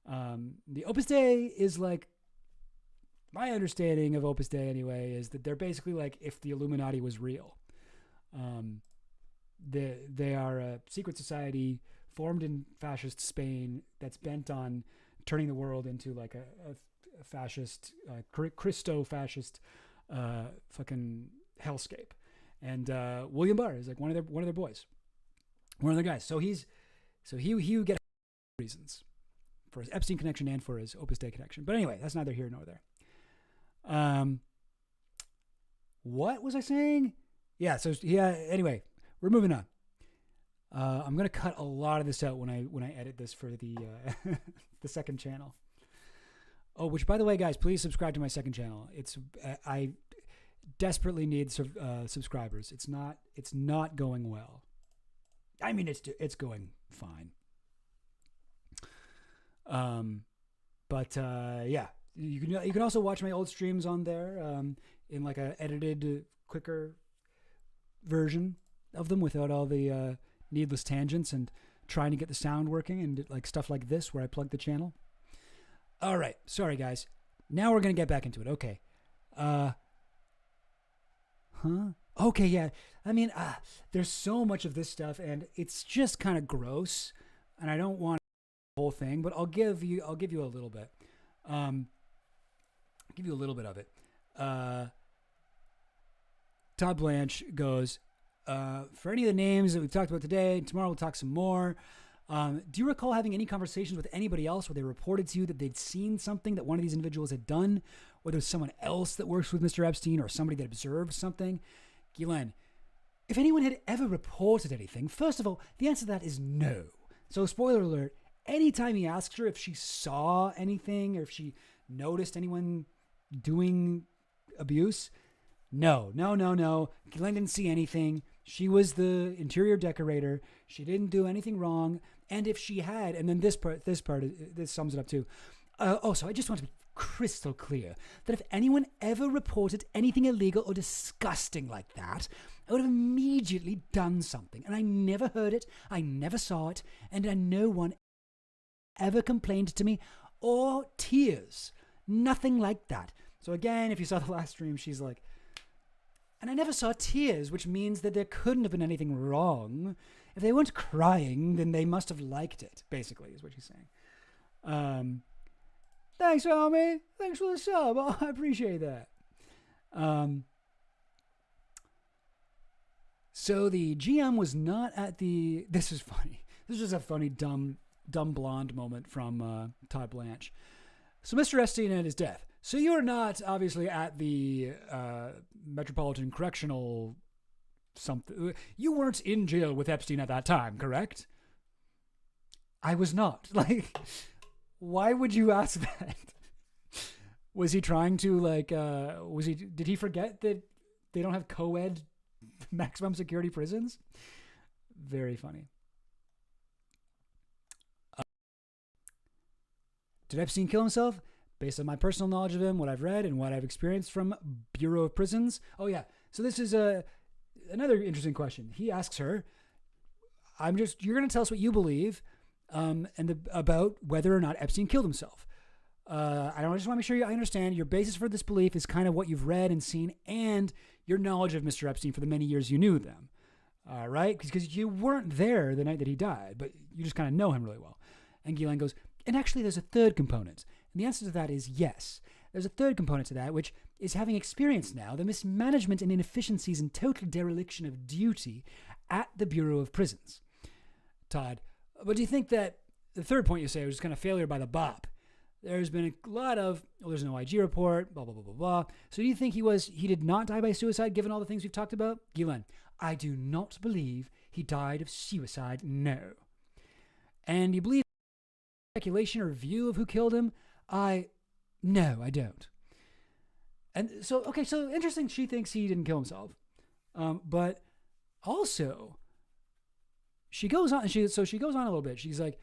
I: The Opus Dei is like, my understanding of Opus Dei anyway is that they're basically like if the Illuminati was real. They are a secret society formed in fascist Spain that's bent on turning the world into like a fascist, Christo-fascist fucking hellscape. And William Barr is like one of their boys, one of their guys. So he would get reasons for his Epstein connection and for his Opus Dei connection. But anyway, that's neither here nor there. What was I saying? Yeah. So yeah. Anyway, we're moving on. I'm gonna cut a lot of this out when I edit this for the the second channel. Oh, which by the way, guys, please subscribe to my second channel. I desperately need subscribers. It's not going well. I mean, it's going fine. But yeah, you can also watch my old streams on there in like a edited, quicker version of them without all the needless tangents and trying to get the sound working and like stuff like this where I plug the channel. All right, sorry guys. Now we're gonna get back into it. Okay. Okay, yeah. I mean, there's so much of this stuff, and it's just kind of gross, and I don't want to whole thing, but I'll give you a little bit. I'll give you a little bit of it. Todd Blanche goes, for any of the names that we've talked about today, tomorrow we'll talk some more. Do you recall having any conversations with anybody else where they reported to you that they'd seen something that one of these individuals had done, whether it's someone else that works with Mr. Epstein or somebody that observed something? Ghislaine, if anyone had ever reported anything, first of all, the answer to that is no. So spoiler alert, anytime he asks her if she saw anything or if she noticed anyone doing abuse, no. Ghislaine didn't see anything. She was the interior decorator. She didn't do anything wrong. And if she had, and then this sums it up too. So I just want to be crystal clear that if anyone ever reported anything illegal or disgusting like that, I would have immediately done something. And I never heard it. I never saw it. And no one ever complained to me or tears. Nothing like that. So again, if you saw the last stream, she's like, and I never saw tears, which means that there couldn't have been anything wrong. If they weren't crying, then they must have liked it, basically, is what she's saying. Thanks, homie. Thanks for the sub. Oh, I appreciate that. So the GM was not at the... This is funny. This is just a funny, dumb blonde moment from Todd Blanche. So Mr. Epstein and his death. So you're not obviously at the Metropolitan Correctional something. You weren't in jail with Epstein at that time, correct? I was not. Like, why would you ask that? Was he trying to did he forget that they don't have co-ed maximum security prisons? Very funny. Did Epstein kill himself? Based on my personal knowledge of him, what I've read, and what I've experienced from Bureau of Prisons. Oh, yeah. So this is another interesting question. He asks her, you're going to tell us what you believe about whether or not Epstein killed himself. I just want to make sure I understand your basis for this belief is kind of what you've read and seen and your knowledge of Mr. Epstein for the many years you knew them. Right? Because you weren't there the night that he died, but you just kind of know him really well. And Ghislaine goes, and actually there's a third component. And the answer to that is yes. There's a third component to that, which is having experienced now the mismanagement and inefficiencies and total dereliction of duty at the Bureau of Prisons. Todd, but do you think that the third point you say was kind of failure by the BOP? There's been a lot of, there's no IG report, blah, blah, blah, blah, blah. So do you think he did not die by suicide given all the things we've talked about? Ghislaine, I do not believe he died of suicide, no. And you believe speculation or view of who killed him? No, I don't. And so, okay, so interesting. She thinks he didn't kill himself. But also, she goes on a little bit. She's like,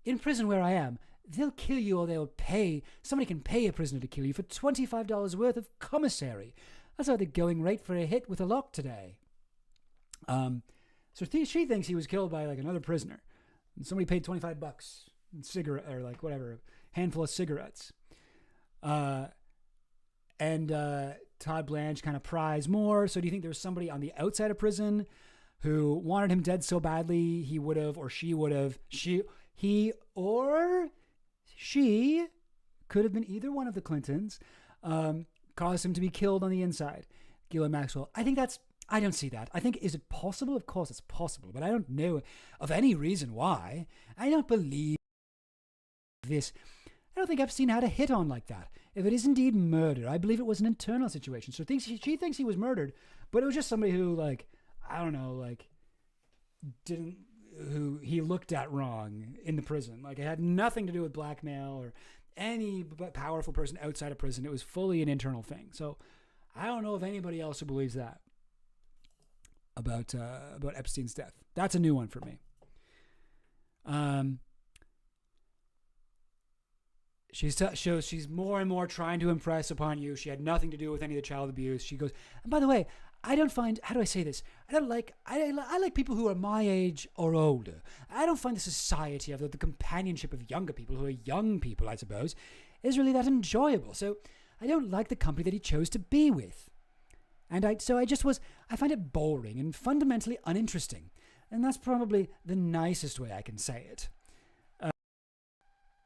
I: in prison where I am, they'll kill you or they'll pay. Somebody can pay a prisoner to kill you for $25 worth of commissary. That's how the going rate for a hit with a lock today. So she thinks he was killed by like another prisoner. And somebody paid $25 in cigarette or like whatever, handful of cigarettes. And Todd Blanche kind of pries more. So do you think there was somebody on the outside of prison who wanted him dead so badly he would have, or she would have, he or she could have been either one of the Clintons, caused him to be killed on the inside? Ghislaine Maxwell, I don't see that. I think, is it possible? Of course it's possible, but I don't know of any reason why. I don't believe this. I don't think Epstein had a hit on like that. If it is indeed murder, I believe it was an internal situation. So she thinks he was murdered, but it was just somebody who, like, I don't know, like, who he looked at wrong in the prison. Like, it had nothing to do with blackmail or any powerful person outside of prison. It was fully an internal thing. So I don't know of anybody else who believes that about Epstein's death. That's a new one for me. She's more and more trying to impress upon you. She had nothing to do with any of the child abuse. She goes, and by the way, I don't find, how do I say this? I like people who are my age or older. I don't find the society of the companionship of younger people who are young people, I suppose, is really that enjoyable. So I don't like the company that he chose to be with. And I find it boring and fundamentally uninteresting. And that's probably the nicest way I can say it.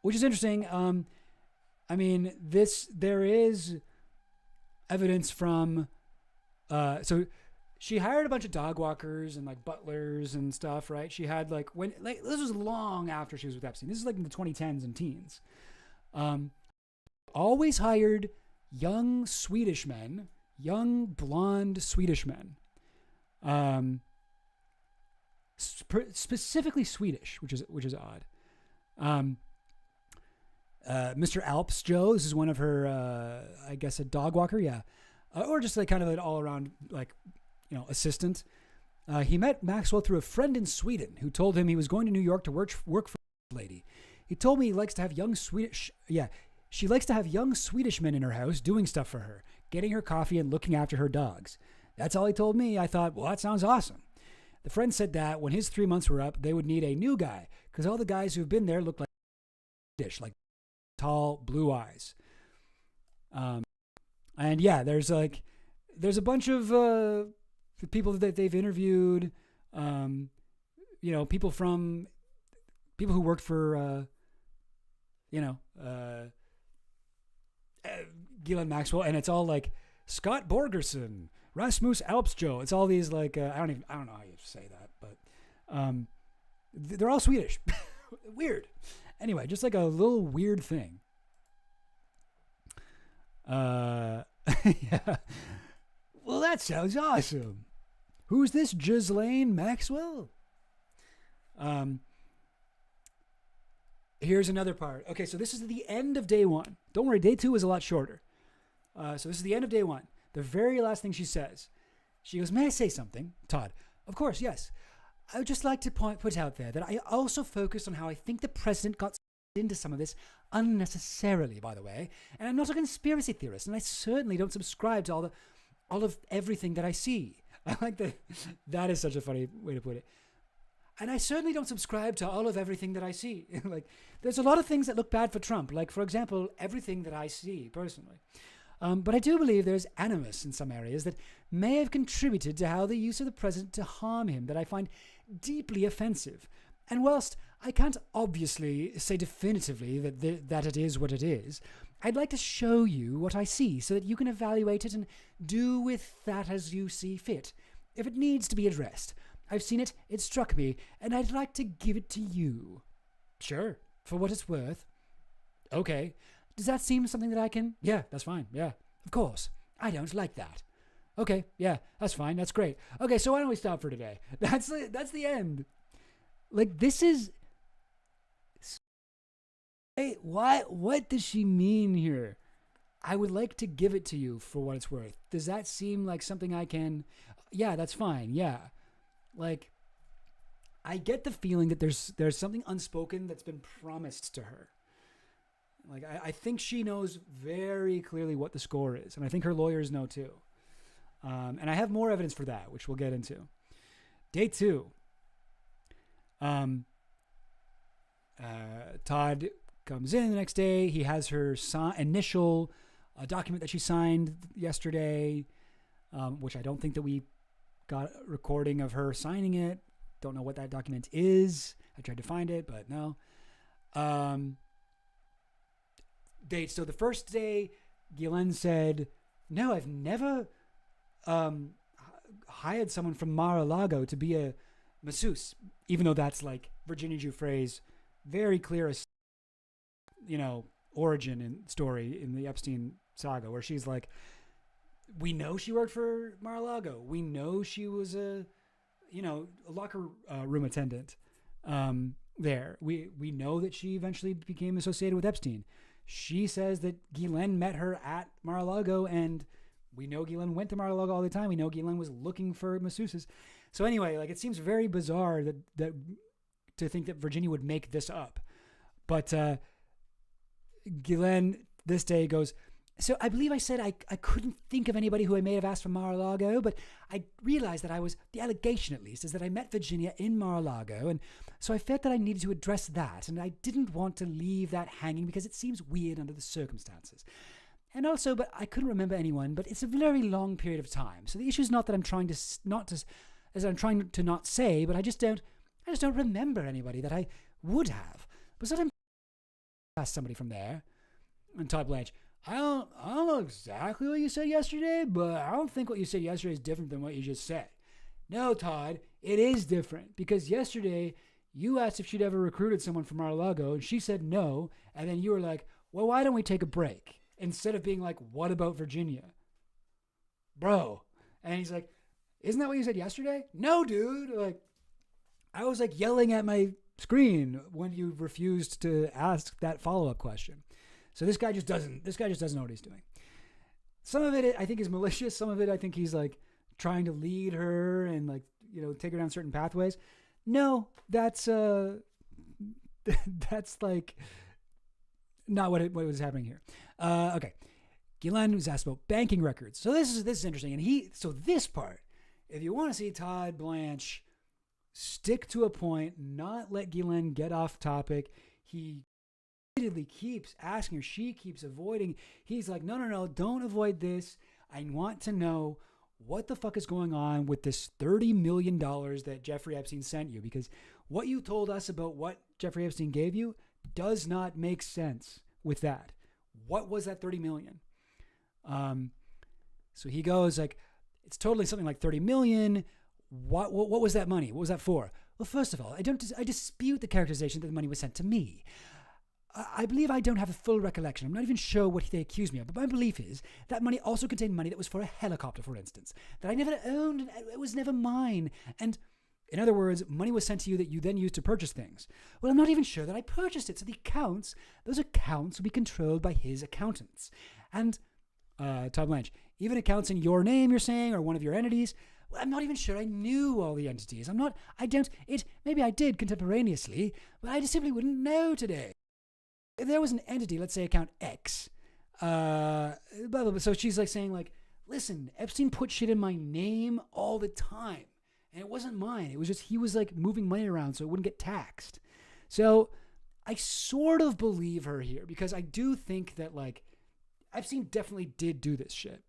I: which is interesting. I mean, there is evidence from, so she hired a bunch of dog walkers and like butlers and stuff, right? She had this was long after she was with Epstein. This is like in the 2010s and teens. Always hired young Swedish men, young blonde Swedish men. Specifically Swedish, which is odd. Mr. Alps Joe, this is one of her, I guess a dog walker, yeah, or just like kind of an all around assistant. He met Maxwell through a friend in Sweden who told him he was going to New York to work for a lady. He told me he likes to have young Swedish, she likes to have young Swedish men in her house doing stuff for her, getting her coffee and looking after her dogs. That's all he told me. I thought, well, that sounds awesome. The friend said that when his 3 months were up, they would need a new guy because all the guys who've been there look like Swedish, like tall, blue eyes. And yeah, there's a bunch of people that they've interviewed, people who worked for, Ghislaine Maxwell, and it's all like Scott Borgerson, Rasmus Alpsjo. It's all these like I don't know how you say that, but they're all Swedish. Weird. Anyway, just like a little weird thing. Yeah. Well, that sounds awesome. Who's this Ghislaine Maxwell? Here's another part. Okay, so this is the end of day one. Don't worry, day two is a lot shorter. So this is the end of day one. The very last thing she says. She goes, may I say something? Todd, of course, yes. I would just like to put out there that I also focused on how I think the president got into some of this unnecessarily, by the way. And I'm not a conspiracy theorist, and I certainly don't subscribe to all of everything that I see. I like that. That is such a funny way to put it. And I certainly don't subscribe to all of everything that I see. Like, there's a lot of things that look bad for Trump. Like, for example, everything that I see personally. But I do believe there's animus in some areas that may have contributed to how the use of the president to harm him that I find deeply offensive. And whilst I can't obviously say definitively that it is what it is, I'd like to show you what I see so that you can evaluate it and do with that as you see fit. If it needs to be addressed, I've seen it, it struck me, and I'd like to give it to you. Sure, for what it's worth. Okay. Does that seem something that I can? Yeah, that's fine. Yeah, of course. I don't like that. Okay, yeah, that's fine. That's great. Okay, so why don't we stop for today? That's the end. Like, this is... Hey, what does she mean here? I would like to give it to you for what it's worth. Does that seem like something I can... Yeah, that's fine. Yeah. Like, I get the feeling that there's something unspoken that's been promised to her. Like, I think she knows very clearly what the score is, and I think her lawyers know too. And I have more evidence for that, which we'll get into. Day two. Todd comes in the next day. He has her initial document that she signed yesterday, which I don't think that we got a recording of her signing it. Don't know what that document is. I tried to find it, but no. So the first day, Ghislaine said, no, I've never hired someone from Mar-a-Lago to be a masseuse, even though that's like Virginia Giuffre's very clear, origin and story in the Epstein saga, where she's like, we know she worked for Mar-a-Lago. We know she was a locker room attendant there. We know that she eventually became associated with Epstein. She says that Ghislaine met her at Mar-a-Lago, and we know Ghislaine went to Mar-a-Lago all the time. We know Ghislaine was looking for masseuses. So anyway, like, it seems very bizarre that to think that Virginia would make this up. But Ghislaine this day goes, so I believe I said I couldn't think of anybody who I may have asked for Mar-a-Lago, but I realized that the allegation at least, is that I met Virginia in Mar-a-Lago, and so I felt that I needed to address that, and I didn't want to leave that hanging because it seems weird under the circumstances. And also, but I couldn't remember anyone, but it's a very long period of time. So the issue is not that I'm trying to not say, but I just don't remember anybody that I would have. But sort of asked somebody from there. And Todd Blanche, I don't know exactly what you said yesterday, but I don't think what you said yesterday is different than what you just said. No, Todd, it is different because yesterday you asked if she'd ever recruited someone from Mar-a-Lago and she said no. And then you were like, well, why don't we take a break? Instead of being like, what about Virginia? Bro. And he's like, isn't that what you said yesterday? No, dude. Like, I was like yelling at my screen when you refused to ask that follow-up question. So this guy just doesn't know what he's doing. Some of it I think is malicious. Some of it I think he's like trying to lead her and like, you know, take her down certain pathways. No, that's like not what was happening here. Okay. Ghislaine was asked about banking records. So this is interesting. And this part, if you want to see Todd Blanche stick to a point, not let Ghislaine get off topic, he repeatedly keeps asking her, she keeps avoiding. He's like, no, don't avoid this. I want to know what the fuck is going on with this $30 million that Jeffrey Epstein sent you, because what you told us about what Jeffrey Epstein gave you does not make sense with that. What was that 30 million? So he goes like, it's totally something like 30 million. What was that money? What was that for? Well, first of all, I dispute the characterization that the money was sent to me. I believe I don't have a full recollection. I'm not even sure what they accused me of, but my belief is that money also contained money that was for a helicopter, for instance, that I never owned and it was never mine. And in other words, money was sent to you that you then used to purchase things. Well, I'm not even sure that I purchased it. So those accounts will be controlled by his accountants. And Todd Blanche, even accounts in your name, you're saying, or one of your entities. Well, I'm not even sure I knew all the entities. Maybe I did contemporaneously, but I just simply wouldn't know today. If there was an entity, let's say account X, blah, blah, blah. So she's like saying like, listen, Epstein put shit in my name all the time. And it wasn't mine. It was just, he was like moving money around so it wouldn't get taxed. So I sort of believe her here because I do think that like, Epstein definitely did do this shit.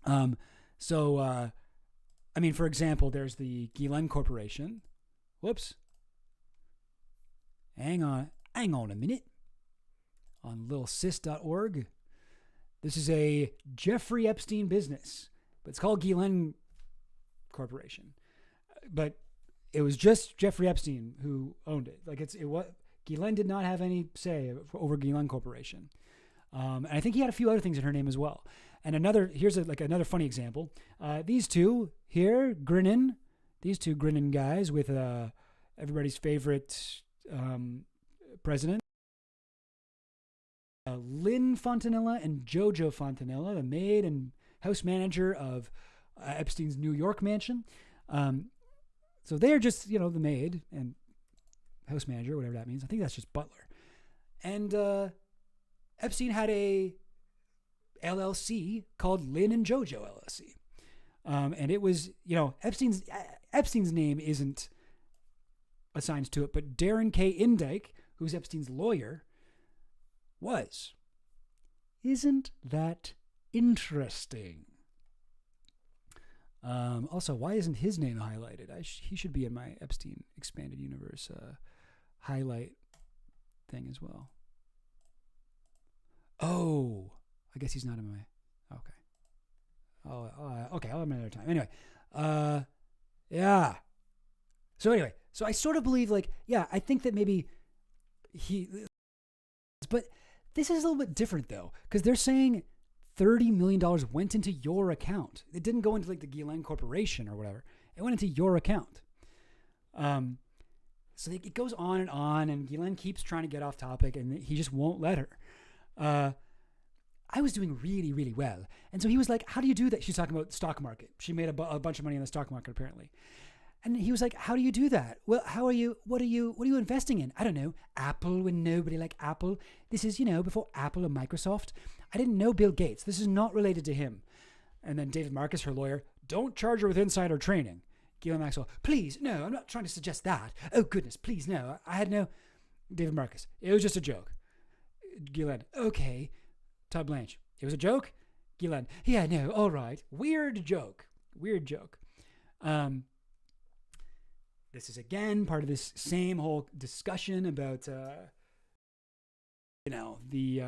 I: I mean, for example, there's the Ghislaine Corporation. Whoops. Hang on a minute. On littlesis.org. This is a Jeffrey Epstein business, but it's called Ghislaine Corporation. But it was just Jeffrey Epstein who owned it. Like Ghislaine did not have any say over Ghislaine Corporation. And I think he had a few other things in her name as well. And here's another funny example. These two here, grinning guys with everybody's favorite president. Lynn Fontanilla and Jojo Fontanilla, the maid and house manager of Epstein's New York mansion. So they're just, the maid and house manager, whatever that means. I think that's just butler. And Epstein had a LLC called Lynn and Jojo LLC. And it was, Epstein's name isn't assigned to it, but Darren K. Indike, who's Epstein's lawyer, was. Isn't that interesting? Also, why isn't his name highlighted? He should be in my Epstein Expanded Universe highlight thing as well. Oh, I guess he's not in my... Okay. Okay, I'll have him another time. Anyway, yeah. So anyway, I sort of believe, I think that maybe but this is a little bit different, though, because they're saying $30 million went into your account. It didn't go into, the Ghislaine Corporation or whatever. It went into your account. So it goes on, and Ghislaine keeps trying to get off topic, and he just won't let her. I was doing really, really well. And so he was like, how do you do that? She's talking about the stock market. She made a bunch of money in the stock market, apparently. And he was like, how do you do that? Well, what are you investing in? I don't know. Apple, when nobody like Apple. This is, before Apple or Microsoft. I didn't know Bill Gates. This is not related to him. And then David Marcus, her lawyer, don't charge her with insider training. Ghislaine Maxwell, please, no, I'm not trying to suggest that. Oh, goodness, please, no. I had no... David Marcus, it was just a joke. Ghislaine, okay. Todd Blanche, it was a joke? Ghislaine, yeah, no, all right. Weird joke. This is, again, part of this same whole discussion about the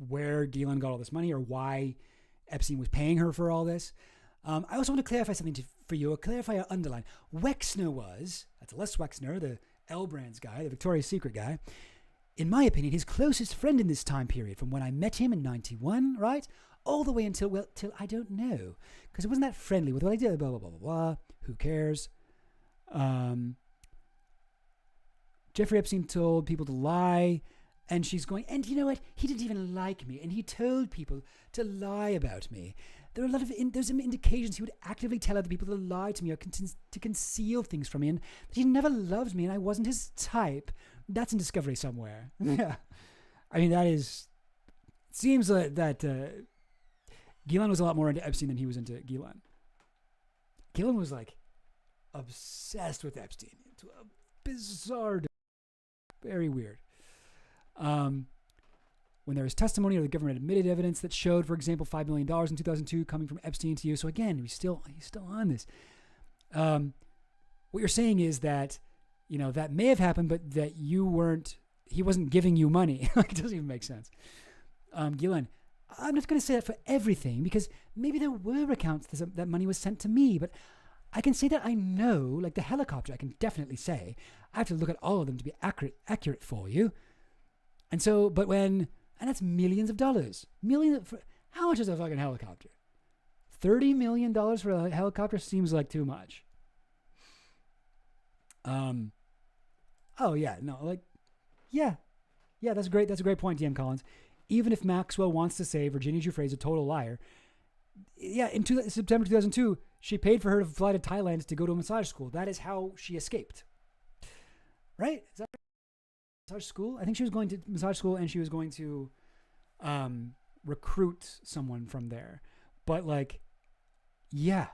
I: where Ghislaine got all this money or why Epstein was paying her for all this. I also want to clarify something for you, or clarify or underline. Wexner that's Les Wexner, the L Brands guy, the Victoria's Secret guy, in my opinion, his closest friend in this time period, from when I met him in 91, right? All the way until, till I don't know. Because it wasn't that friendly with what I did, blah, blah, blah, blah, blah. Who cares? Jeffrey Epstein told people to lie, and she's going, and you know what? He didn't even like me, and he told people to lie about me. There are a lot of there's some indications he would actively tell other people to lie to me or to conceal things from me, and that he never loved me and I wasn't his type. That's in Discovery somewhere. Yeah, I mean seems like that Ghislaine was a lot more into Epstein than he was into Ghislaine. Ghislaine was like obsessed with Epstein to a bizarre, very weird. When there was testimony or the government admitted evidence that showed, for example, $5 million in 2002 coming from Epstein to you. So again, he's still on this. What you're saying is that, that may have happened, but that he wasn't giving you money. It doesn't even make sense. Ghislaine, I'm not going to say that for everything, because maybe there were accounts that money was sent to me, but I can say that I know, like the helicopter, I can definitely say. I have to look at all of them to be accurate for you. And so, and that's millions of dollars. How much is a fucking helicopter? $30 million for a helicopter seems like too much. Oh yeah, no, like, yeah, that's great. That's a great point, DM Collins. Even if Maxwell wants to say Virginia Giuffre is a total liar, yeah, in September 2002, she paid for her to fly to Thailand to go to a massage school. That is how she escaped. Right? Is that right? Massage school? I think she was going to massage school and she was going to recruit someone from there. But like, yeah.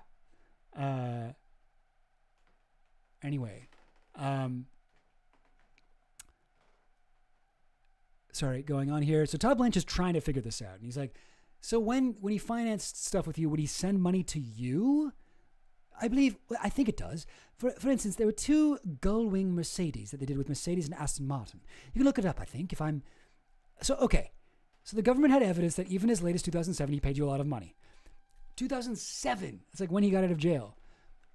I: Anyway. Sorry, going on here. So Todd Blanche is trying to figure this out. And he's like, so when he financed stuff with you, would he send money to you? I think it does. For instance, there were 2 Gullwing Mercedes that they did with Mercedes and Aston Martin. You can look it up, I think, So the government had evidence that even as late as 2007, he paid you a lot of money. 2007, it's like when he got out of jail.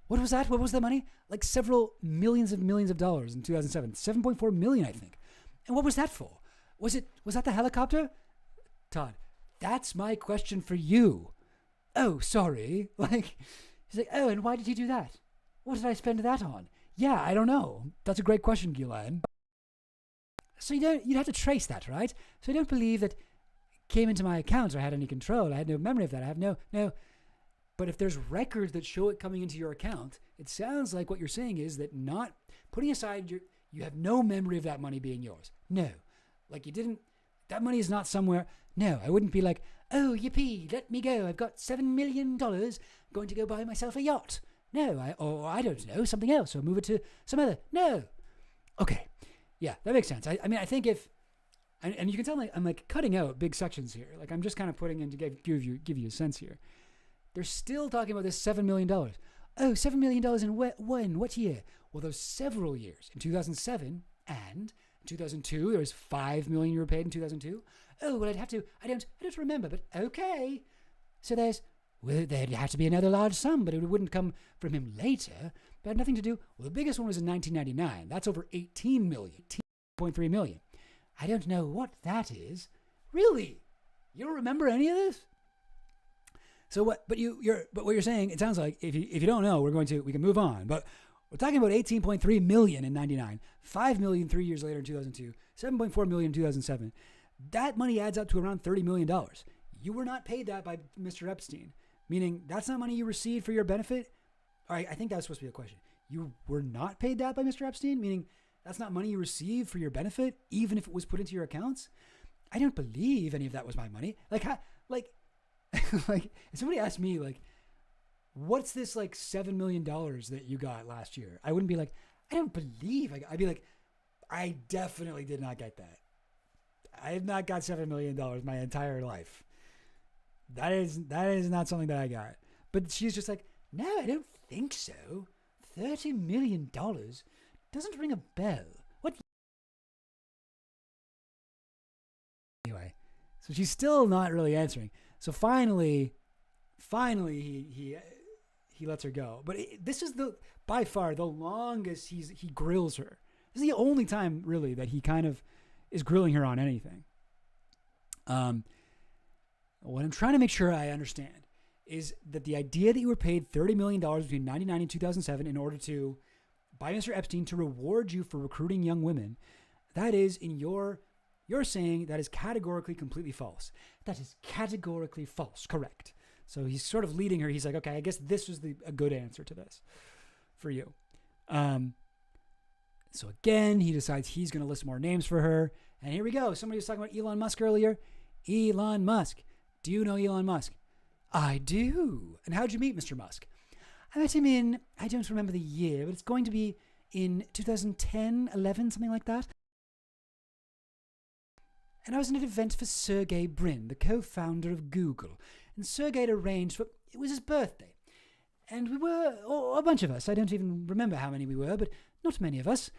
I: What was that? What was the money? Like several millions of dollars in 2007. 7.4 million, I think. And what was that for? Was that the helicopter? Todd, that's my question for you. Oh, sorry. Like, he's like, oh, and why did he do that? What did I spend that on? Yeah, I don't know. That's a great question, Ghislaine. So you'd have to trace that, right? So I don't believe that came into my account or had any control. I had no memory of that. I have no. But if there's records that show it coming into your account, it sounds like what you're saying is that not putting aside you have no memory of that money being yours. No. Like you didn't, that money is not somewhere. No, I wouldn't be like, oh, yippee, let me go. I've got $7 million going to go buy myself a yacht. No, I don't know, something else, or move it to some other. No. Okay. Yeah, that makes sense. I mean, I think if, and you can tell I'm like cutting out big sections here. Like I'm just kind of putting in to give you a sense here. They're still talking about this $7 million. Oh, $7 million in when? What year? Well, there's several years. In 2007 and 2002, there was $5 million you were paid in 2002. Oh, well, I don't remember, but okay. So there'd have to be another large sum, but it wouldn't come from him later. But had nothing to do. Well, the biggest one was in 1999. That's over 18 million, 18.3 million. I don't know what that is. Really? You don't remember any of this? So what? But what you're saying, it sounds like if you don't know, we can move on. But we're talking about 18.3 million in 99, 5 million 3 years later in 2002, 7.4 million in 2007. That money adds up to around $30 million. You were not paid that by Mr. Epstein, meaning that's not money you received for your benefit. All right, I think that was supposed to be a question. You were not paid that by Mr. Epstein, meaning that's not money you received for your benefit, even if it was put into your accounts. I don't believe any of that was my money. Like if somebody asked me, like, what's this, like, $7 million that you got last year? I wouldn't be like, I don't believe. I'd be like, I definitely did not get that. I have not got $7 million my entire life. That is not something that I got. But she's just like, no, I don't think so. $30 million doesn't ring a bell. Anyway, so she's still not really answering. So finally he lets her go. But this is by far the longest he grills her. This is the only time really that he kind of is grilling her on anything. What I'm trying to make sure I understand is that the idea that you were paid $30 million between 1999 and 2007 in order to, by Mr. Epstein, to reward you for recruiting young women, that is, you're saying that is categorically completely false. That is categorically false, correct. So he's sort of leading her. He's like, okay, I guess this was a good answer to this for you. So again, he decides he's going to list more names for her. And here we go. Somebody was talking about Elon Musk earlier. Elon Musk. Do you know Elon Musk? I do. And how'd you meet Mr. Musk? I met him in, I don't remember the year, but it's going to be in 2010, 11, something like that. And I was at an event for Sergey Brin, the co-founder of Google. And Sergey had arranged for, it was his birthday. And we were, a bunch of us, I don't even remember how many we were, but not many of us.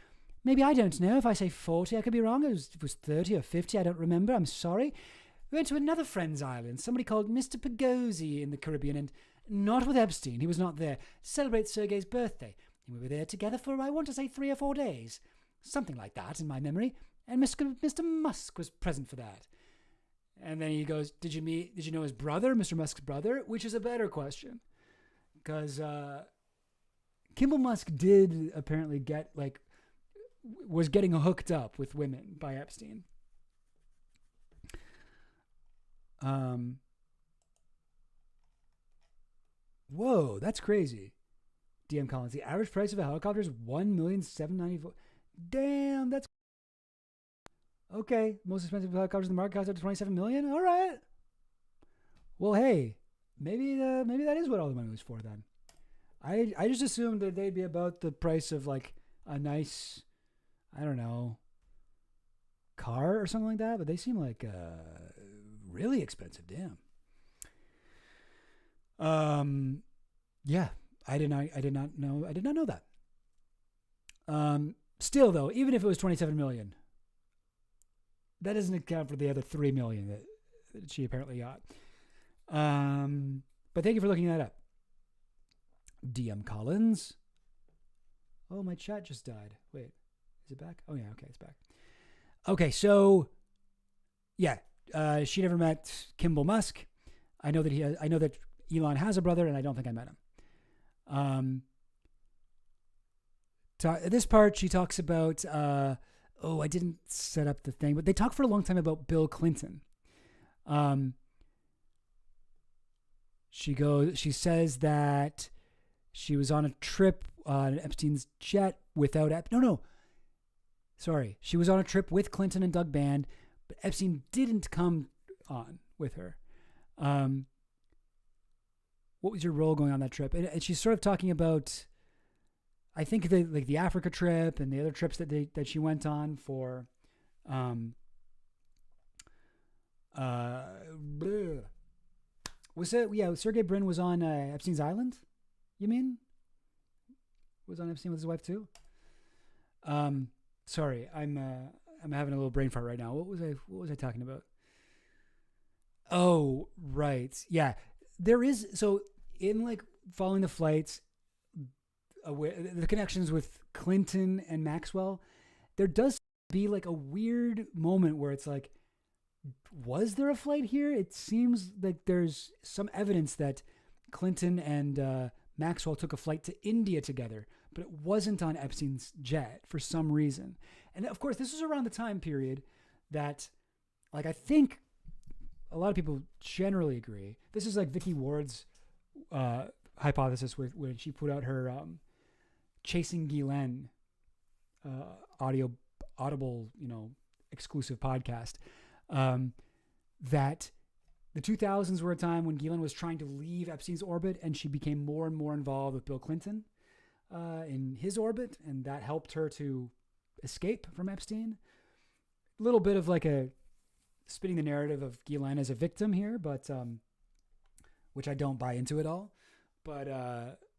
I: Maybe, I don't know, if I say 40, I could be wrong. It was 30 or 50, I don't remember, I'm sorry. We went to another friend's island, somebody called Mr. Pagosi in the Caribbean, and not with Epstein, he was not there, to celebrate Sergey's birthday. And we were there together for, I want to say, 3 or 4 days. Something like that, in my memory. And Mr. Musk was present for that. And then he goes, did you know his brother, Mr. Musk's brother? Which is a better question. Because Kimball Musk did apparently was getting hooked up with women by Epstein. Whoa, that's crazy. DM Collins, the average price of a helicopter is $1,794,000. Damn, that's okay. Most expensive helicopters in the market cost up to $27 million. All right. Well, hey, maybe that is what all the money was for then. I just assumed that they'd be about the price of like a nice, I don't know, car or something like that. But they seem like really expensive. Damn. Yeah, I did not know that. Still though, even if it was $27 million, that doesn't account for the other $3 million that she apparently got. But thank you for looking that up. DM Collins. Oh, my chat just died. Wait, is it back? Oh yeah, okay, it's back. Okay, so yeah, she never met Kimball Musk. I know that Elon has a brother, and I don't think I met him. This part, she talks about, I didn't set up the thing, but they talk for a long time about Bill Clinton. She says that she was on a trip on Epstein's jet without she was on a trip with Clinton and Doug Band, but Epstein didn't come on with her. What was your role going on that trip? And she's sort of talking about, I think the Africa trip and the other trips that she went on for, was it? Yeah, Sergey Brin was on Epstein's island. You mean? Was on Epstein with his wife too? Sorry, I'm having a little brain fart right now. What was I talking about? Oh, right. Yeah, there is. So in like following the flights, the connections with Clinton and Maxwell, there does be like a weird moment where it's like, was there a flight here? It seems like there's some evidence that Clinton and Maxwell took a flight to India together, but it wasn't on Epstein's jet for some reason. And of course, this is around the time period that, like, I think a lot of people generally agree. This is like Vicky Ward's hypothesis when she put out her Chasing Ghislaine audible, exclusive podcast. That the 2000s were a time when Ghislaine was trying to leave Epstein's orbit, and she became more and more involved with Bill Clinton in his orbit, and that helped her to escape from Epstein. A little bit of like a spinning the narrative of Ghislaine as a victim here, but which I don't buy into at all. But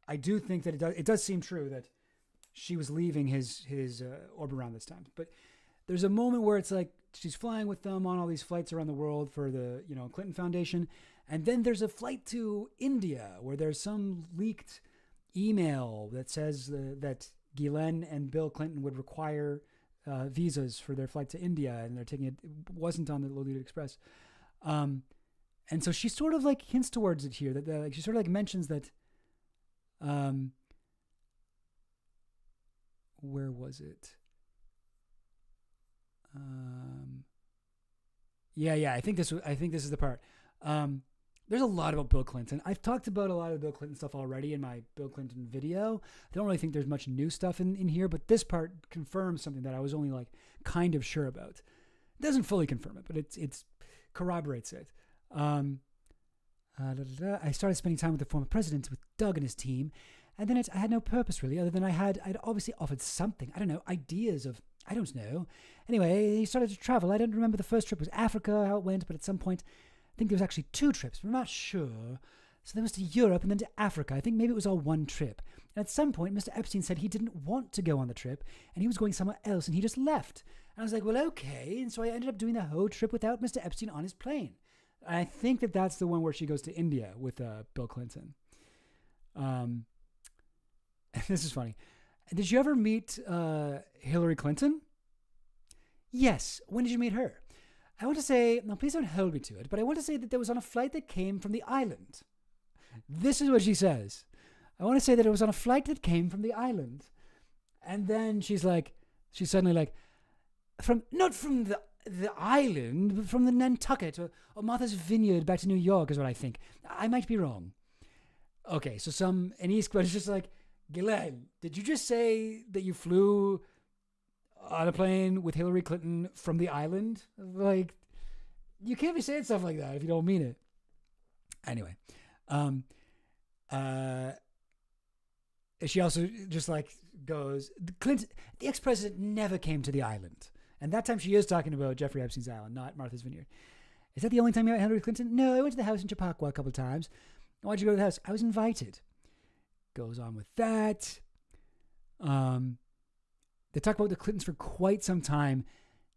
I: I do think that it does seem true that she was leaving his orbit around this time. But there's a moment where it's like she's flying with them on all these flights around the world for the, Clinton Foundation. And then there's a flight to India where there's some leaked email that says that Ghislaine and Bill Clinton would require visas for their flight to India, and they're taking it. It wasn't on the Lolita Express. And so she sort of like hints towards it here that she sort of like mentions that, where was it? I think this is the part. There's a lot about Bill Clinton. I've talked about a lot of Bill Clinton stuff already in my Bill Clinton video. I don't really think there's much new stuff in here, but this part confirms something that I was only like kind of sure about. It doesn't fully confirm it, but it's corroborates it. I started spending time with the former president, with Doug and his team, and then I had no purpose really, other than I'd obviously offered something. I don't know, ideas of, I don't know. Anyway, he started to travel. I don't remember the first trip was Africa, how it went, but at some point, I think there was actually 2 trips, but I'm not sure. So there was to Europe and then to Africa. I think maybe it was all one trip. And at some point, Mr. Epstein said he didn't want to go on the trip, and he was going somewhere else, and he just left. And I was like, well, okay. And so I ended up doing the whole trip without Mr. Epstein on his plane. And I think that's the one where she goes to India with Bill Clinton. This is funny. Did you ever meet Hillary Clinton? Yes. When did you meet her? I want to say, now please don't hold me to it, but I want to say that there was on a flight that came from the island. This is what she says. I want to say that it was on a flight that came from the island. And then she's suddenly like, not from the island, but from the Nantucket or Martha's Vineyard back to New York is what I think. I might be wrong. Okay, so an East Coast is just like, Ghislaine, did you just say that you flew on a plane with Hillary Clinton from the island? Like, you can't be saying stuff like that if you don't mean it. Anyway, she also just like goes, the ex-president never came to the island. And that time she is talking about Jeffrey Epstein's island, not Martha's Vineyard. Is that the only time you met Hillary Clinton? No, I went to the house in Chappaqua a couple of times. Why'd you go to the house? I was invited. Goes on with that. They talk about the Clintons for quite some time.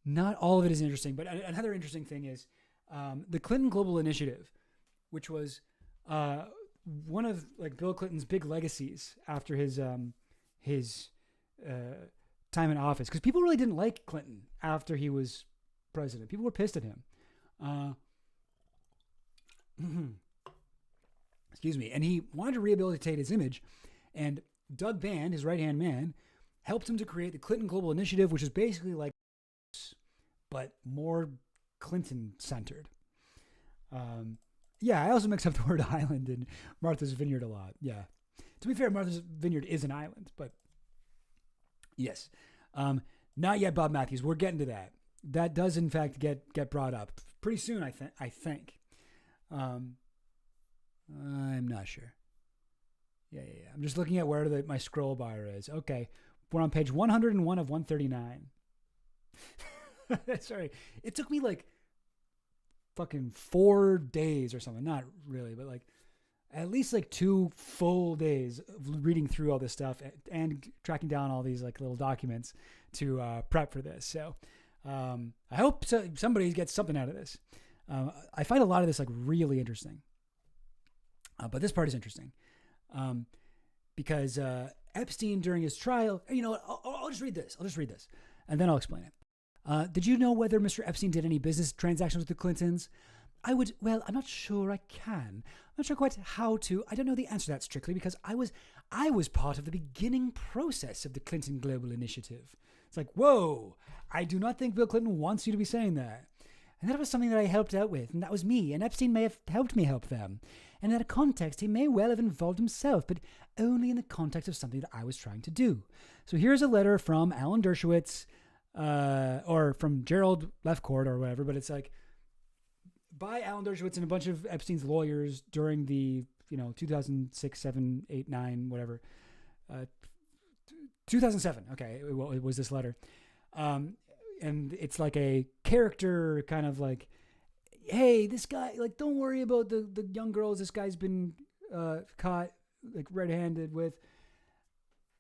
I: Not all of it is interesting, but another interesting thing is the Clinton Global Initiative, which was one of like Bill Clinton's big legacies after his time in office, because people really didn't like Clinton after he was president. People were pissed at him. Excuse me. And he wanted to rehabilitate his image, and Doug Band, his right-hand man, helped him to create the Clinton Global Initiative, which is basically like, but more Clinton-centered. I also mix up the word island and Martha's Vineyard a lot. Yeah. To be fair, Martha's Vineyard is an island, but yes. Not yet, Bob Matthews. We're getting to that. That does, in fact, get brought up pretty soon, I think. I'm not sure. Yeah. I'm just looking at where my scroll bar is. Okay. We're on page 101 of 139. Sorry. It took me like fucking 4 days or something. Not really, but like at least like 2 full days of reading through all this stuff and tracking down all these like little documents to prep for this. So I hope somebody gets something out of this. I find a lot of this like really interesting. But this part is interesting because Epstein during his trial, I'll just read this. And then I'll explain it. Did you know whether Mr. Epstein did any business transactions with the Clintons? I'm not sure I can. I'm not sure quite how to. I don't know the answer to that strictly because I was part of the beginning process of the Clinton Global Initiative. It's like, whoa, I do not think Bill Clinton wants you to be saying that. And that was something that I helped out with, and that was me, and Epstein may have helped me help them. And in that context, he may well have involved himself, but only in the context of something that I was trying to do. So here's a letter from Alan Dershowitz, or from Gerald Lefcourt or whatever, but it's like by Alan Dershowitz and a bunch of Epstein's lawyers during the 2006, 7, 8, 9, whatever, 2007. Okay, it was this letter, and it's like a character kind of like, hey, this guy, like, don't worry about the young girls this guy's been caught like red-handed with.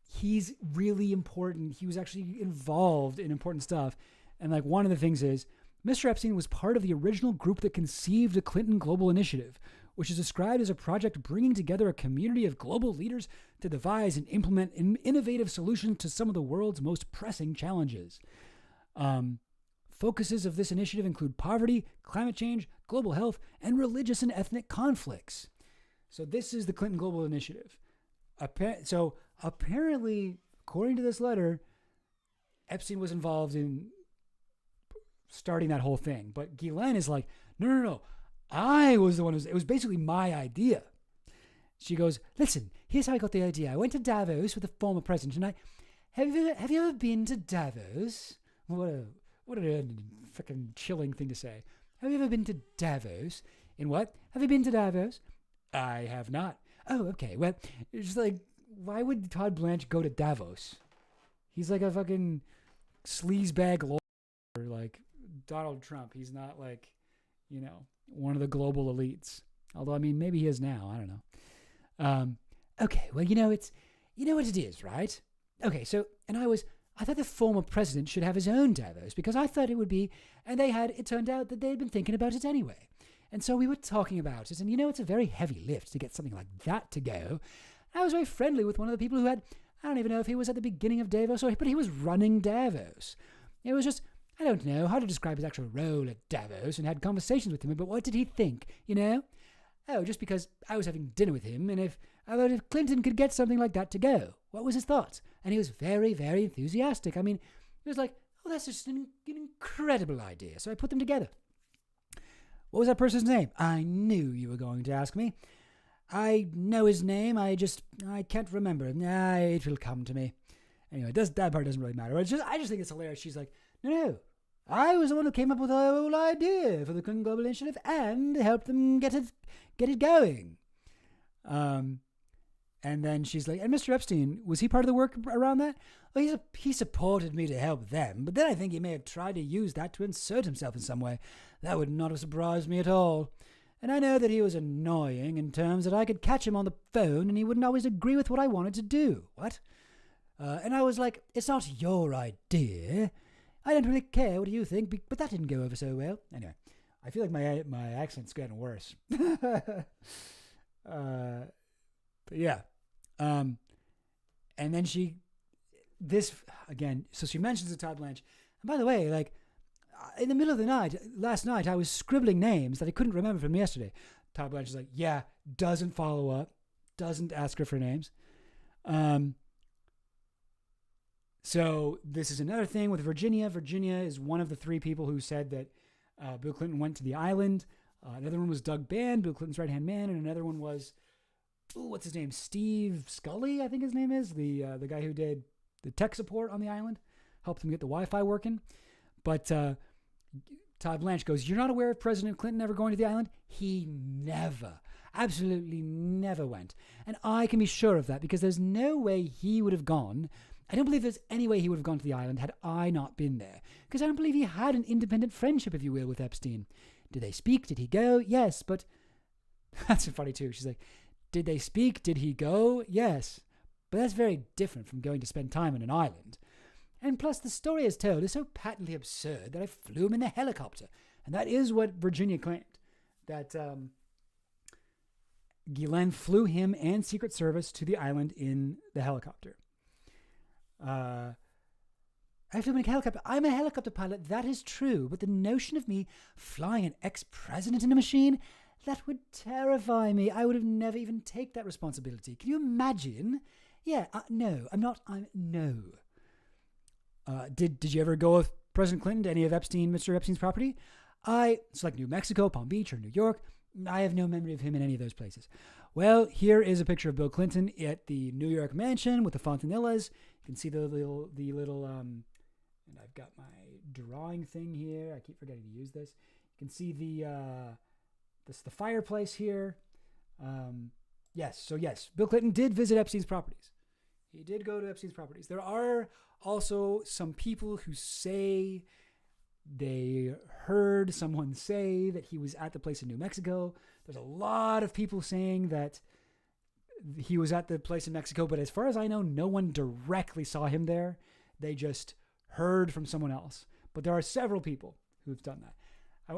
I: He's really important. He was actually involved in important stuff. And like one of the things is, Mr. Epstein was part of the original group that conceived the Clinton Global Initiative, which is described as a project bringing together a community of global leaders to devise and implement innovative solutions to some of the world's most pressing challenges. Focuses of this initiative include poverty, climate change, global health, and religious and ethnic conflicts. So this is the Clinton Global Initiative. So apparently, according to this letter, Epstein was involved in starting that whole thing. But Ghislaine is like, no. I was the one it was basically my idea. She goes, listen, here's how I got the idea. I went to Davos with the former president, and have you ever been to Davos? What a freaking chilling thing to say. Have you ever been to Davos? In what? Have you been to Davos? I have not. Oh, okay. Well, it's like, why would Todd Blanche go to Davos? He's like a fucking sleazebag lawyer, like Donald Trump. He's not like, one of the global elites. Although, I mean, maybe he is now. I don't know. Okay, well, it's, what it is, right? Okay, so, and I thought the former president should have his own Davos because I thought it would be, and it turned out that they'd been thinking about it anyway. And so we were talking about it, and it's a very heavy lift to get something like that to go. I was very friendly with one of the people who had, I don't even know if he was at the beginning of Davos, but he was running Davos. It was just, I don't know how to describe his actual role at Davos, and had conversations with him, but what did he think, Oh, just because I was having dinner with him, and if Clinton could get something like that to go, what was his thoughts? And he was very, very enthusiastic. I mean, he was like, oh, that's just an incredible idea. So I put them together. What was that person's name? I knew you were going to ask me. I know his name. I can't remember. It will come to me. Anyway, that part doesn't really matter. I just think it's hilarious. She's like, no. I was the one who came up with the whole idea for the Clinton Global Initiative and helped them get it going. And then she's like, and Mr. Epstein, was he part of the work around that? Well, he supported me to help them, but then I think he may have tried to use that to insert himself in some way. That would not have surprised me at all. And I know that he was annoying in terms that I could catch him on the phone and he wouldn't always agree with what I wanted to do. What? And I was like, it's not your idea. I don't really care. What do you think? But that didn't go over so well. Anyway, I feel like my accent's getting worse. But yeah. And then she mentions the Todd Blanche. And by the way, like, in the middle of the night, last night, I was scribbling names that I couldn't remember from yesterday. Todd Blanche is like, yeah, doesn't follow up, doesn't ask her for names. So this is another thing with Virginia. Virginia is one of the three people who said that Bill Clinton went to the island. Another one was Doug Band, Bill Clinton's right-hand man, and another one was, what's his name? Steve Scully, I think his name is, the guy who did the tech support on the island, helped him get the Wi-Fi working. But Todd Blanche goes, you're not aware of President Clinton ever going to the island? He never, absolutely never went. And I can be sure of that because there's no way he would have gone. I don't believe there's any way he would have gone to the island had I not been there. Because I don't believe he had an independent friendship, if you will, with Epstein. Did they speak? Did he go? Yes, but that's funny too. She's like, did they speak? Did he go? Yes. But that's very different from going to spend time on an island. And plus, the story as told is so patently absurd that I flew him in the helicopter. And that is what Virginia claimed. That Ghislaine flew him and Secret Service to the island in the helicopter. I flew in a helicopter. I'm a helicopter pilot. That is true. But the notion of me flying an ex-president in a machine, that would terrify me. I would have never even take that responsibility. Can you imagine? Yeah, no. No. Did you ever go with President Clinton to any of Mr. Epstein's property? It's like New Mexico, Palm Beach, or New York. I have no memory of him in any of those places. Well, here is a picture of Bill Clinton at the New York mansion with the fontanillas. You can see the little and I've got my drawing thing here. I keep forgetting to use this. You can see the fireplace here. Yes, Bill Clinton did visit Epstein's properties. He did go to Epstein's properties. There are also some people who say they heard someone say that he was at the place in New Mexico. There's a lot of people saying that he was at the place in Mexico, but as far as I know, no one directly saw him there. They just heard from someone else. but there are several people who've done that.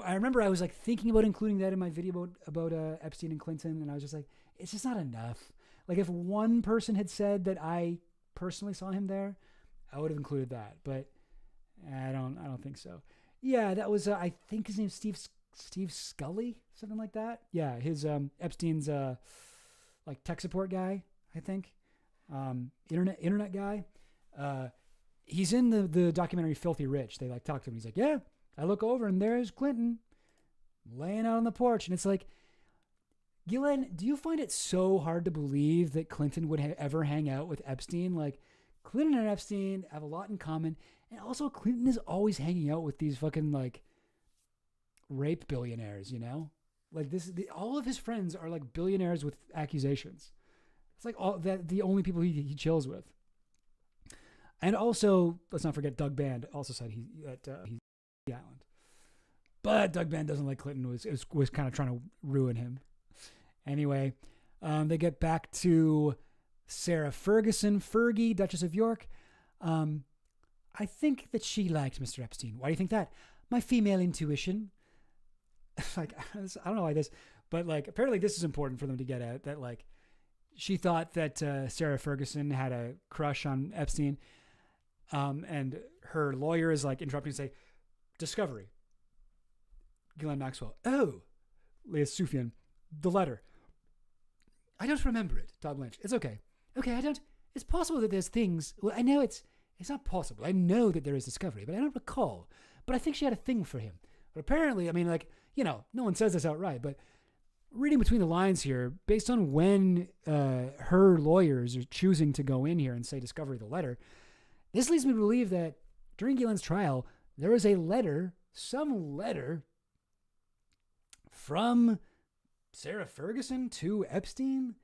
I: I remember I was like thinking about including that in my video about Epstein and Clinton, and I was just like, it's just not enough. Like if one person had said that I personally saw him there, I would have included that, but I don't think so. Yeah, that was I think his name's Steve Scully, something like that. Yeah, his Epstein's like tech support guy, I think. Internet guy. He's in the documentary Filthy Rich. They like talk to him. He's like, yeah, I look over and there's Clinton laying out on the porch. And it's like, Ghislaine, do you find it so hard to believe that Clinton would ever hang out with Epstein? Like, Clinton and Epstein have a lot in common. And also, Clinton is always hanging out with these fucking, like, rape billionaires, you know? Like, all of his friends are, like, billionaires with accusations. It's like the only people he chills with. And also, let's not forget, Doug Band also said he's the island. But Doug Band doesn't like Clinton, was kind of trying to ruin him. Anyway, they get back to Sarah Ferguson, Fergie, Duchess of York. I think that she liked Mr. Epstein. Why do you think that? My female intuition. Like, I don't know why this, but like, apparently this is important for them to get out, that like, she thought that Sarah Ferguson had a crush on Epstein. And her lawyer is like interrupting to say, discovery. Ghislaine Maxwell. Oh, Leah Sufjan. The letter. I don't remember it, Todd Lynch. It's okay. Okay, it's possible that there's things, well, I know it's not possible. I know that there is discovery, but I don't recall. But I think she had a thing for him. But apparently, I mean, like, you know, no one says this outright, but reading between the lines here, based on when her lawyers are choosing to go in here and say discovery of the letter, this leads me to believe that during Ghislaine's trial, there was a letter, some letter from Sarah Ferguson to Epstein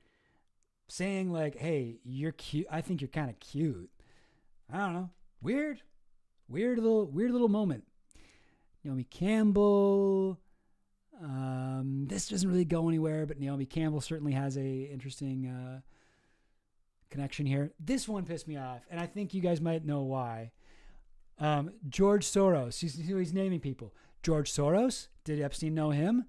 I: saying like, hey, you're cute. I think you're kind of cute. I don't know. Weird little moment. Naomi Campbell. This doesn't really go anywhere, but Naomi Campbell certainly has a interesting connection here. This one pissed me off, and I think you guys might know why. George Soros. He's naming people. George Soros. Did Epstein know him?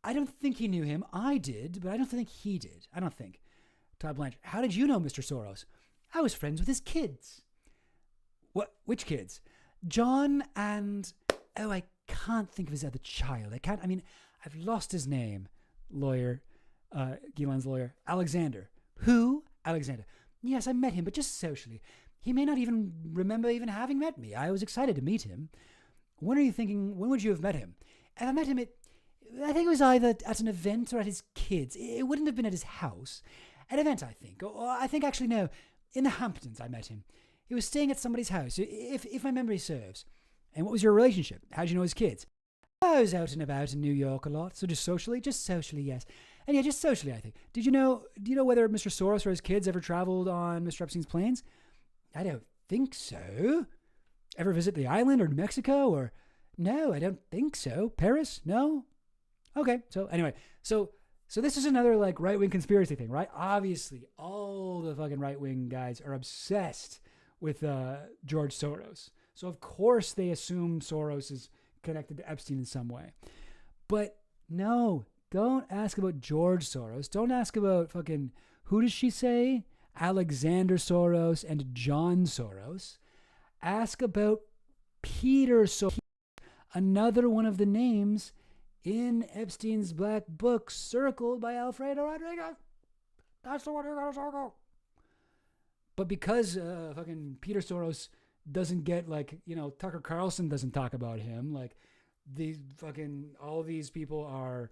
I: I don't think he knew him. I did, but I don't think he did. I don't think. Todd Blanchard. How did you know Mr. Soros? I was friends with his kids. What? Which kids? John and... Oh, I can't think of his other child. I've lost his name. Lawyer. Ghislaine's lawyer. Alexander. Who? Alexander. Yes, I met him, but just socially. He may not even remember even having met me. I was excited to meet him. When would you have met him? And I met him I think it was either at an event or at his kids'. It wouldn't have been at his house. An event, I think. Or I think, actually, no. In the Hamptons, I met him. He was staying at somebody's house, if my memory serves. And what was your relationship? How did you know his kids? I was out and about in New York a lot. So just socially? Just socially, yes. And yeah, just socially, I think. Do you know whether Mr. Soros or his kids ever traveled on Mr. Epstein's planes? I don't think so. Ever visit the island or New Mexico or... No, I don't think so. Paris? No? Okay. So anyway, so this is another like right-wing conspiracy thing, right? Obviously, all the fucking right-wing guys are obsessed with George Soros. So of course they assume Soros is connected to Epstein in some way. But no, don't ask about George Soros. Don't ask about fucking, who does she say? Alexander Soros and John Soros. Ask about Peter Soros, another one of the names in Epstein's black book circled by Alfredo Rodriguez. That's the one you're going to circle. But because fucking Peter Soros doesn't get, like, you know, Tucker Carlson doesn't talk about him, like, all these people are,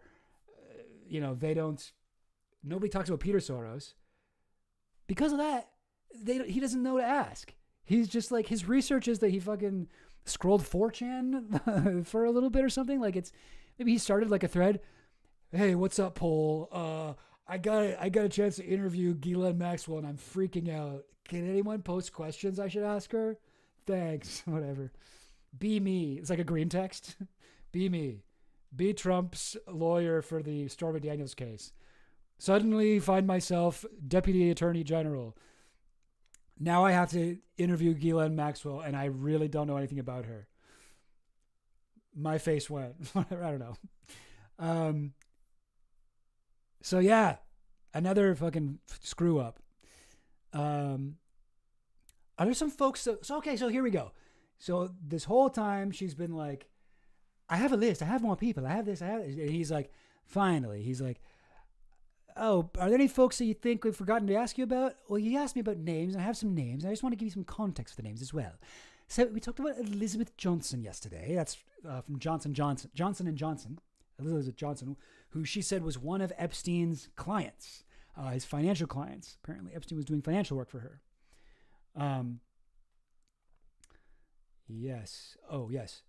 I: nobody talks about Peter Soros. Because of that, he doesn't know to ask. He's just like, his research is that he fucking scrolled 4chan for a little bit or something. Like, maybe he started like a thread. Hey, what's up, Paul? I got a chance to interview Ghislaine Maxwell and I'm freaking out. Can anyone post questions I should ask her? Thanks. Whatever. Be me. It's like a green text. Be me. Be Trump's lawyer for the Stormy Daniels case. Suddenly find myself Deputy Attorney General. Now I have to interview Ghislaine Maxwell and I really don't know anything about her. my face went. I don't know. So yeah, another fucking screw up. Are there some folks? So okay, so here we go. So this whole time she's been like, I have a list. I have more people. I have this. I have this. And he's like, finally, he's like, oh, are there any folks that you think we've forgotten to ask you about? Well, you asked me about names, and I have some names. And I just want to give you some context for the names as well. So we talked about Elizabeth Johnson yesterday. That's from Johnson & Johnson. Elizabeth Johnson, who she said was one of Epstein's clients, his financial clients. Apparently, Epstein was doing financial work for her. Yes. Oh, yes.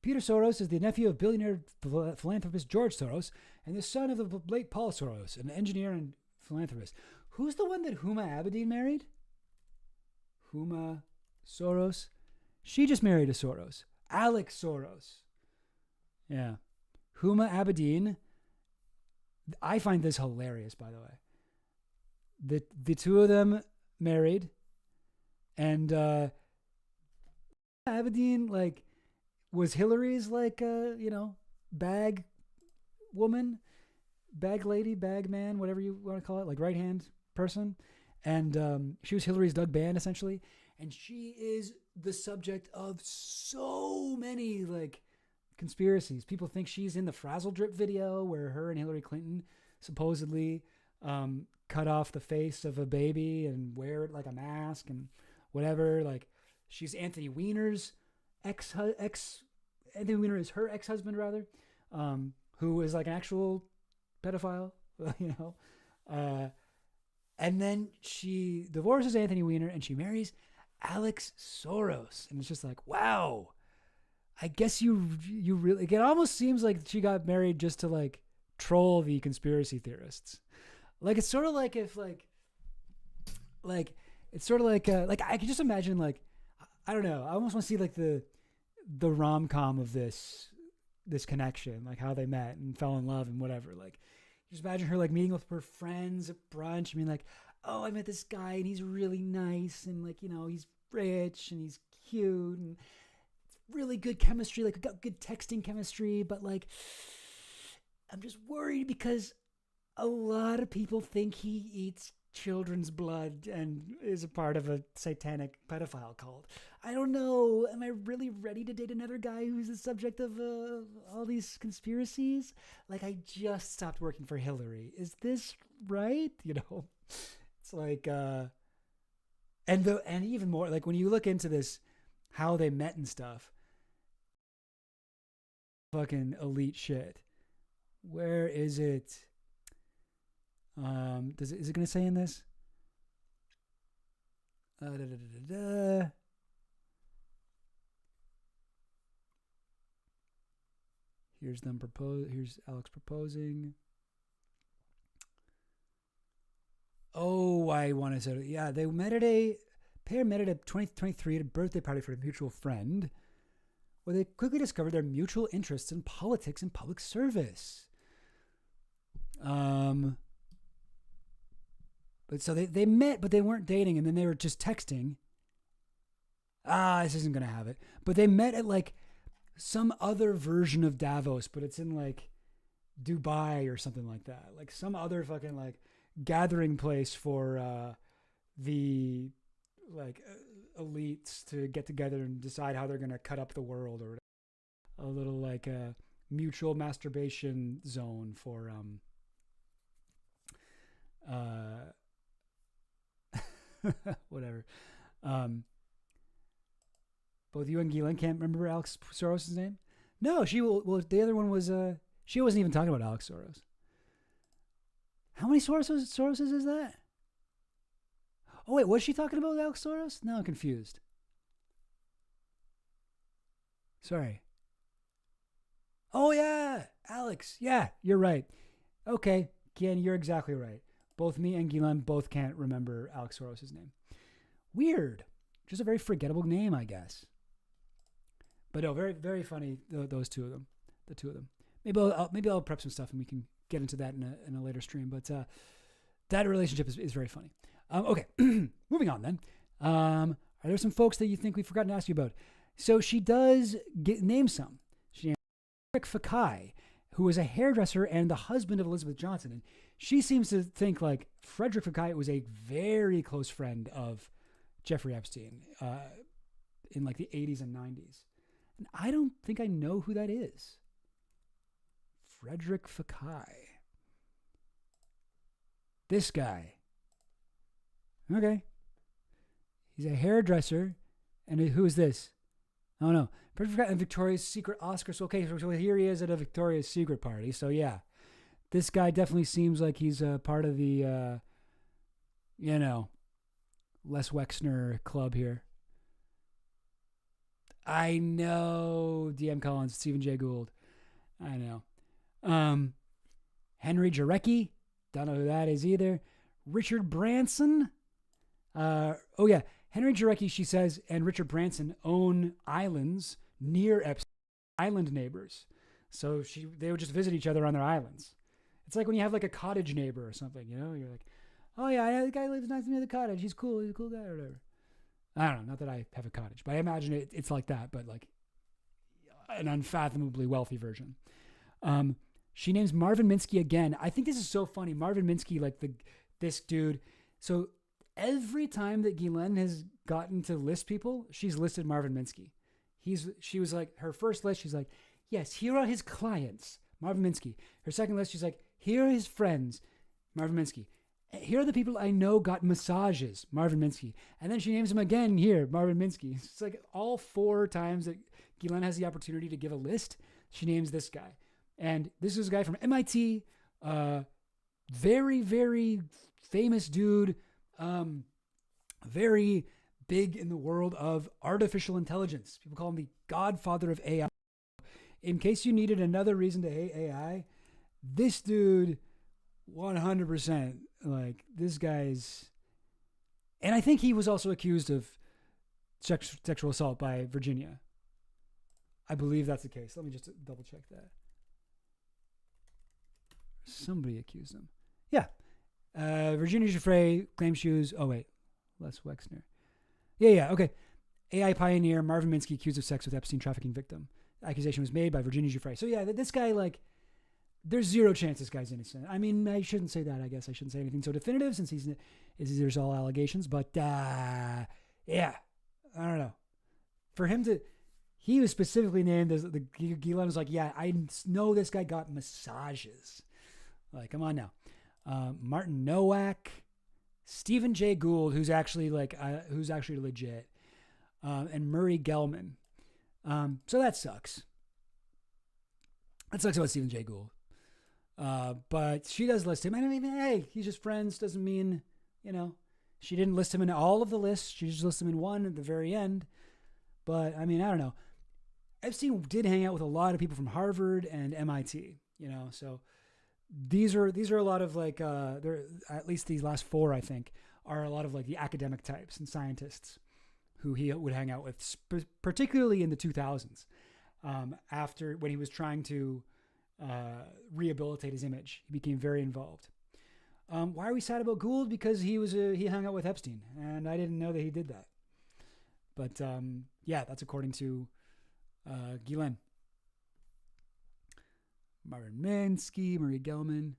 I: Peter Soros is the nephew of billionaire philanthropist George Soros and the son of the late Paul Soros, an engineer and philanthropist. Who's the one that Huma Abedin married? Huma Soros? She just married a Soros. Alex Soros. Yeah. Huma Abedin. I find this hilarious, by the way. The two of them married, and Abedin, like, was Hillary's, like, bag woman, bag lady, bag man, whatever you want to call it, like right-hand person. And she was Hillary's Doug Band, essentially. And she is the subject of so many, like, conspiracies. People think she's in the Frazzle Drip video where her and Hillary Clinton supposedly cut off the face of a baby and wear it like a mask and whatever. Like, she's Anthony Weiner's Anthony Weiner is her ex-husband, rather, who is like an actual pedophile, and then she divorces Anthony Weiner and she marries Alex Soros. And it's just like, wow, I guess you really, it almost seems like she got married just to, like, troll the conspiracy theorists. Like, it's sort of like if it's sort of like I can just imagine, like, I don't know, I almost want to see like the rom-com of this connection, like how they met and fell in love and whatever. Like, just imagine her, like, meeting with her friends at brunch. I mean, like, oh, I met this guy and he's really nice and, like, he's rich and he's cute and really good chemistry, like, we got good texting chemistry, but, like, I'm just worried because a lot of people think he eats children's blood and is a part of a satanic pedophile cult. I don't know. Am I really ready to date another guy who's the subject of all these conspiracies? Like, I just stopped working for Hillary. Is this right? It's like, and even more, like, when you look into this, how they met and stuff, fucking elite shit. Where is it? Is it going to say in this? Here's them propose. Here's Alex proposing. Oh, I want to say, yeah, they met at a 2023 at a birthday party for a mutual friend, where they quickly discovered their mutual interests in politics and public service. But so they met, but they weren't dating, and then they were just texting. This isn't going to have it. But they met at, like, some other version of Davos, but it's in, like, Dubai or something like that. Like, some other fucking, like, gathering place for the, like, elites to get together and decide how they're going to cut up the world, or a little, like, mutual masturbation zone for whatever. Both you and Ghislaine can't remember Alex Soros' name? No, the other one was, she wasn't even talking about Alex Soros. How many Soroses is that? Oh, wait, was she talking about Alex Soros? No, I'm confused. Sorry. Oh, yeah, Alex. Yeah, you're right. Okay, Ken, you're exactly right. Both me and Ghislaine both can't remember Alex Soros' name. Weird. Just a very forgettable name, I guess. But no, very, very funny, those two of them. The two of them. Maybe I'll prep some stuff and we can get into that in a later stream. But that relationship is very funny. Okay, moving on then. Are there some folks that you think we've forgotten to ask you about? So she does name some. Fekkai, who was a hairdresser and the husband of Elizabeth Johnson. And she seems to think like Frederick Fekkai was a very close friend of Jeffrey Epstein in like the 80s and 90s. And I don't think I know who that is. Frederick Fekkai. This guy. Okay. He's a hairdresser. And who is this? Oh, no. Frederick Fekkai and Victoria's Secret Oscar. So, okay, so here he is at a Victoria's Secret party. So, yeah. This guy definitely seems like he's part of the, Les Wexner club here. I know. DM Collins, Stephen Jay Gould. I know. Henry Jarecki. Don't know who that is either. Richard Branson. Henry Jarecki, she says, and Richard Branson own islands near Epstein, island neighbors. So they would just visit each other on their islands. It's like when you have like a cottage neighbor or something, You're like, oh yeah, the guy lives next to me at the cottage. He's cool. He's a cool guy or whatever. I don't know. Not that I have a cottage, but I imagine it's like that, but like an unfathomably wealthy version. She names Marvin Minsky again. I think this is so funny. Marvin Minsky, like this dude. So every time that Ghislaine has gotten to list people, she's listed Marvin Minsky. She was like, her first list, she's like, yes, here are his clients, Marvin Minsky. Her second list, she's like, here are his friends, Marvin Minsky. Here are the people I know got massages, Marvin Minsky. And then she names him again here, Marvin Minsky. It's like all 4 times that Ghislaine has the opportunity to give a list, she names this guy. And this is a guy from MIT, very, very famous dude, very big in the world of artificial intelligence. People call him the godfather of AI. In case you needed another reason to hate AI, this dude, 100%, like this guy's, and I think he was also accused of sexual assault by Virginia. I believe that's the case. Let me just double check that. Somebody accused him. Yeah. Virginia Giuffre claims she was, Les Wexner. Yeah, okay. AI pioneer Marvin Minsky accused of sex with Epstein trafficking victim. The accusation was made by Virginia Giuffre. So yeah, this guy, like, there's zero chance this guy's innocent. I mean, I shouldn't say that. I guess I shouldn't say anything so definitive since there's all allegations. But yeah, I don't know. For him to, he was specifically named as the Ghislaine was like, yeah, I know this guy got massages. Like, come on now. Martin Nowak, Stephen Jay Gould, who's actually legit, and Murray Gelman. So that sucks. That sucks about Stephen Jay Gould. But she does list him. I mean, hey, he's just friends. Doesn't mean, she didn't list him in all of the lists. She just lists him in one at the very end. But I mean, I don't know. Epstein did hang out with a lot of people from Harvard and MIT, so these are a lot of like, at least these last 4, I think, are a lot of like the academic types and scientists who he would hang out with, particularly in the 2000s, after when he was trying to rehabilitate his image. He became very involved. Why are we sad about Gould? Because he hung out with Epstein, and I didn't know that he did that. But yeah, that's according to Ghislaine. Marvin Minsky, Murray Gelman.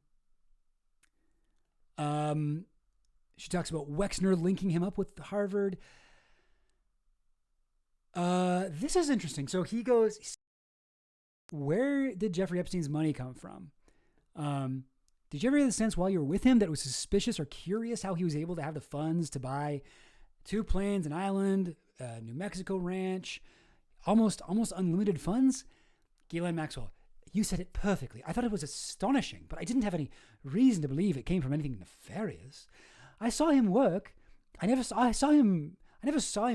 I: She talks about Wexner linking him up with Harvard. This is interesting. So he goes, where did Jeffrey Epstein's money come from? Did you ever get the sense while you were with him that it was suspicious or curious how he was able to have the funds to buy 2 planes, an island, a New Mexico ranch, almost unlimited funds? Ghislaine Maxwell, you said it perfectly. I thought it was astonishing, but I didn't have any reason to believe it came from anything nefarious. I saw him work. I never saw him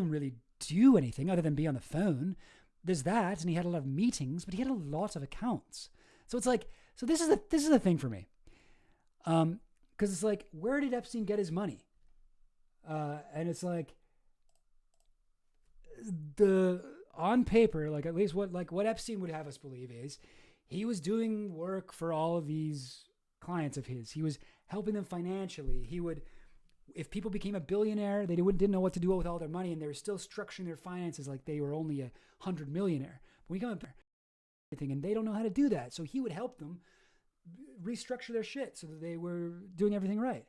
I: really do anything other than be on the phone. There's that, and he had a lot of meetings, but he had a lot of accounts. So it's like, so this is the thing for me. Because it's like, where did Epstein get his money? And it's like, on paper, like at least what Epstein would have us believe is he was doing work for all of these clients of his. He was helping them financially. He would, if people became a billionaire, they didn't know what to do with all their money, and they were still structuring their finances like they were only 100 millionaire. When we come up, everything, and they don't know how to do that. So he would help them restructure their shit so that they were doing everything right.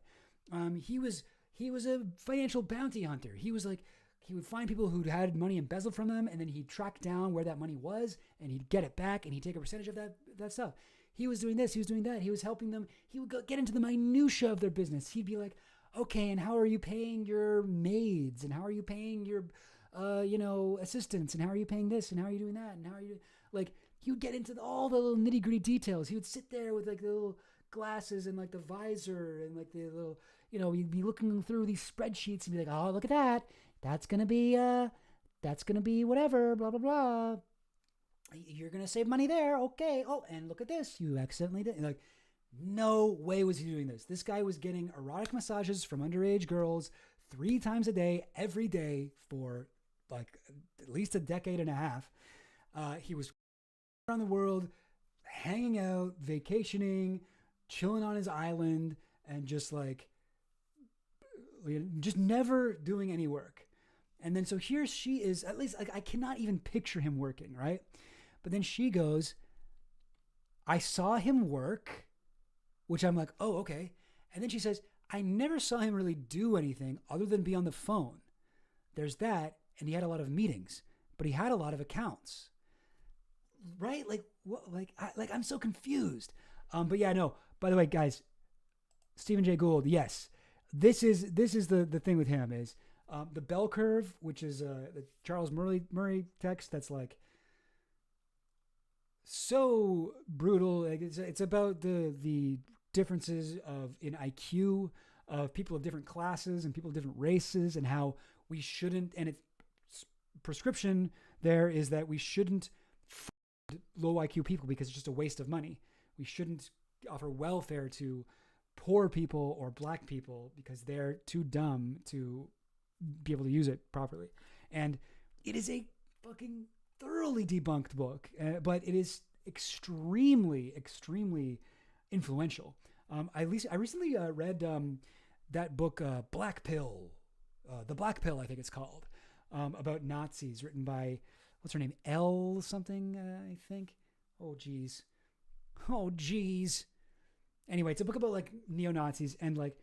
I: He was a financial bounty hunter. He was like, he would find people who'd had money embezzled from them, and then he'd track down where that money was, and he'd get it back, and he'd take a percentage of that stuff. He was doing this, he was doing that, he was helping them. He would get into the minutia of their business. He'd be like, okay, and how are you paying your maids, and how are you paying your assistants, and how are you paying this, and how are you doing that, and how are you like, he would get into all the little nitty gritty details. He would sit there with like the little glasses and like the visor and like the little, he'd be looking through these spreadsheets and be like, oh, look at that. That's going to be whatever, blah, blah, blah. You're going to save money there. Okay. Oh, and look at this. You accidentally did. Like, no way was he doing this. This guy was getting erotic massages from underage girls 3 times a day, every day for like at least a decade and a half. He was around the world, hanging out, vacationing, chilling on his island, and just never doing any work. And then so here she is, at least like I cannot even picture him working, right? But then she goes, I saw him work, which I'm like, oh, okay. And then she says, I never saw him really do anything other than be on the phone. There's that, and he had a lot of meetings, but he had a lot of accounts. Right? Like, what? I'm so confused. But yeah, no. By the way, guys, Stephen Jay Gould. Yes, this is the thing with him is the bell curve, which is the Charles Murray text. That's like so brutal. Like it's about the differences in IQ of people of different classes and people of different races, and how we shouldn't. And its prescription there is that we shouldn't low IQ people because it's just a waste of money. We shouldn't offer welfare to poor people or black people because they're too dumb to be able to use it properly. And it is a fucking thoroughly debunked book, but it is extremely, extremely influential. I recently read that book, Black Pill, The Black Pill, I think it's called, about Nazis, written by, what's her name? L something, I think. Oh, geez. Anyway, it's a book about like neo-Nazis, and like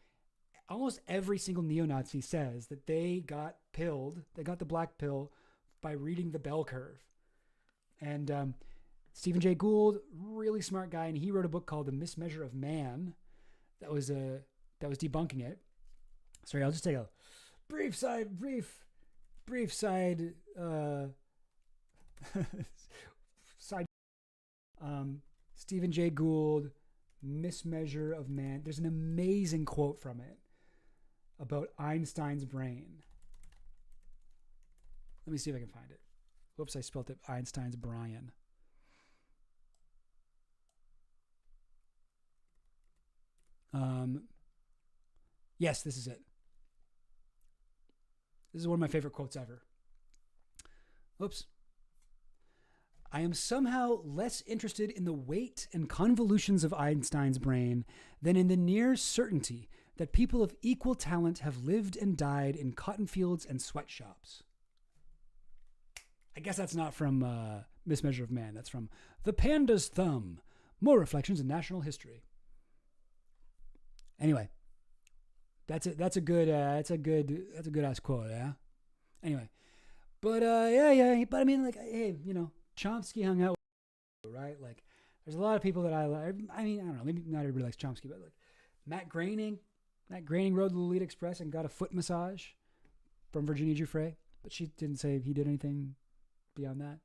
I: almost every single neo-Nazi says that they got the black pill by reading the bell curve. And Stephen Jay Gould, really smart guy, and he wrote a book called The Mismeasure of Man that was debunking it. Sorry, I'll just take a brief side Stephen Jay Gould, Mismeasure of Man. There's an amazing quote from it about Einstein's brain. Let me see if I can find it. Whoops, I spelled it Einstein's Brian. Yes, this is it. This is one of my favorite quotes ever. Whoops. I am somehow less interested in the weight and convolutions of Einstein's brain than in the near certainty that people of equal talent have lived and died in cotton fields and sweatshops. I guess that's not from Mismeasure of Man. That's from The Panda's Thumb, More Reflections in National History. Anyway, that's a good ass quote, yeah. Anyway, but yeah. But I mean, like, hey, Chomsky hung out with, right? Like, there's a lot of people that I like. I mean, I don't know. Maybe not everybody likes Chomsky, but like Matt Groening. Matt Groening rode the Lolita Express and got a foot massage from Virginia Giuffre, but she didn't say he did anything beyond that.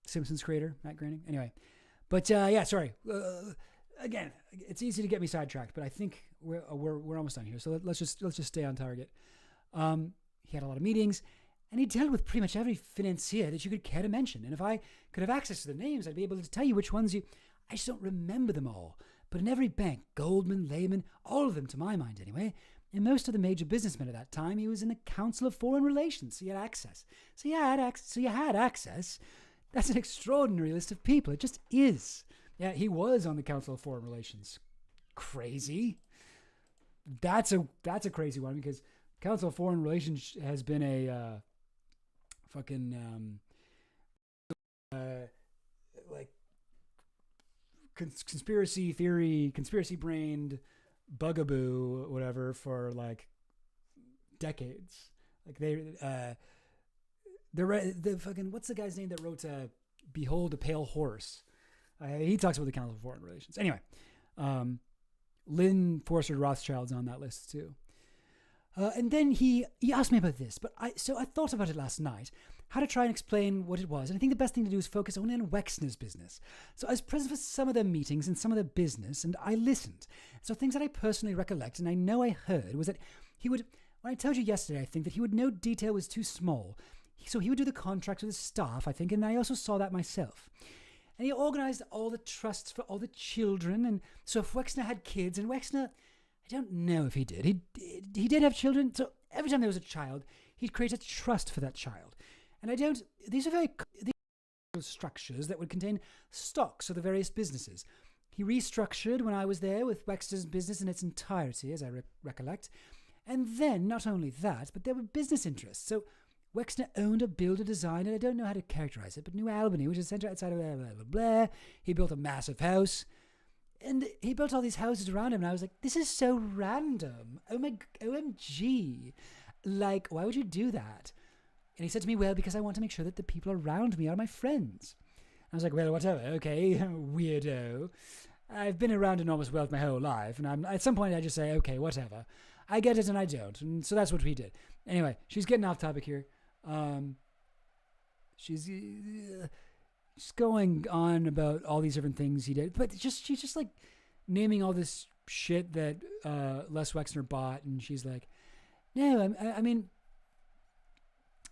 I: Simpsons creator, Matt Groening. Anyway, but yeah, sorry. Again, it's easy to get me sidetracked, but I think we're almost done here. So let's just stay on target. He had a lot of meetings, and he dealt with pretty much every financier that you could care to mention. And if I could have access to the names, I'd be able to tell you which ones I just don't remember them all. But in every bank, Goldman, Lehman, all of them to my mind anyway, and most of the major businessmen at that time, he was in the Council of Foreign Relations, so he had access. So you had access. That's an extraordinary list of people. It just is. Yeah, he was on the Council of Foreign Relations. Crazy. That's a crazy one, because Council of Foreign Relations has been a fucking like conspiracy theory, conspiracy brained bugaboo, whatever, for like decades. Like the fucking, what's the guy's name that wrote Behold a Pale Horse? He talks about the Council of Foreign Relations. Anyway, Lynn Forster Rothschild's on that list too. And then he asked me about this, but I thought about it last night, how to try and explain what it was. And I think the best thing to do is focus only on Wexner's business. So I was present for some of their meetings and some of their business, and I listened. So things that I personally recollect, and I know I heard, was that he would, when I told you yesterday, I think that he would know detail was too small. So he would do the contracts with his staff, I think, and I also saw that myself. And he organized all the trusts for all the children. And so if Wexner had kids, and Wexner, I don't know if he did. He did have children. So every time there was a child, he'd create a trust for that child. And these are structures that would contain stocks of the various businesses. He restructured when I was there with Wexner's business in its entirety, as I recollect. And then, not only that, but there were business interests. So Wexner owned a builder design, and I don't know how to characterize it, but New Albany, which is centered outside of blah, blah, blah, blah. He built a massive house. And he built all these houses around him, and I was like, this is so random. Oh my, OMG. Like, why would you do that? And he said to me, well, because I want to make sure that the people around me are my friends. I was like, well, whatever, okay, weirdo. I've been around enormous wealth my whole life, and at some point I just say, okay, whatever. I get it and I don't. And so that's what we did. Anyway, she's getting off topic here. She's going on about all these different things he did, but she's just like naming all this shit that Les Wexner bought, and she's like, no, I mean,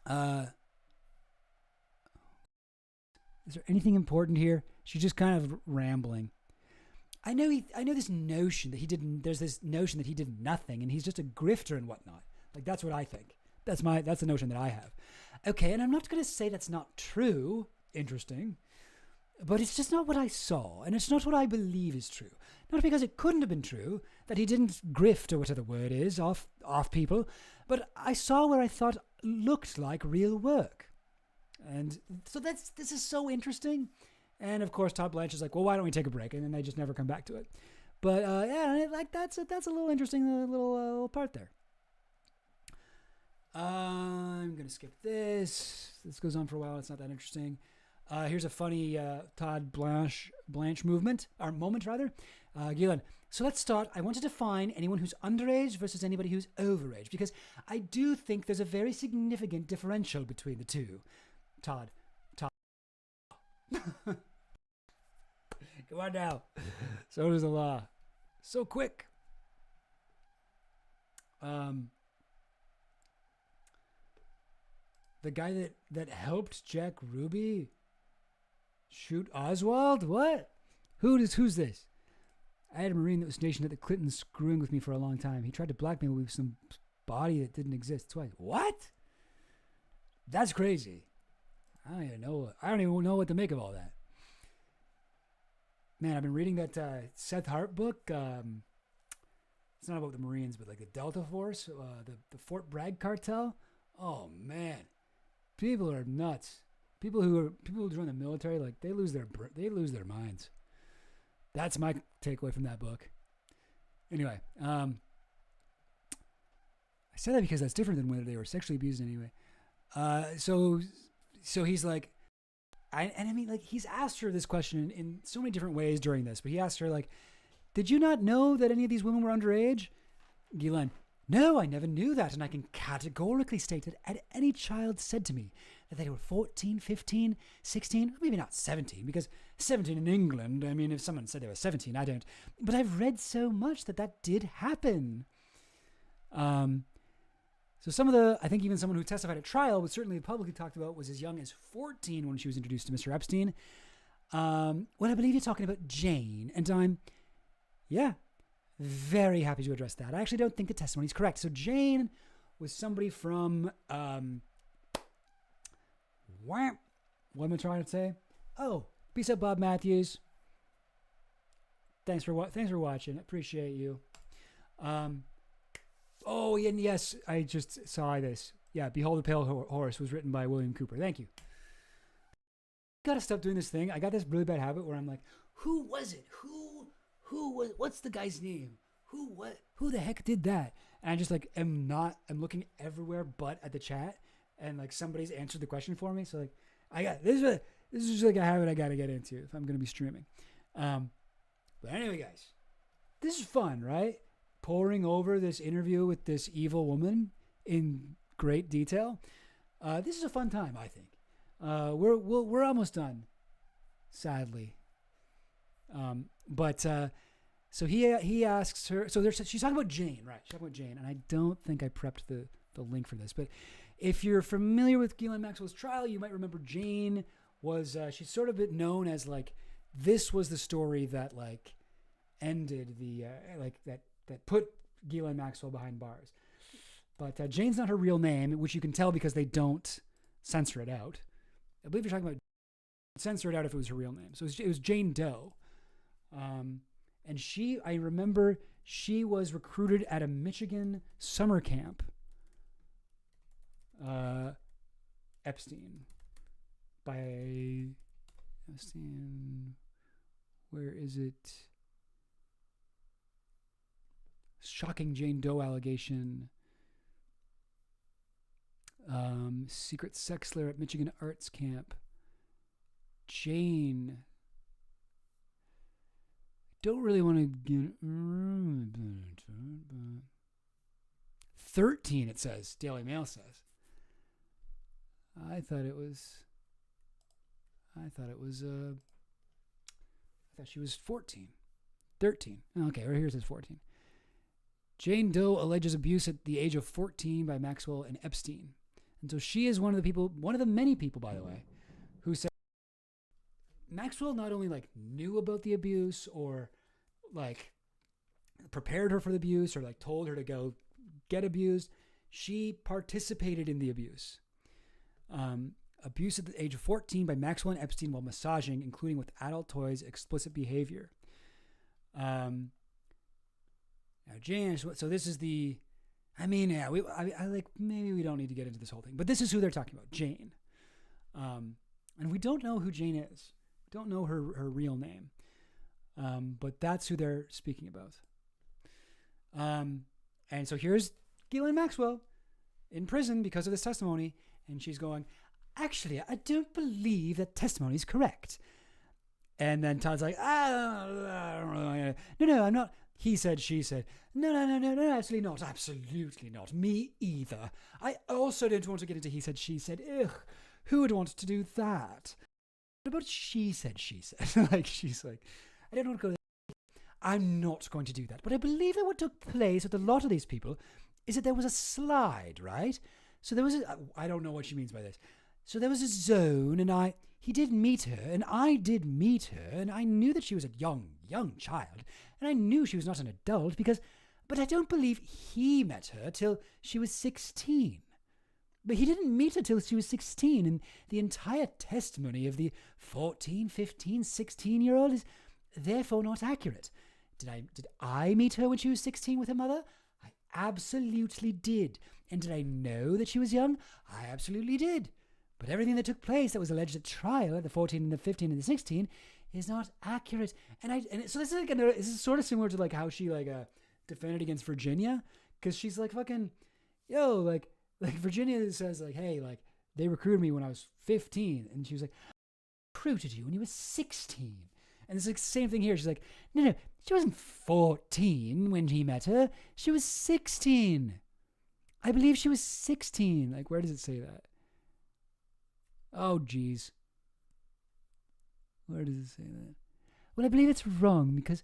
I: is there anything important here? She's just kind of rambling. I know this notion that he didn't. There's this notion that he did nothing, and he's just a grifter and whatnot. Like, that's what I think. That's the notion that I have. Okay, and I'm not going to say that's not true. Interesting. But it's just not what I saw, and it's not what I believe is true. Not because it couldn't have been true, that he didn't grift, or whatever the word is, off people, but I saw where I thought looked like real work. And so this is so interesting. And of course, Todd Blanche is like, well, why don't we take a break? And then they just never come back to it. But yeah, like that's a little interesting little part there. I'm going to skip this. This goes on for a while. It's not that interesting. Here's a funny Todd Blanche moment, rather. Ghislaine, so let's start. I want to define anyone who's underage versus anybody who's overage, because I do think there's a very significant differential between the two. Todd. Come on now. So does the law. So quick. The guy that helped Jack Ruby shoot Oswald? What? Who's this? I had a Marine that was stationed at the Clintons screwing with me for a long time. He tried to blackmail me with some body that didn't exist twice. What? That's crazy. I don't even know what to make of all that. Man, I've been reading that Seth Hart book. It's not about the Marines, but like the Delta Force, the Fort Bragg cartel. Oh man, people are nuts. People who join the military, like they lose their minds. That's my takeaway from that book. Anyway, I say that because that's different than whether they were sexually abused anyway. So he's like, I mean, like, he's asked her this question in so many different ways during this, but he asked her, like, did you not know that any of these women were underage? Ghislaine, no, I never knew that, and I can categorically state that had any child said to me that they were 14, 15, 16, maybe not 17, because 17 in England, I mean, if someone said they were 17, I don't. But I've read so much that did happen. So I think even someone who testified at trial, but certainly publicly talked about, was as young as 14 when she was introduced to Mr. Epstein. Well, I believe you're talking about Jane, and I'm, very happy to address that. I actually don't think the testimony is correct. So Jane was somebody from, what am I trying to say? Oh, peace out, Bob Matthews. Thanks for watching. I appreciate you. Oh, and yes, I just saw this. Yeah, Behold the Pale Horse was written by William Cooper. Thank you. got to stop doing this thing. I got this really bad habit where I'm like, who was it? Who was, what's the guy's name? Who the heck did that? And I just like, I'm looking everywhere but at the chat, and like somebody's answered the question for me. So like, this is just like a habit I got to get into if I'm going to be streaming. But anyway, guys, this is fun, right? Poring over this interview with this evil woman in great detail. This is a fun time, I think. We're almost done, sadly. So he asks her. So she's talking about Jane, right? She's talking about Jane, and I don't think I prepped the link for this. But if you're familiar with Ghislaine Maxwell's trial, you might remember Jane was she's sort of been known as like, this was the story that like ended the that put Ghislaine Maxwell behind bars. But Jane's not her real name, which you can tell because they don't censor it out. I believe you're talking about censor it out if it was her real name. So it was Jane Doe. And I remember she was recruited at a Michigan summer camp. Epstein. Where is it? Shocking Jane Doe allegation. Secret sex slayer at Michigan Arts Camp. Jane. Don't really want to get 13, it says. Daily Mail says. I thought she was 14. 13. Okay, right here it says 14. Jane Doe alleges abuse at the age of 14 by Maxwell and Epstein. And so she is one of the many people, by the way, who said Maxwell not only like knew about the abuse or like prepared her for the abuse or like told her to go get abused, she participated in the abuse. Abuse at the age of 14 by Maxwell and Epstein while massaging, including with adult toys, explicit behavior. Now Jane, so this is the, I like, maybe we don't need to get into this whole thing, but this is who they're talking about, Jane. And we don't know who Jane is. We don't know her real name. But that's who they're speaking about. And so here's Ghislaine Maxwell in prison because of this testimony. And she's going, actually, I don't believe that testimony is correct. And then Todd's like, I don't know. No, I'm not. He said, she said, no, absolutely not. Absolutely not. Me either. I also don't want to get into he said, she said. Ugh, who would want to do that? What about she said, she said? Like, she's like, I don't want to go there. I'm not going to do that. But I believe that what took place with a lot of these people is that there was a slide, right? So there was I don't know what she means by this. So there was a zone, and he did meet her, and I did meet her, and I knew that she was a young child, and I knew she was not an adult but I don't believe he met her till she was 16. But he didn't meet her till she was 16, and the entire testimony of the 14, 15, 16-year-old is therefore not accurate. Did I meet her when she was 16 with her mother? I absolutely did. And did I know that she was young? I absolutely did. But everything that took place that was alleged at trial at the 14 and the 15 and the 16 is not accurate. So this is this is sort of similar to like how she defended against Virginia, because she's like fucking, like Virginia says like, hey, like they recruited me when I was 15, and she was like, recruited you when you were 16. And it's like the same thing here. She's like, no, she wasn't 14 when he met her. She was 16. I believe she was 16. Like, where does it say that? Oh, geez. Where does it say that? Well, I believe it's wrong because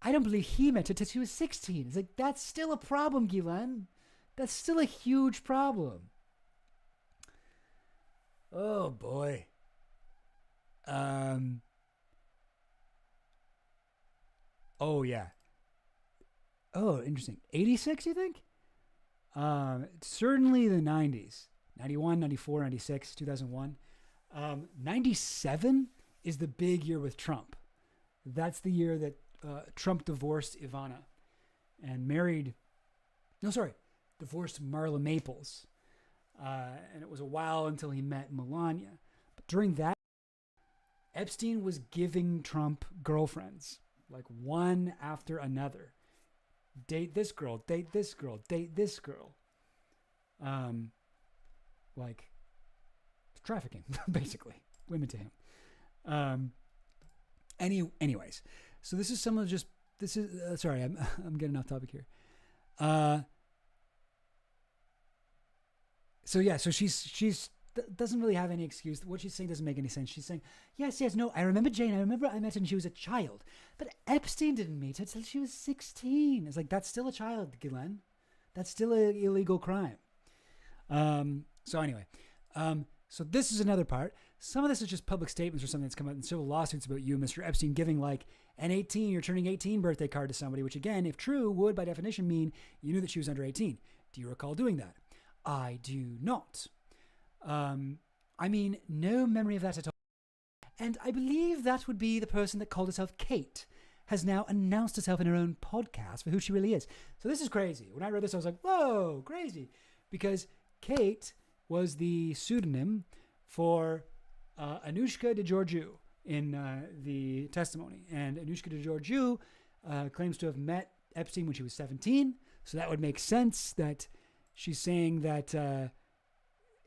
I: I don't believe he met her till she was 16. It's like, that's still a problem, Ghislaine. That's still a huge problem. Oh, boy. Oh, yeah. Oh, interesting. 86, you think? Certainly the 90s. 91, 94, 96, 2001. 97 is the big year with Trump. That's the year that Trump divorced Ivana and divorced Marla Maples. And it was a while until he met Melania. But during that Epstein was giving Trump girlfriends, like one after another. Date this girl, date this girl, date this girl. Like trafficking, basically, women to him. Anyways, so this is some of just, this is, sorry, I'm getting off topic here. So yeah, so she's doesn't really have any excuse. What she's saying doesn't make any sense. She's saying, yes, no, I remember Jane. I remember I met her when she was a child. But Epstein didn't meet her till she was 16. It's like, that's still a child, Ghislaine. That's still an illegal crime. So anyway, so this is another part. Some of this is just public statements or something that's come out in civil lawsuits about you, Mr. Epstein, giving like an 18, you're turning 18 birthday card to somebody, which again, if true, would by definition mean you knew that she was under 18. Do you recall doing that? I do not. I mean, no memory of that at all. And I believe that would be the person that called herself Kate, has now announced herself in her own podcast for who she really is. So this is crazy. When I read this, I was like, whoa, crazy. Because Kate was the pseudonym for Anushka DeGeorgiou in the testimony. And Anushka DeGeorgiou claims to have met Epstein when she was 17. So that would make sense that she's saying that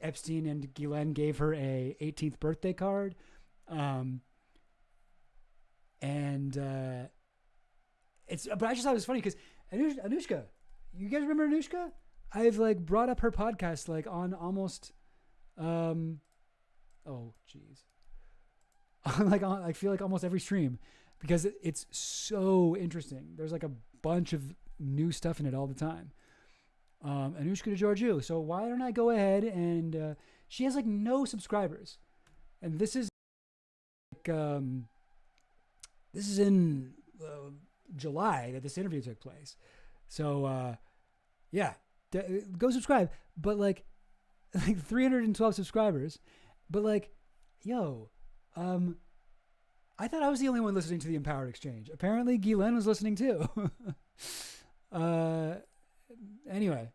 I: Epstein and Ghislaine gave her a 18th birthday card. But I just thought it was funny because Anushka, you guys remember Anushka? I've like brought up her podcast like on almost, I feel like almost every stream because it's so interesting. There's like a bunch of new stuff in it all the time. Anushka DeGeorgiou. So why don't I go ahead and she has like no subscribers, and this is like this is in July that this interview took place. So yeah, go subscribe. But like 312 subscribers. But like, yo, I thought I was the only one listening to the Empowered Exchange. Apparently, Ghislaine was listening too. Anyway,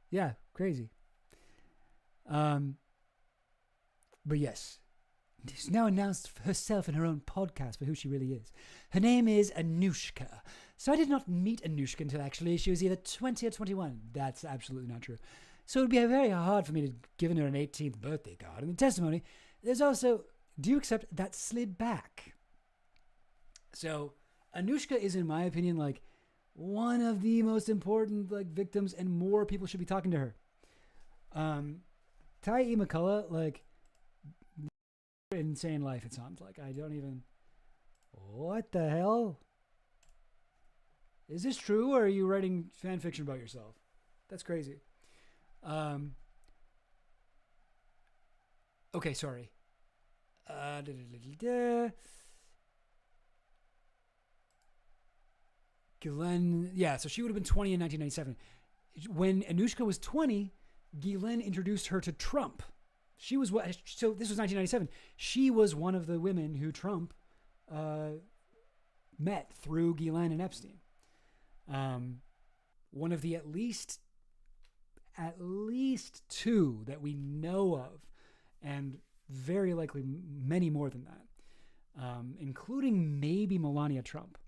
I: yeah, crazy. But yes, she's now announced herself in her own podcast for who she really is. Her name is Anushka. So I did not meet Anushka until actually she was either 20 or 21. That's absolutely not true. So it would be very hard for me to give her an 18th birthday card. In the testimony, there's also, do you accept that slid back? So Anushka is, in my opinion, like one of the most important like victims, and more people should be talking to her. Ty E. McCullough, like, insane life, it sounds like. I don't even... What the hell? Is this true, or are you writing fan fiction about yourself? That's crazy. Okay, sorry. Ghislaine, yeah, so she would have been 20 in 1997. When Anushka was 20, Ghislaine introduced her to Trump. She was what? So this was 1997. She was one of the women who Trump met through Ghislaine and Epstein. One of the at least two that we know of, and very likely many more than that, including maybe Melania Trump.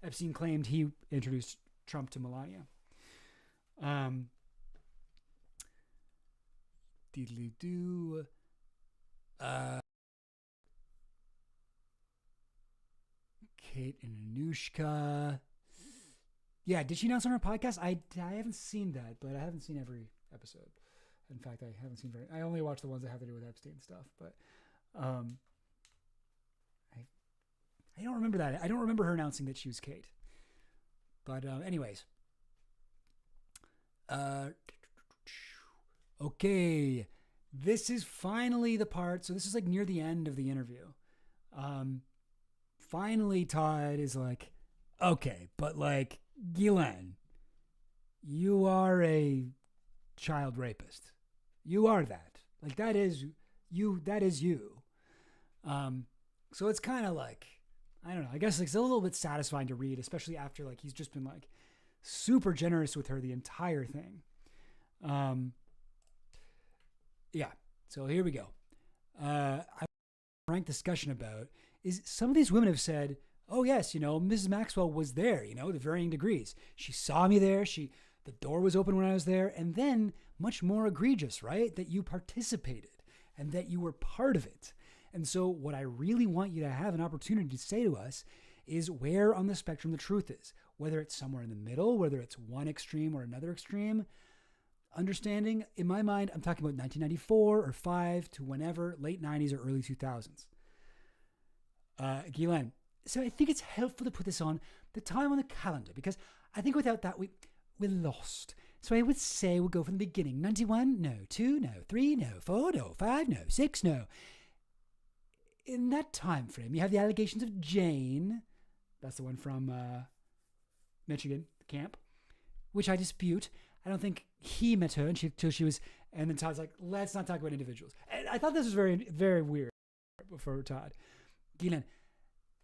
I: Epstein claimed he introduced Trump to Melania. Kate and Anushka. Yeah, did she announce on her podcast? I haven't seen that, but I haven't seen every episode. In fact, I haven't seen I only watch the ones that have to do with Epstein stuff. But I don't remember that. I don't remember her announcing that she was Kate. But anyways. Okay. This is finally the part. So this is like near the end of the interview. Finally, Todd is like, okay, but like, Ghislaine, you are a child rapist. You are that. Like, that is you. That is you. So it's kind of like, I don't know. I guess it's a little bit satisfying to read, especially after like he's just been like super generous with her the entire thing. Yeah. So here we go. I'm frank discussion about is some of these women have said, oh yes, Mrs. Maxwell was there, to varying degrees. She saw me there. The door was open when I was there. And then much more egregious, right? That you participated and that you were part of it. And so what I really want you to have an opportunity to say to us is where on the spectrum the truth is, whether it's somewhere in the middle, whether it's one extreme or another extreme. Understanding, in my mind, I'm talking about 1994 or 5 to whenever, late 90s or early 2000s. Ghislaine, so I think it's helpful to put this on the time on the calendar, because I think without that, we're lost. So I would say we'll go from the beginning. 91, no. 2, no. 3, no. 4, no. 5, no. 6, no. In that time frame, you have the allegations of Jane. That's the one from Michigan, the camp, which I dispute. I don't think he met her until she was, and then Todd's like, let's not talk about individuals. And I thought this was very, very weird for Todd. Ghislaine,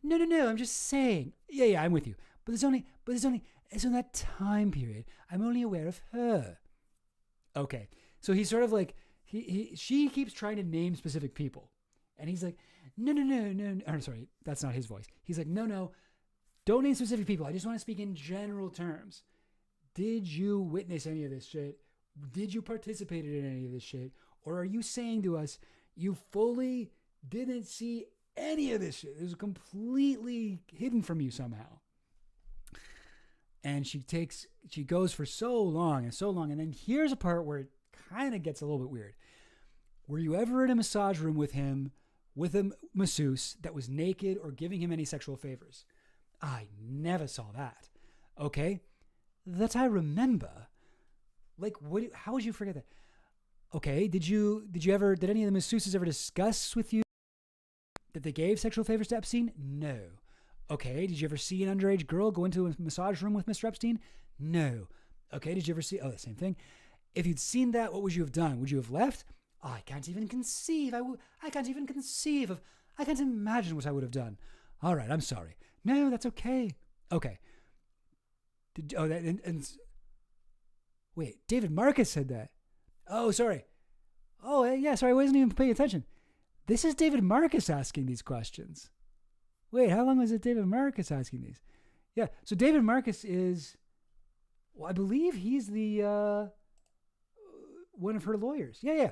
I: no, I'm just saying. Yeah, I'm with you. But it's on that time period. I'm only aware of her. Okay. So he's sort of like, she keeps trying to name specific people. And he's like, no. I'm sorry, that's not his voice. He's like, no, don't name specific people. I just want to speak in general terms. Did you witness any of this shit? Did you participate in any of this shit? Or are you saying to us, you fully didn't see any of this shit? It was completely hidden from you somehow. And she goes for so long. And then here's a part where it kind of gets a little bit weird. Were you ever in a massage room with him, with a masseuse that was naked or giving him any sexual favors? I never saw that. Okay? That I remember. Like, how would you forget that? Okay, did any of the masseuses ever discuss with you that they gave sexual favors to Epstein? No. Okay, did you ever see an underage girl go into a massage room with Mr. Epstein? No. Okay, did you ever see... Oh, the same thing. If you'd seen that, what would you have done? Would you have left? Oh, I can't even conceive. I can't imagine what I would have done. All right, I'm sorry. No, that's okay. Okay. Wait, David Marcus said that. Oh, sorry. Oh, yeah, sorry, I wasn't even paying attention. This is David Marcus asking these questions. Wait, how long was it David Marcus asking these? Yeah, so David Marcus is, well, I believe he's the one of her lawyers. Yeah,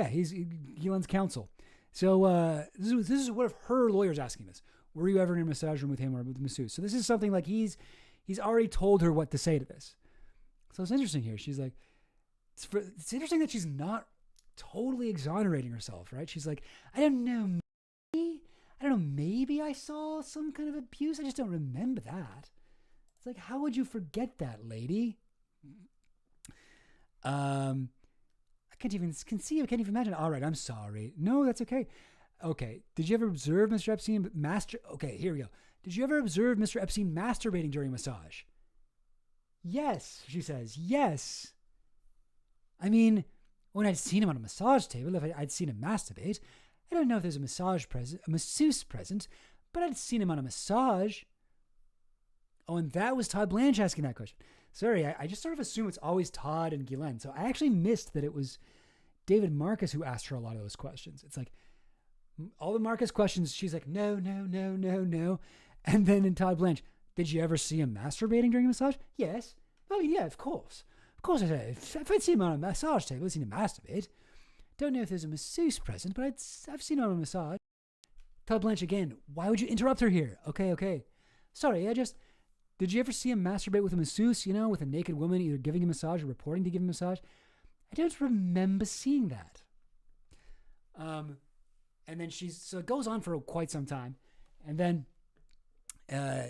I: he's Ghislaine's counsel. So this is one of her lawyers asking this. Were you ever in a massage room with him or with the masseuse? So this is something like he's already told her what to say to this. So it's interesting here. She's like, it's interesting that she's not totally exonerating herself, right? She's like, I don't know, maybe I saw some kind of abuse. I just don't remember that. It's like, how would you forget that, lady? I can't even conceive. I can't even imagine. All right, I'm sorry. No, that's okay. Okay, did you ever observe Mr. Epstein Okay, here we go. Did you ever observe Mr. Epstein masturbating during massage? Yes, she says. Yes. I mean, when I'd seen him on a massage table, if I'd seen him masturbate, I don't know if there's a masseuse present, but I'd seen him on a massage. Oh, and that was Todd Blanche asking that question. Sorry, I just sort of assume it's always Todd and Ghislaine. So I actually missed that it was David Marcus who asked her a lot of those questions. It's like all the Marcus questions, she's like, no. And then in Todd Blanche, did you ever see him masturbating during a massage? Yes. I mean, yeah, of course. Of course I said. If I'd seen him on a massage table, I'd seen him masturbate. Don't know if there's a masseuse present, but I've seen him on a massage. Todd Blanche again, why would you interrupt her here? Okay. Sorry, did you ever see him masturbate with a masseuse, with a naked woman either giving him a massage or reporting to give him a massage? I don't remember seeing that. And then so it goes on for quite some time. And then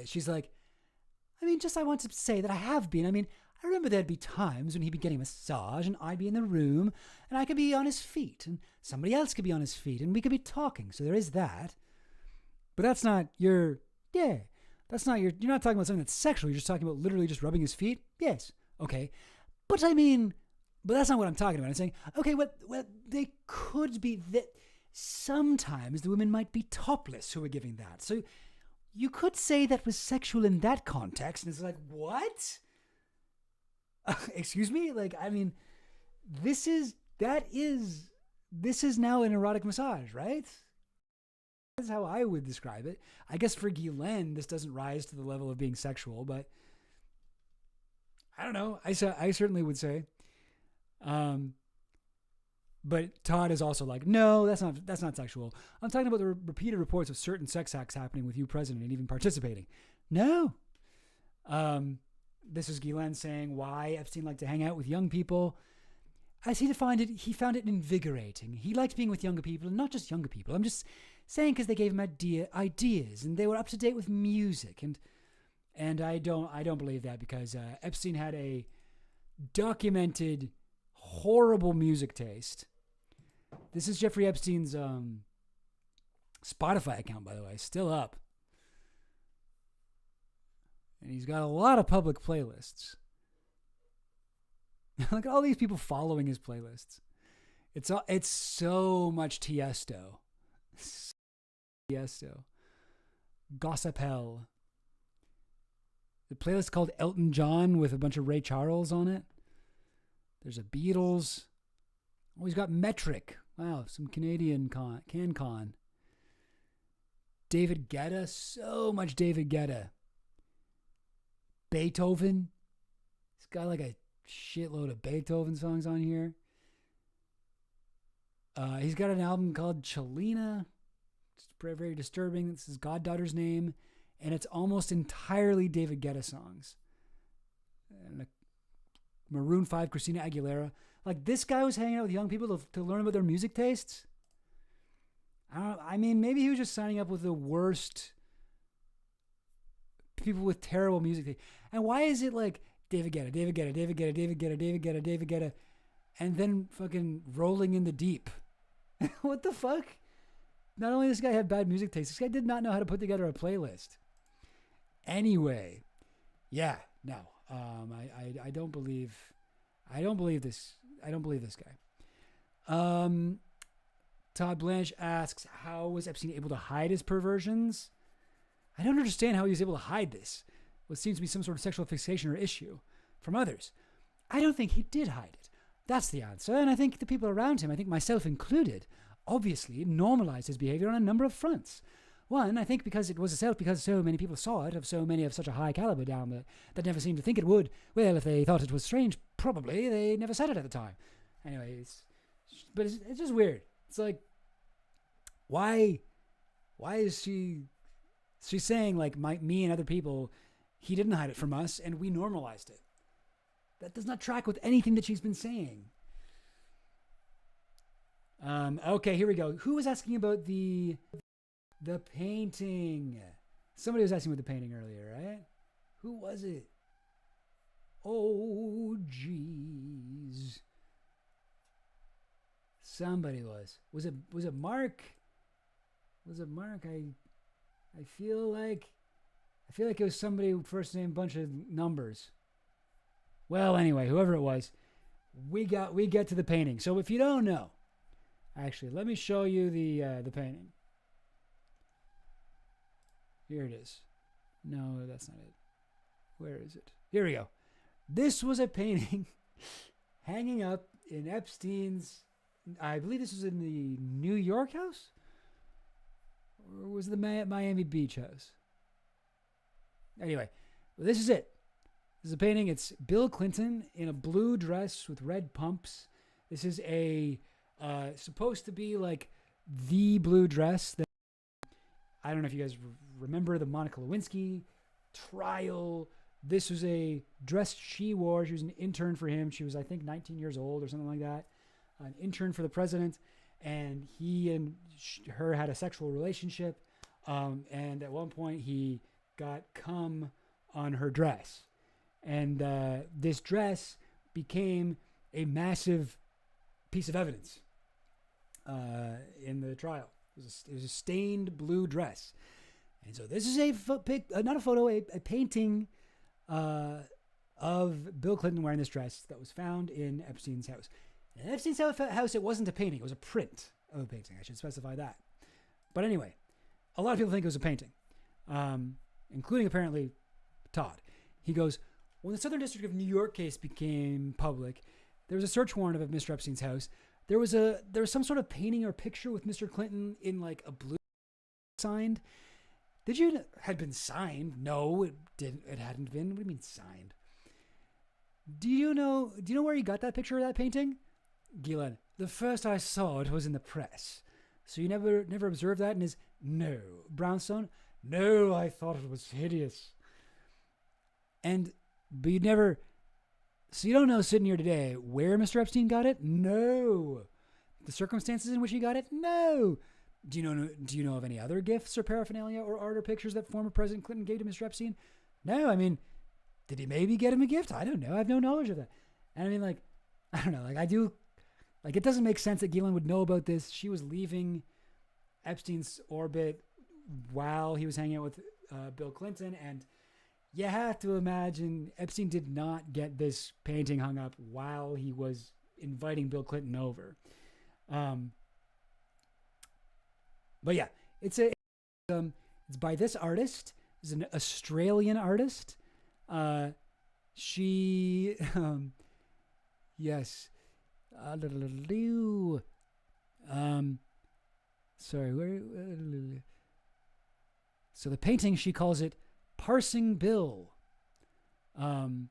I: she's like, I want to say that I have been. I remember there'd be times when he'd be getting a massage and I'd be in the room and I could be on his feet and somebody else could be on his feet and we could be talking. So there is that. But that's not you're not talking about something that's sexual. You're just talking about literally just rubbing his feet. Yes. Okay. But that's not what I'm talking about. I'm saying, okay, well, they could be that sometimes the women might be topless who are giving that. So you could say that was sexual in that context. And it's like, what? Excuse me? This is now an erotic massage, right? That's how I would describe it. I guess for Ghislaine, this doesn't rise to the level of being sexual, but I don't know. I certainly would say. But Todd is also like, no, that's not sexual. I'm talking about the repeated reports of certain sex acts happening with you present and even participating. No. This is Ghislaine saying why Epstein liked to hang out with young people. As he defined it, he found it invigorating. He liked being with younger people, and not just younger people. I'm just saying because they gave him ideas, and they were up to date with music, and I don't believe that, because Epstein had a documented horrible music taste. This is Jeffrey Epstein's Spotify account, by the way, still up, and he's got a lot of public playlists. Look at all these people following his playlists. It's so much Tiesto. Tiesto. Gossip Hell. The playlist called Elton John with a bunch of Ray Charles on it. There's a Beatles. Oh, he's got Metric. Wow, some Canadian CanCon. David Guetta. So much David Guetta. Beethoven. He's got like a shitload of Beethoven songs on here. He's got an album called Chelina. It's very, very disturbing. This is goddaughter's name, and it's almost entirely David Guetta songs. And Maroon 5, Christina Aguilera. Like, this guy was hanging out with young people to learn about their music tastes. I mean, maybe he was just signing up with the worst people with terrible music taste. And why is it like David Guetta, David Guetta, David Guetta, David Guetta, David Guetta, David Guetta, and then fucking Rolling in the Deep? What the fuck? Not only this guy had bad music taste, this guy did not know how to put together a playlist. Anyway, yeah, no, I don't believe this. I don't believe this guy. Todd Blanche asks, how was Epstein able to hide his perversions? I don't understand how he was able to hide this. What seems to be some sort of sexual fixation or issue from others. I don't think he did hide it. That's the answer. And I think the people around him, I think myself included, obviously normalized his behavior on a number of fronts. One, I think because so many people saw it, of so many of such a high caliber down there, that never seemed to think it would. Well, if they thought it was strange, probably they never said it at the time. Anyway, but it's just weird. It's like, why is she's saying, like, me and other people, he didn't hide it from us, and we normalized it. That does not track with anything that she's been saying. Okay, here we go. Who was asking about the painting? Somebody was asking about the painting earlier, right? Who was it? Oh, jeez. Somebody was. Was it Mark? Was it Mark? I feel like it was somebody with first name, bunch of numbers. Well, anyway, whoever it was, we get to the painting. So if you don't know, actually, let me show you the painting. Here it is. No, that's not it. Where is it? Here we go. This was a painting hanging up in Epstein's, I believe this was in the New York house? Or was it the Miami Beach house? Anyway, this is it. This is a painting. It's Bill Clinton in a blue dress with red pumps. This is a supposed to be like the blue dress that, I don't know if you guys remember the Monica Lewinsky trial. This was a dress she wore. She was an intern for him. She was, I think, 19 years old or something like that. An intern for the president. And he and her had a sexual relationship. And at one point he got cum on her dress. And this dress became a massive piece of evidence in the trial. It was a stained blue dress. And so this is a painting of Bill Clinton wearing this dress that was found in Epstein's house. In Epstein's house, it wasn't a painting. It was a print of a painting. I should specify that. But anyway, a lot of people think it was a painting, including apparently Todd. He goes, when the Southern District of New York case became public, there was a search warrant of Mr. Epstein's house. There was some sort of painting or picture with Mr. Clinton in like a blue signed. Did you had been signed? No, it didn't. It hadn't been. What do you mean signed? Do you know where you got that picture of that painting? Ghislaine, the first I saw it was in the press. So you never observed that? And no. Brownstone? No, I thought it was hideous. But you never... So you don't know sitting here today where Mr. Epstein got it? No. The circumstances in which he got it? No. Do you know of any other gifts or paraphernalia or art or pictures that former President Clinton gave to Mr. Epstein? No. I mean, did he maybe get him a gift? I don't know. I have no knowledge of that. And I mean, like, I don't know. Like, I do... Like, it doesn't make sense that Ghislaine would know about this. She was leaving Epstein's orbit while he was hanging out with Bill Clinton. And you have to imagine Epstein did not get this painting hung up while he was inviting Bill Clinton over. But yeah, it's by this artist. It's an Australian artist. She, yes. Sorry, where? So the painting, she calls it Parsing Bill. And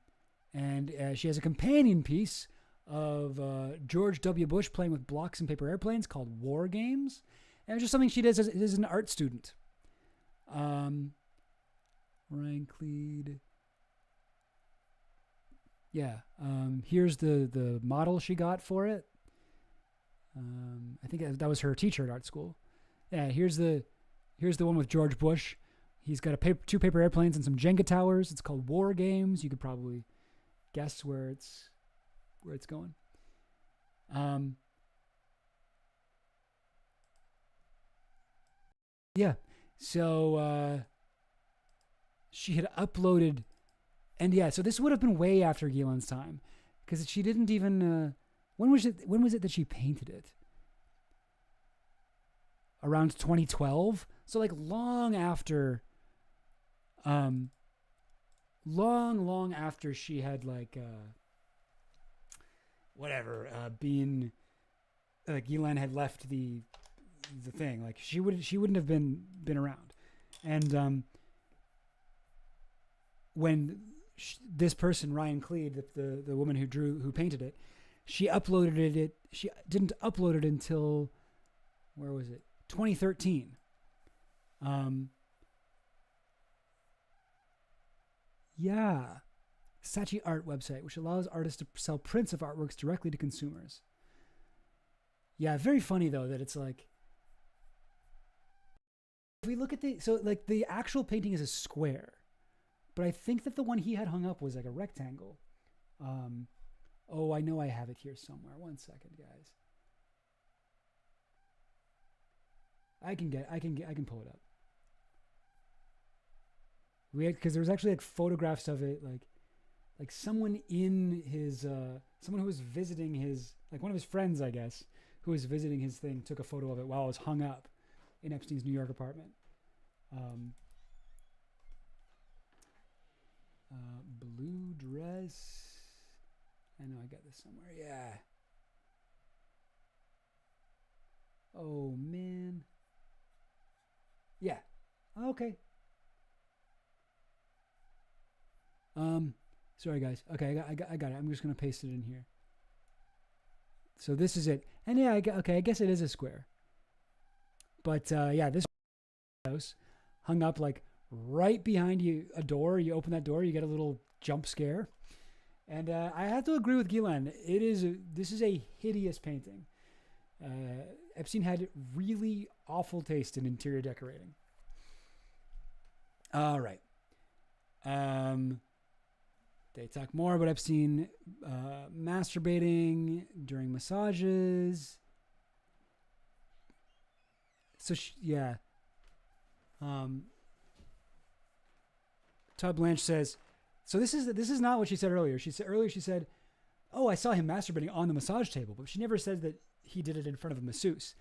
I: she has a companion piece of George W. Bush playing with blocks and paper airplanes called War Games. And it's just something she does as an art student. Ryan Cleed. Yeah. Here's the model she got for it. I think that was her teacher at art school. Yeah. Here's the one with George Bush. He's got two paper airplanes and some Jenga towers. It's called War Games. You could probably guess where it's going. Yeah. So she had uploaded, and yeah, so this would have been way after Ghislaine's time, because she didn't even. When was it that she painted it? Around 2012. So like long after. Long after she had like been Ghislaine had left the thing. Like she wouldn't have been around. And when this person, Ryan Cleed, the woman who painted it, she uploaded it. She didn't upload it until, where was it? 2013. Yeah. Saatchi Art website, which allows artists to sell prints of artworks directly to consumers. Yeah, very funny though that it's like, if we look at the actual painting is a square, but I think that the one he had hung up was like a rectangle. I know I have it here somewhere. 1 second, guys. I can pull it up. Because there was actually like photographs of it, like someone in his, someone who was visiting his, like one of his friends, I guess, who was visiting his thing, took a photo of it while it was hung up in Epstein's New York apartment. Blue dress. I know I got this somewhere. Yeah. Oh man. Yeah. Okay. Sorry guys. Okay, I got it. I'm just gonna paste it in here. So this is it. And yeah, I guess it is a square. But yeah, this house hung up like right behind you, a door. You open that door, you get a little jump scare. And I have to agree with Ghislaine. This is a hideous painting. Epstein had really awful taste in interior decorating. All right. They talk more about Epstein masturbating during massages. So yeah. Todd Blanche says, so this is not what she said earlier. She said, "Oh, I saw him masturbating on the massage table," but she never said that he did it in front of a masseuse.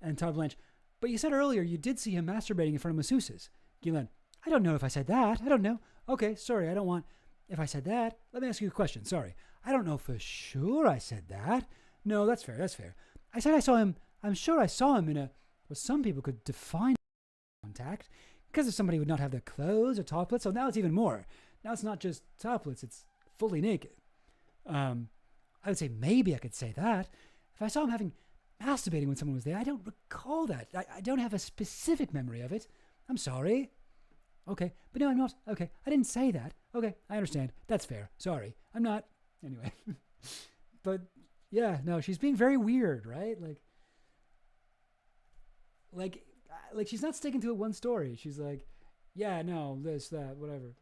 I: And Todd Blanche, but you said earlier you did see him masturbating in front of masseuses. Ghislaine, I don't know if I said that. I don't know. Okay, sorry, I don't want. If I said that, let me ask you a question. Sorry, I don't know for sure I said that. No, that's fair. That's fair. I said I saw him. I'm sure I saw him in what some people could define contact because if somebody would not have their clothes or topless. So now it's even more. Now it's not just topless, it's fully naked. I would say maybe I could say that. If I saw him masturbating when someone was there, I don't recall that. I don't have a specific memory of it. I'm sorry. Okay, but no, I'm not. Okay, I didn't say that. Okay, I understand. That's fair. Sorry, I'm not. Anyway. But yeah, no, she's being very weird, right? Like she's not sticking to it one story. She's like, yeah, no, this, that, whatever.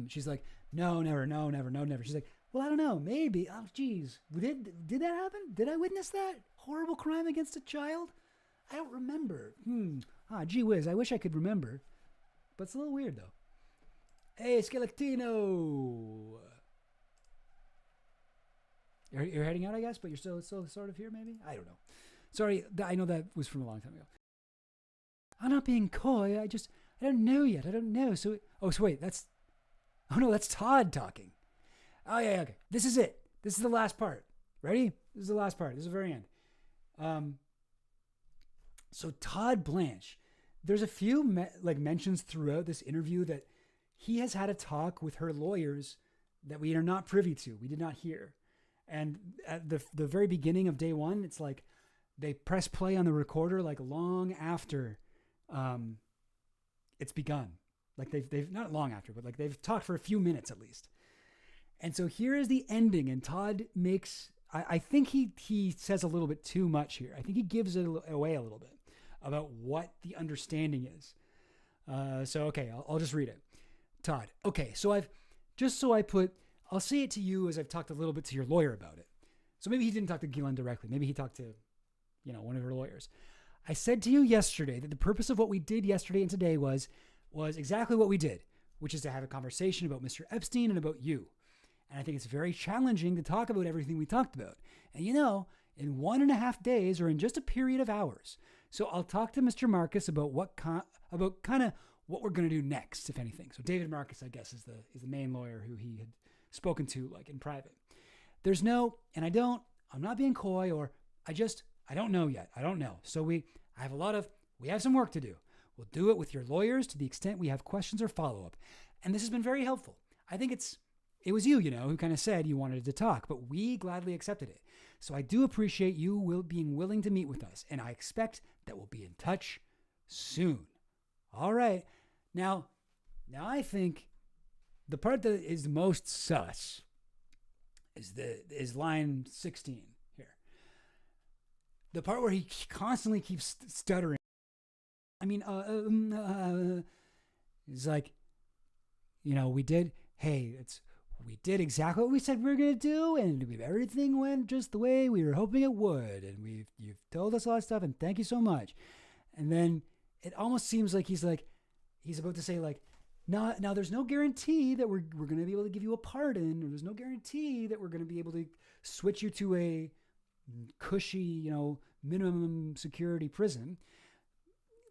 I: She's like, no, never, no, never, no, never. She's like, well, I don't know, maybe. Oh, geez, did that happen? Did I witness that horrible crime against a child? I don't remember. Gee whiz, I wish I could remember. But it's a little weird, though. Hey, Skeletino! You're heading out, I guess, but you're still sort of here, maybe? I don't know. Sorry, I know that was from a long time ago. I'm not being coy. I don't know yet. I don't know. So wait, that's Todd talking. Oh, yeah, okay. This is it. This is the last part. Ready? This is the last part. This is the very end. So Todd Blanche, there's a few mentions throughout this interview that he has had a talk with her lawyers that we are not privy to. We did not hear. And at the very beginning of day one, it's like they press play on the recorder like long after it's begun. Like they've not long after, but like they've talked for a few minutes at least. And so here is the ending, and Todd makes, I think he says a little bit too much here. I think he gives it away a little bit about what the understanding is. So, okay, I'll just read it. Todd, okay, so I'll say it to you as I've talked a little bit to your lawyer about it. So maybe he didn't talk to Ghislaine directly. Maybe he talked to, one of her lawyers. I said to you yesterday that the purpose of what we did yesterday and today was exactly what we did, which is to have a conversation about Mr. Epstein and about you. And I think it's very challenging to talk about everything we talked about. And in 1.5 days or in just a period of hours. So I'll talk to Mr. Marcus about what we're going to do next, if anything. So David Marcus, I guess, is the main lawyer who he had spoken to like in private. I'm not being coy, or I don't know yet. I don't know. So we have some work to do. We'll do it with your lawyers to the extent we have questions or follow-up. And this has been very helpful. I think it was you, who kind of said you wanted to talk, but we gladly accepted it. So I do appreciate you being willing to meet with us, and I expect that we'll be in touch soon. All right. Now I think the part that is most sus is line 16 here. The part where he constantly keeps stuttering. I mean, he's like, we did exactly what we said we were going to do, and everything went just the way we were hoping it would, and you've told us a lot of stuff, and thank you so much. And then it almost seems like he's about to say like, now there's no guarantee that we're going to be able to give you a pardon, or there's no guarantee that we're going to be able to switch you to a cushy, minimum security prison.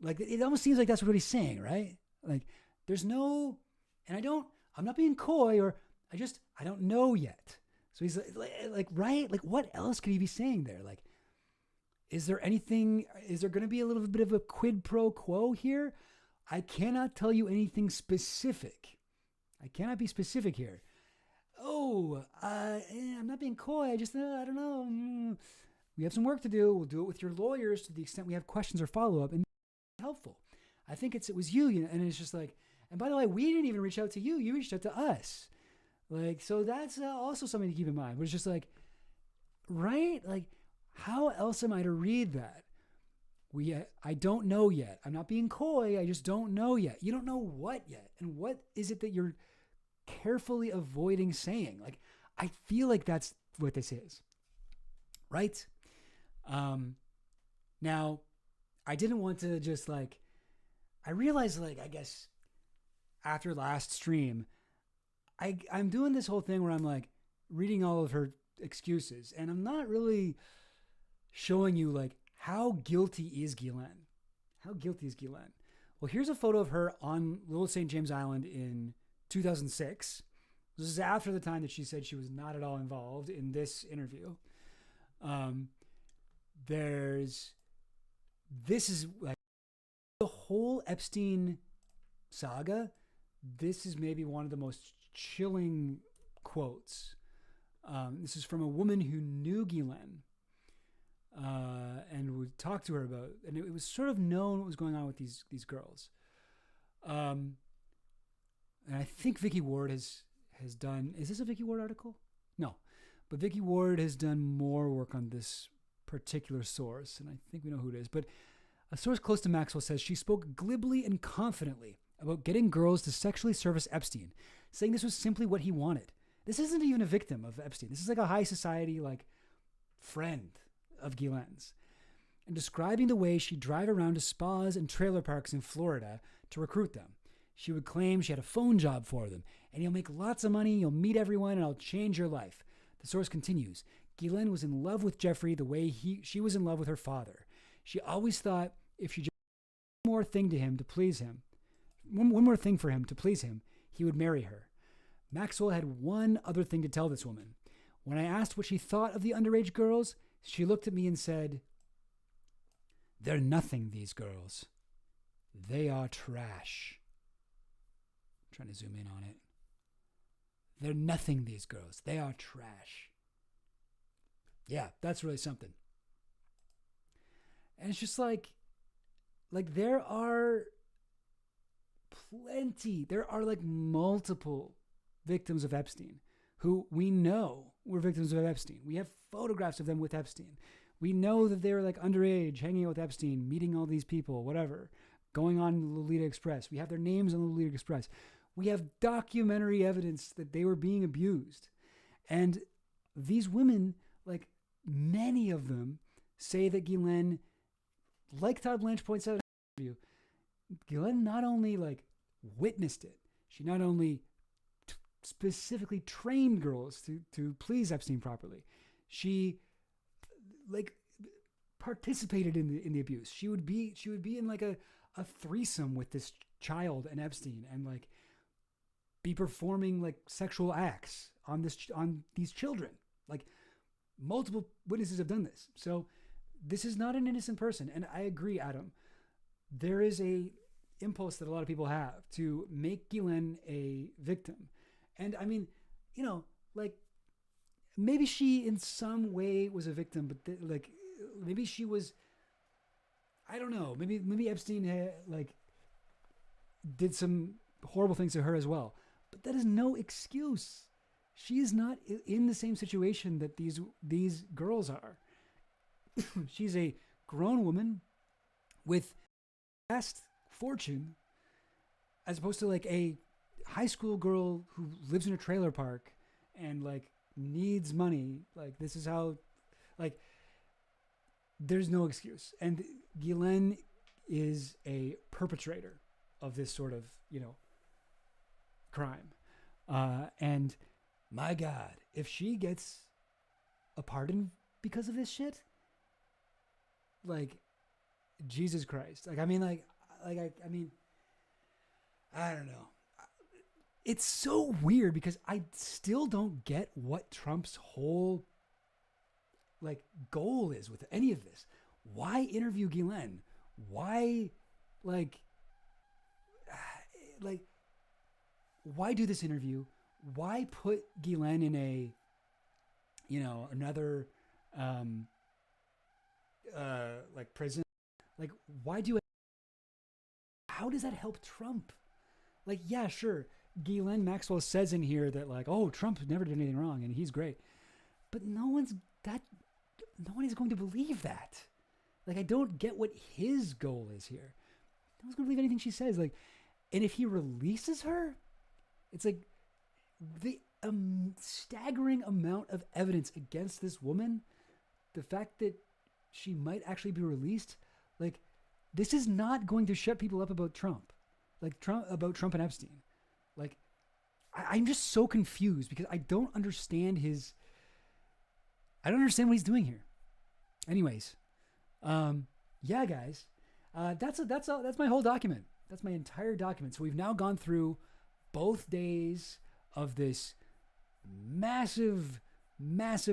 I: Like, it almost seems like that's what he's saying, right? Like, there's no, and I'm not being coy, or I don't know yet. So he's like, right? Like, what else could he be saying there? Like, is there going to be a little bit of a quid pro quo here? I cannot tell you anything specific. I cannot be specific here. I'm not being coy. I don't know. We have some work to do. We'll do it with your lawyers to the extent we have questions or follow-up. And helpful. I think it was you, and it's just like, and by the way, we didn't even reach out to you. You reached out to us. Like, so that's also something to keep in mind. But it's just like, right? Like, how else am I to read that? I don't know yet. I'm not being coy. I just don't know yet. You don't know what yet. And what is it that you're carefully avoiding saying? Like, I feel like that's what this is. Right? Now, I didn't want to just like, I realized like, I guess after last stream, I'm doing this whole thing where I'm like reading all of her excuses, and I'm not really showing you like, how guilty is Ghislaine? How guilty is Ghislaine? Well, here's a photo of her on Little St. James Island in 2006. This is after the time that she said she was not at all involved in this interview. This is like whole Epstein saga, this is maybe one of the most chilling quotes. This is from a woman who knew Ghislaine and would talk to her about, and it was sort of known what was going on with these girls. And I think Vicky Ward has done. Is this a Vicky Ward article? No, but Vicky Ward has done more work on this particular source, and I think we know who it is. But a source close to Maxwell says she spoke glibly and confidently about getting girls to sexually service Epstein, saying this was simply what he wanted. This isn't even a victim of Epstein. This is like a high society, like, friend of Ghislaine's. And describing the way she'd drive around to spas and trailer parks in Florida to recruit them. She would claim she had a phone job for them, and you'll make lots of money, you'll meet everyone, and I'll change your life. The source continues, Ghislaine was in love with Jeffrey the way she was in love with her father. She always thought if she just did one more thing to him to please him, one more thing for him to please him, he would marry her. Maxwell had one other thing to tell this woman. When I asked what she thought of the underage girls, she looked at me and said, "They're nothing, these girls. They are trash." I'm trying to zoom in on it. They're nothing, these girls. They are trash. Yeah, that's really something. And it's just like there are multiple victims of Epstein who we know were victims of Epstein. We have photographs of them with Epstein. We know that they were like underage, hanging out with Epstein, meeting all these people, whatever, going on the Lolita Express. We have their names on the Lolita Express. We have documentary evidence that they were being abused. And these women, like many of them, say that Ghislaine, like Todd Blanche points out in the interview, Ghislaine not only like witnessed it, she not only specifically trained girls to please Epstein properly, she like participated in the abuse. She would be in like a threesome with this child and Epstein, and like be performing like sexual acts on these children. Like multiple witnesses have done this. So this is not an innocent person. And I agree, Adam. There is a impulse that a lot of people have to make Ghislaine a victim. And I mean, you know, like maybe she in some way was a victim, but like maybe she was, I don't know, maybe Epstein had, like did some horrible things to her as well. But that is no excuse. She is not in the same situation that these girls are. She's a grown woman with vast fortune, as opposed to like a high school girl who lives in a trailer park and like needs money. Like this is how, like, there's no excuse. And Ghislaine is a perpetrator of this sort of, you know, crime. And my God, if she gets a pardon because of this shit, like, Jesus Christ. Like, I mean, I mean, I don't know. It's so weird because I still don't get what Trump's whole, like, goal is with any of this. Why interview Ghislaine? Why, like, why do this interview? Why put Ghislaine in a, you know, another, like prison? Like, why do it? How does that help Trump? Like, yeah, sure. Ghislaine Maxwell says in here that like, oh, Trump never did anything wrong and he's great. But no one is going to believe that. Like, I don't get what his goal is here. No one's going to believe anything she says. Like, and if he releases her, it's like the staggering amount of evidence against this woman, the fact that she might actually be released, like, this is not going to shut people up about Trump. Like, about Trump and Epstein. Like, I'm just so confused because I don't understand what he's doing here. Anyways, yeah, guys, that's my whole document. That's my entire document. So we've now gone through both days of this massive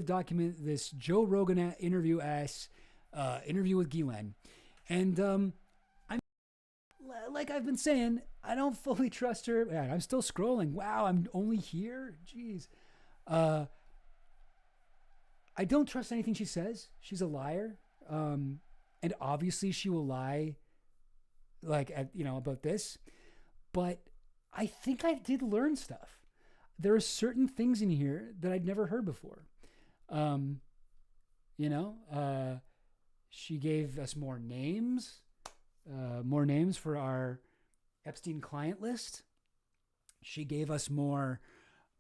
I: document, this Joe Rogan interview with Ghislaine. And like I've been saying, I don't fully trust her. Man, I'm still scrolling. Wow, I'm only here. Jeez. I don't trust anything she says. She's a liar. And obviously she will lie about this. But I think I did learn stuff. There are certain things in here that I'd never heard before. She gave us more names for our Epstein client list. She gave us more.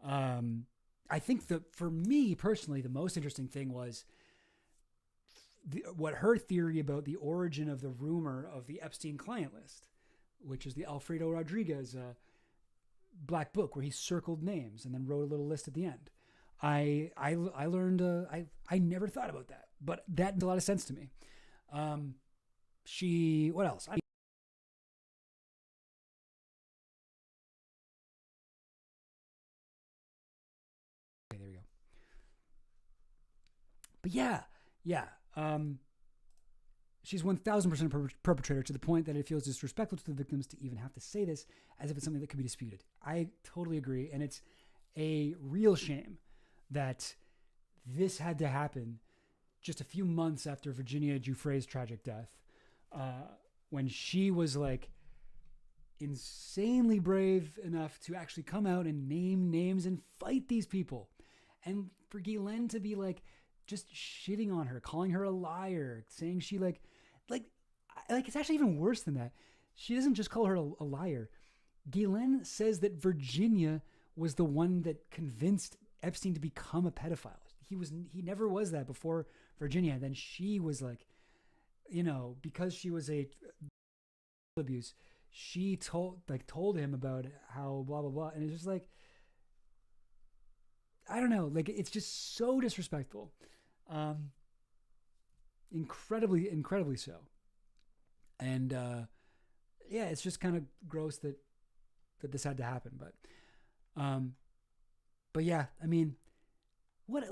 I: I think for me personally, the most interesting thing was what her theory about the origin of the rumor of the Epstein client list, which is the Alfredo Rodriguez black book where he circled names and then wrote a little list at the end. I learned, I never thought about that, but that made a lot of sense to me. What else? Okay, there we go. But yeah. She's 1,000% a perpetrator, to the point that it feels disrespectful to the victims to even have to say this, as if it's something that could be disputed. I totally agree. And it's a real shame that this had to happen just a few months after Virginia Giuffre's tragic death, when she was like insanely brave enough to actually come out and name names and fight these people. And for Ghislaine to be like just shitting on her, calling her a liar, saying she like it's actually even worse than that. She doesn't just call her a liar. Ghislaine says that Virginia was the one that convinced Epstein to become a pedophile. He never was that before Virginia. And then she was like, because she was a abuse, she told him about how blah blah blah, and it's just like, I don't know, like it's just so disrespectful, incredibly so, and it's just kind of gross that this had to happen, but yeah, I mean, what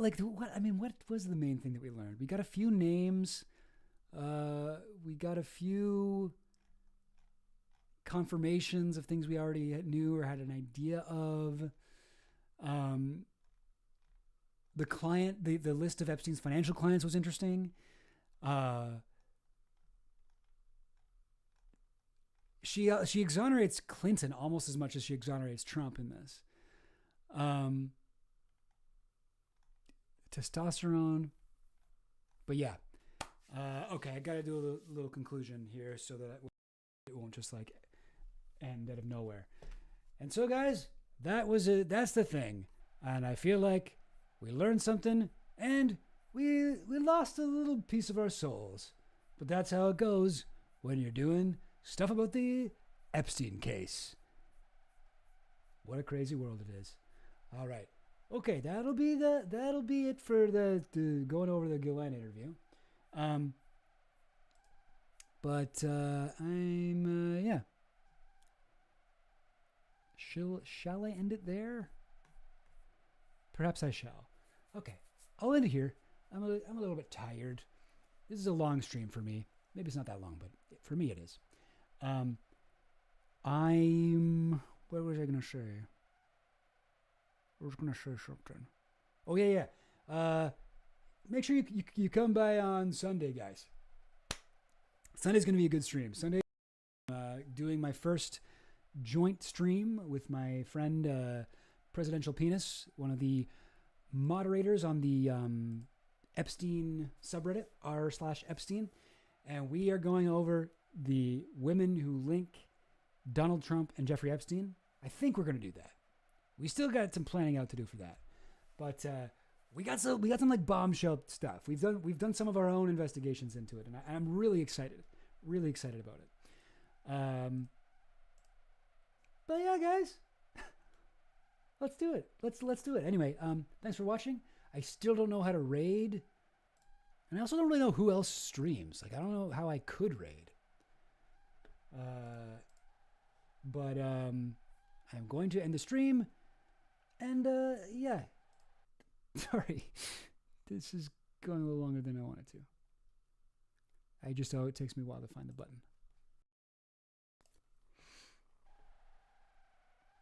I: was the main thing that we learned? We got a few names, we got a few confirmations of things we already knew or had an idea of. The list of Epstein's financial clients was interesting. She exonerates Clinton almost as much as she exonerates Trump in this. Testosterone. But yeah. Okay, I got to do a little conclusion here so that it won't just like end out of nowhere. And so, guys, that was it. That's the thing. And I feel like we learned something and we lost a little piece of our souls. But that's how it goes when you're doing stuff about the Epstein case. What a crazy world it is. All right. Okay, that'll be it for the going over the Ghislaine interview. Shall I end it there? Perhaps I shall. Okay, I'll end it here. I'm a little bit tired. This is a long stream for me. Maybe it's not that long, but for me it is. What was I going to say? I was going to say something. Oh, yeah. Make sure you come by on Sunday, guys. Sunday's going to be a good stream. Sunday, doing my first joint stream with my friend Presidential Penis, one of the moderators on the Epstein subreddit, r/Epstein. And we are going over the women who link Donald Trump and Jeffrey Epstein. I think we're going to do that. We still got some planning out to do for that. But we got some like bombshell stuff. We've done some of our own investigations into it, and I'm really excited about it. But yeah, guys, let's do it. Let's do it. Anyway, thanks for watching. I still don't know how to raid, and I also don't really know who else streams. Like, I don't know how I could raid. But I'm going to end the stream, and yeah. Sorry, this is going a little longer than I wanted to. It takes me a while to find the button.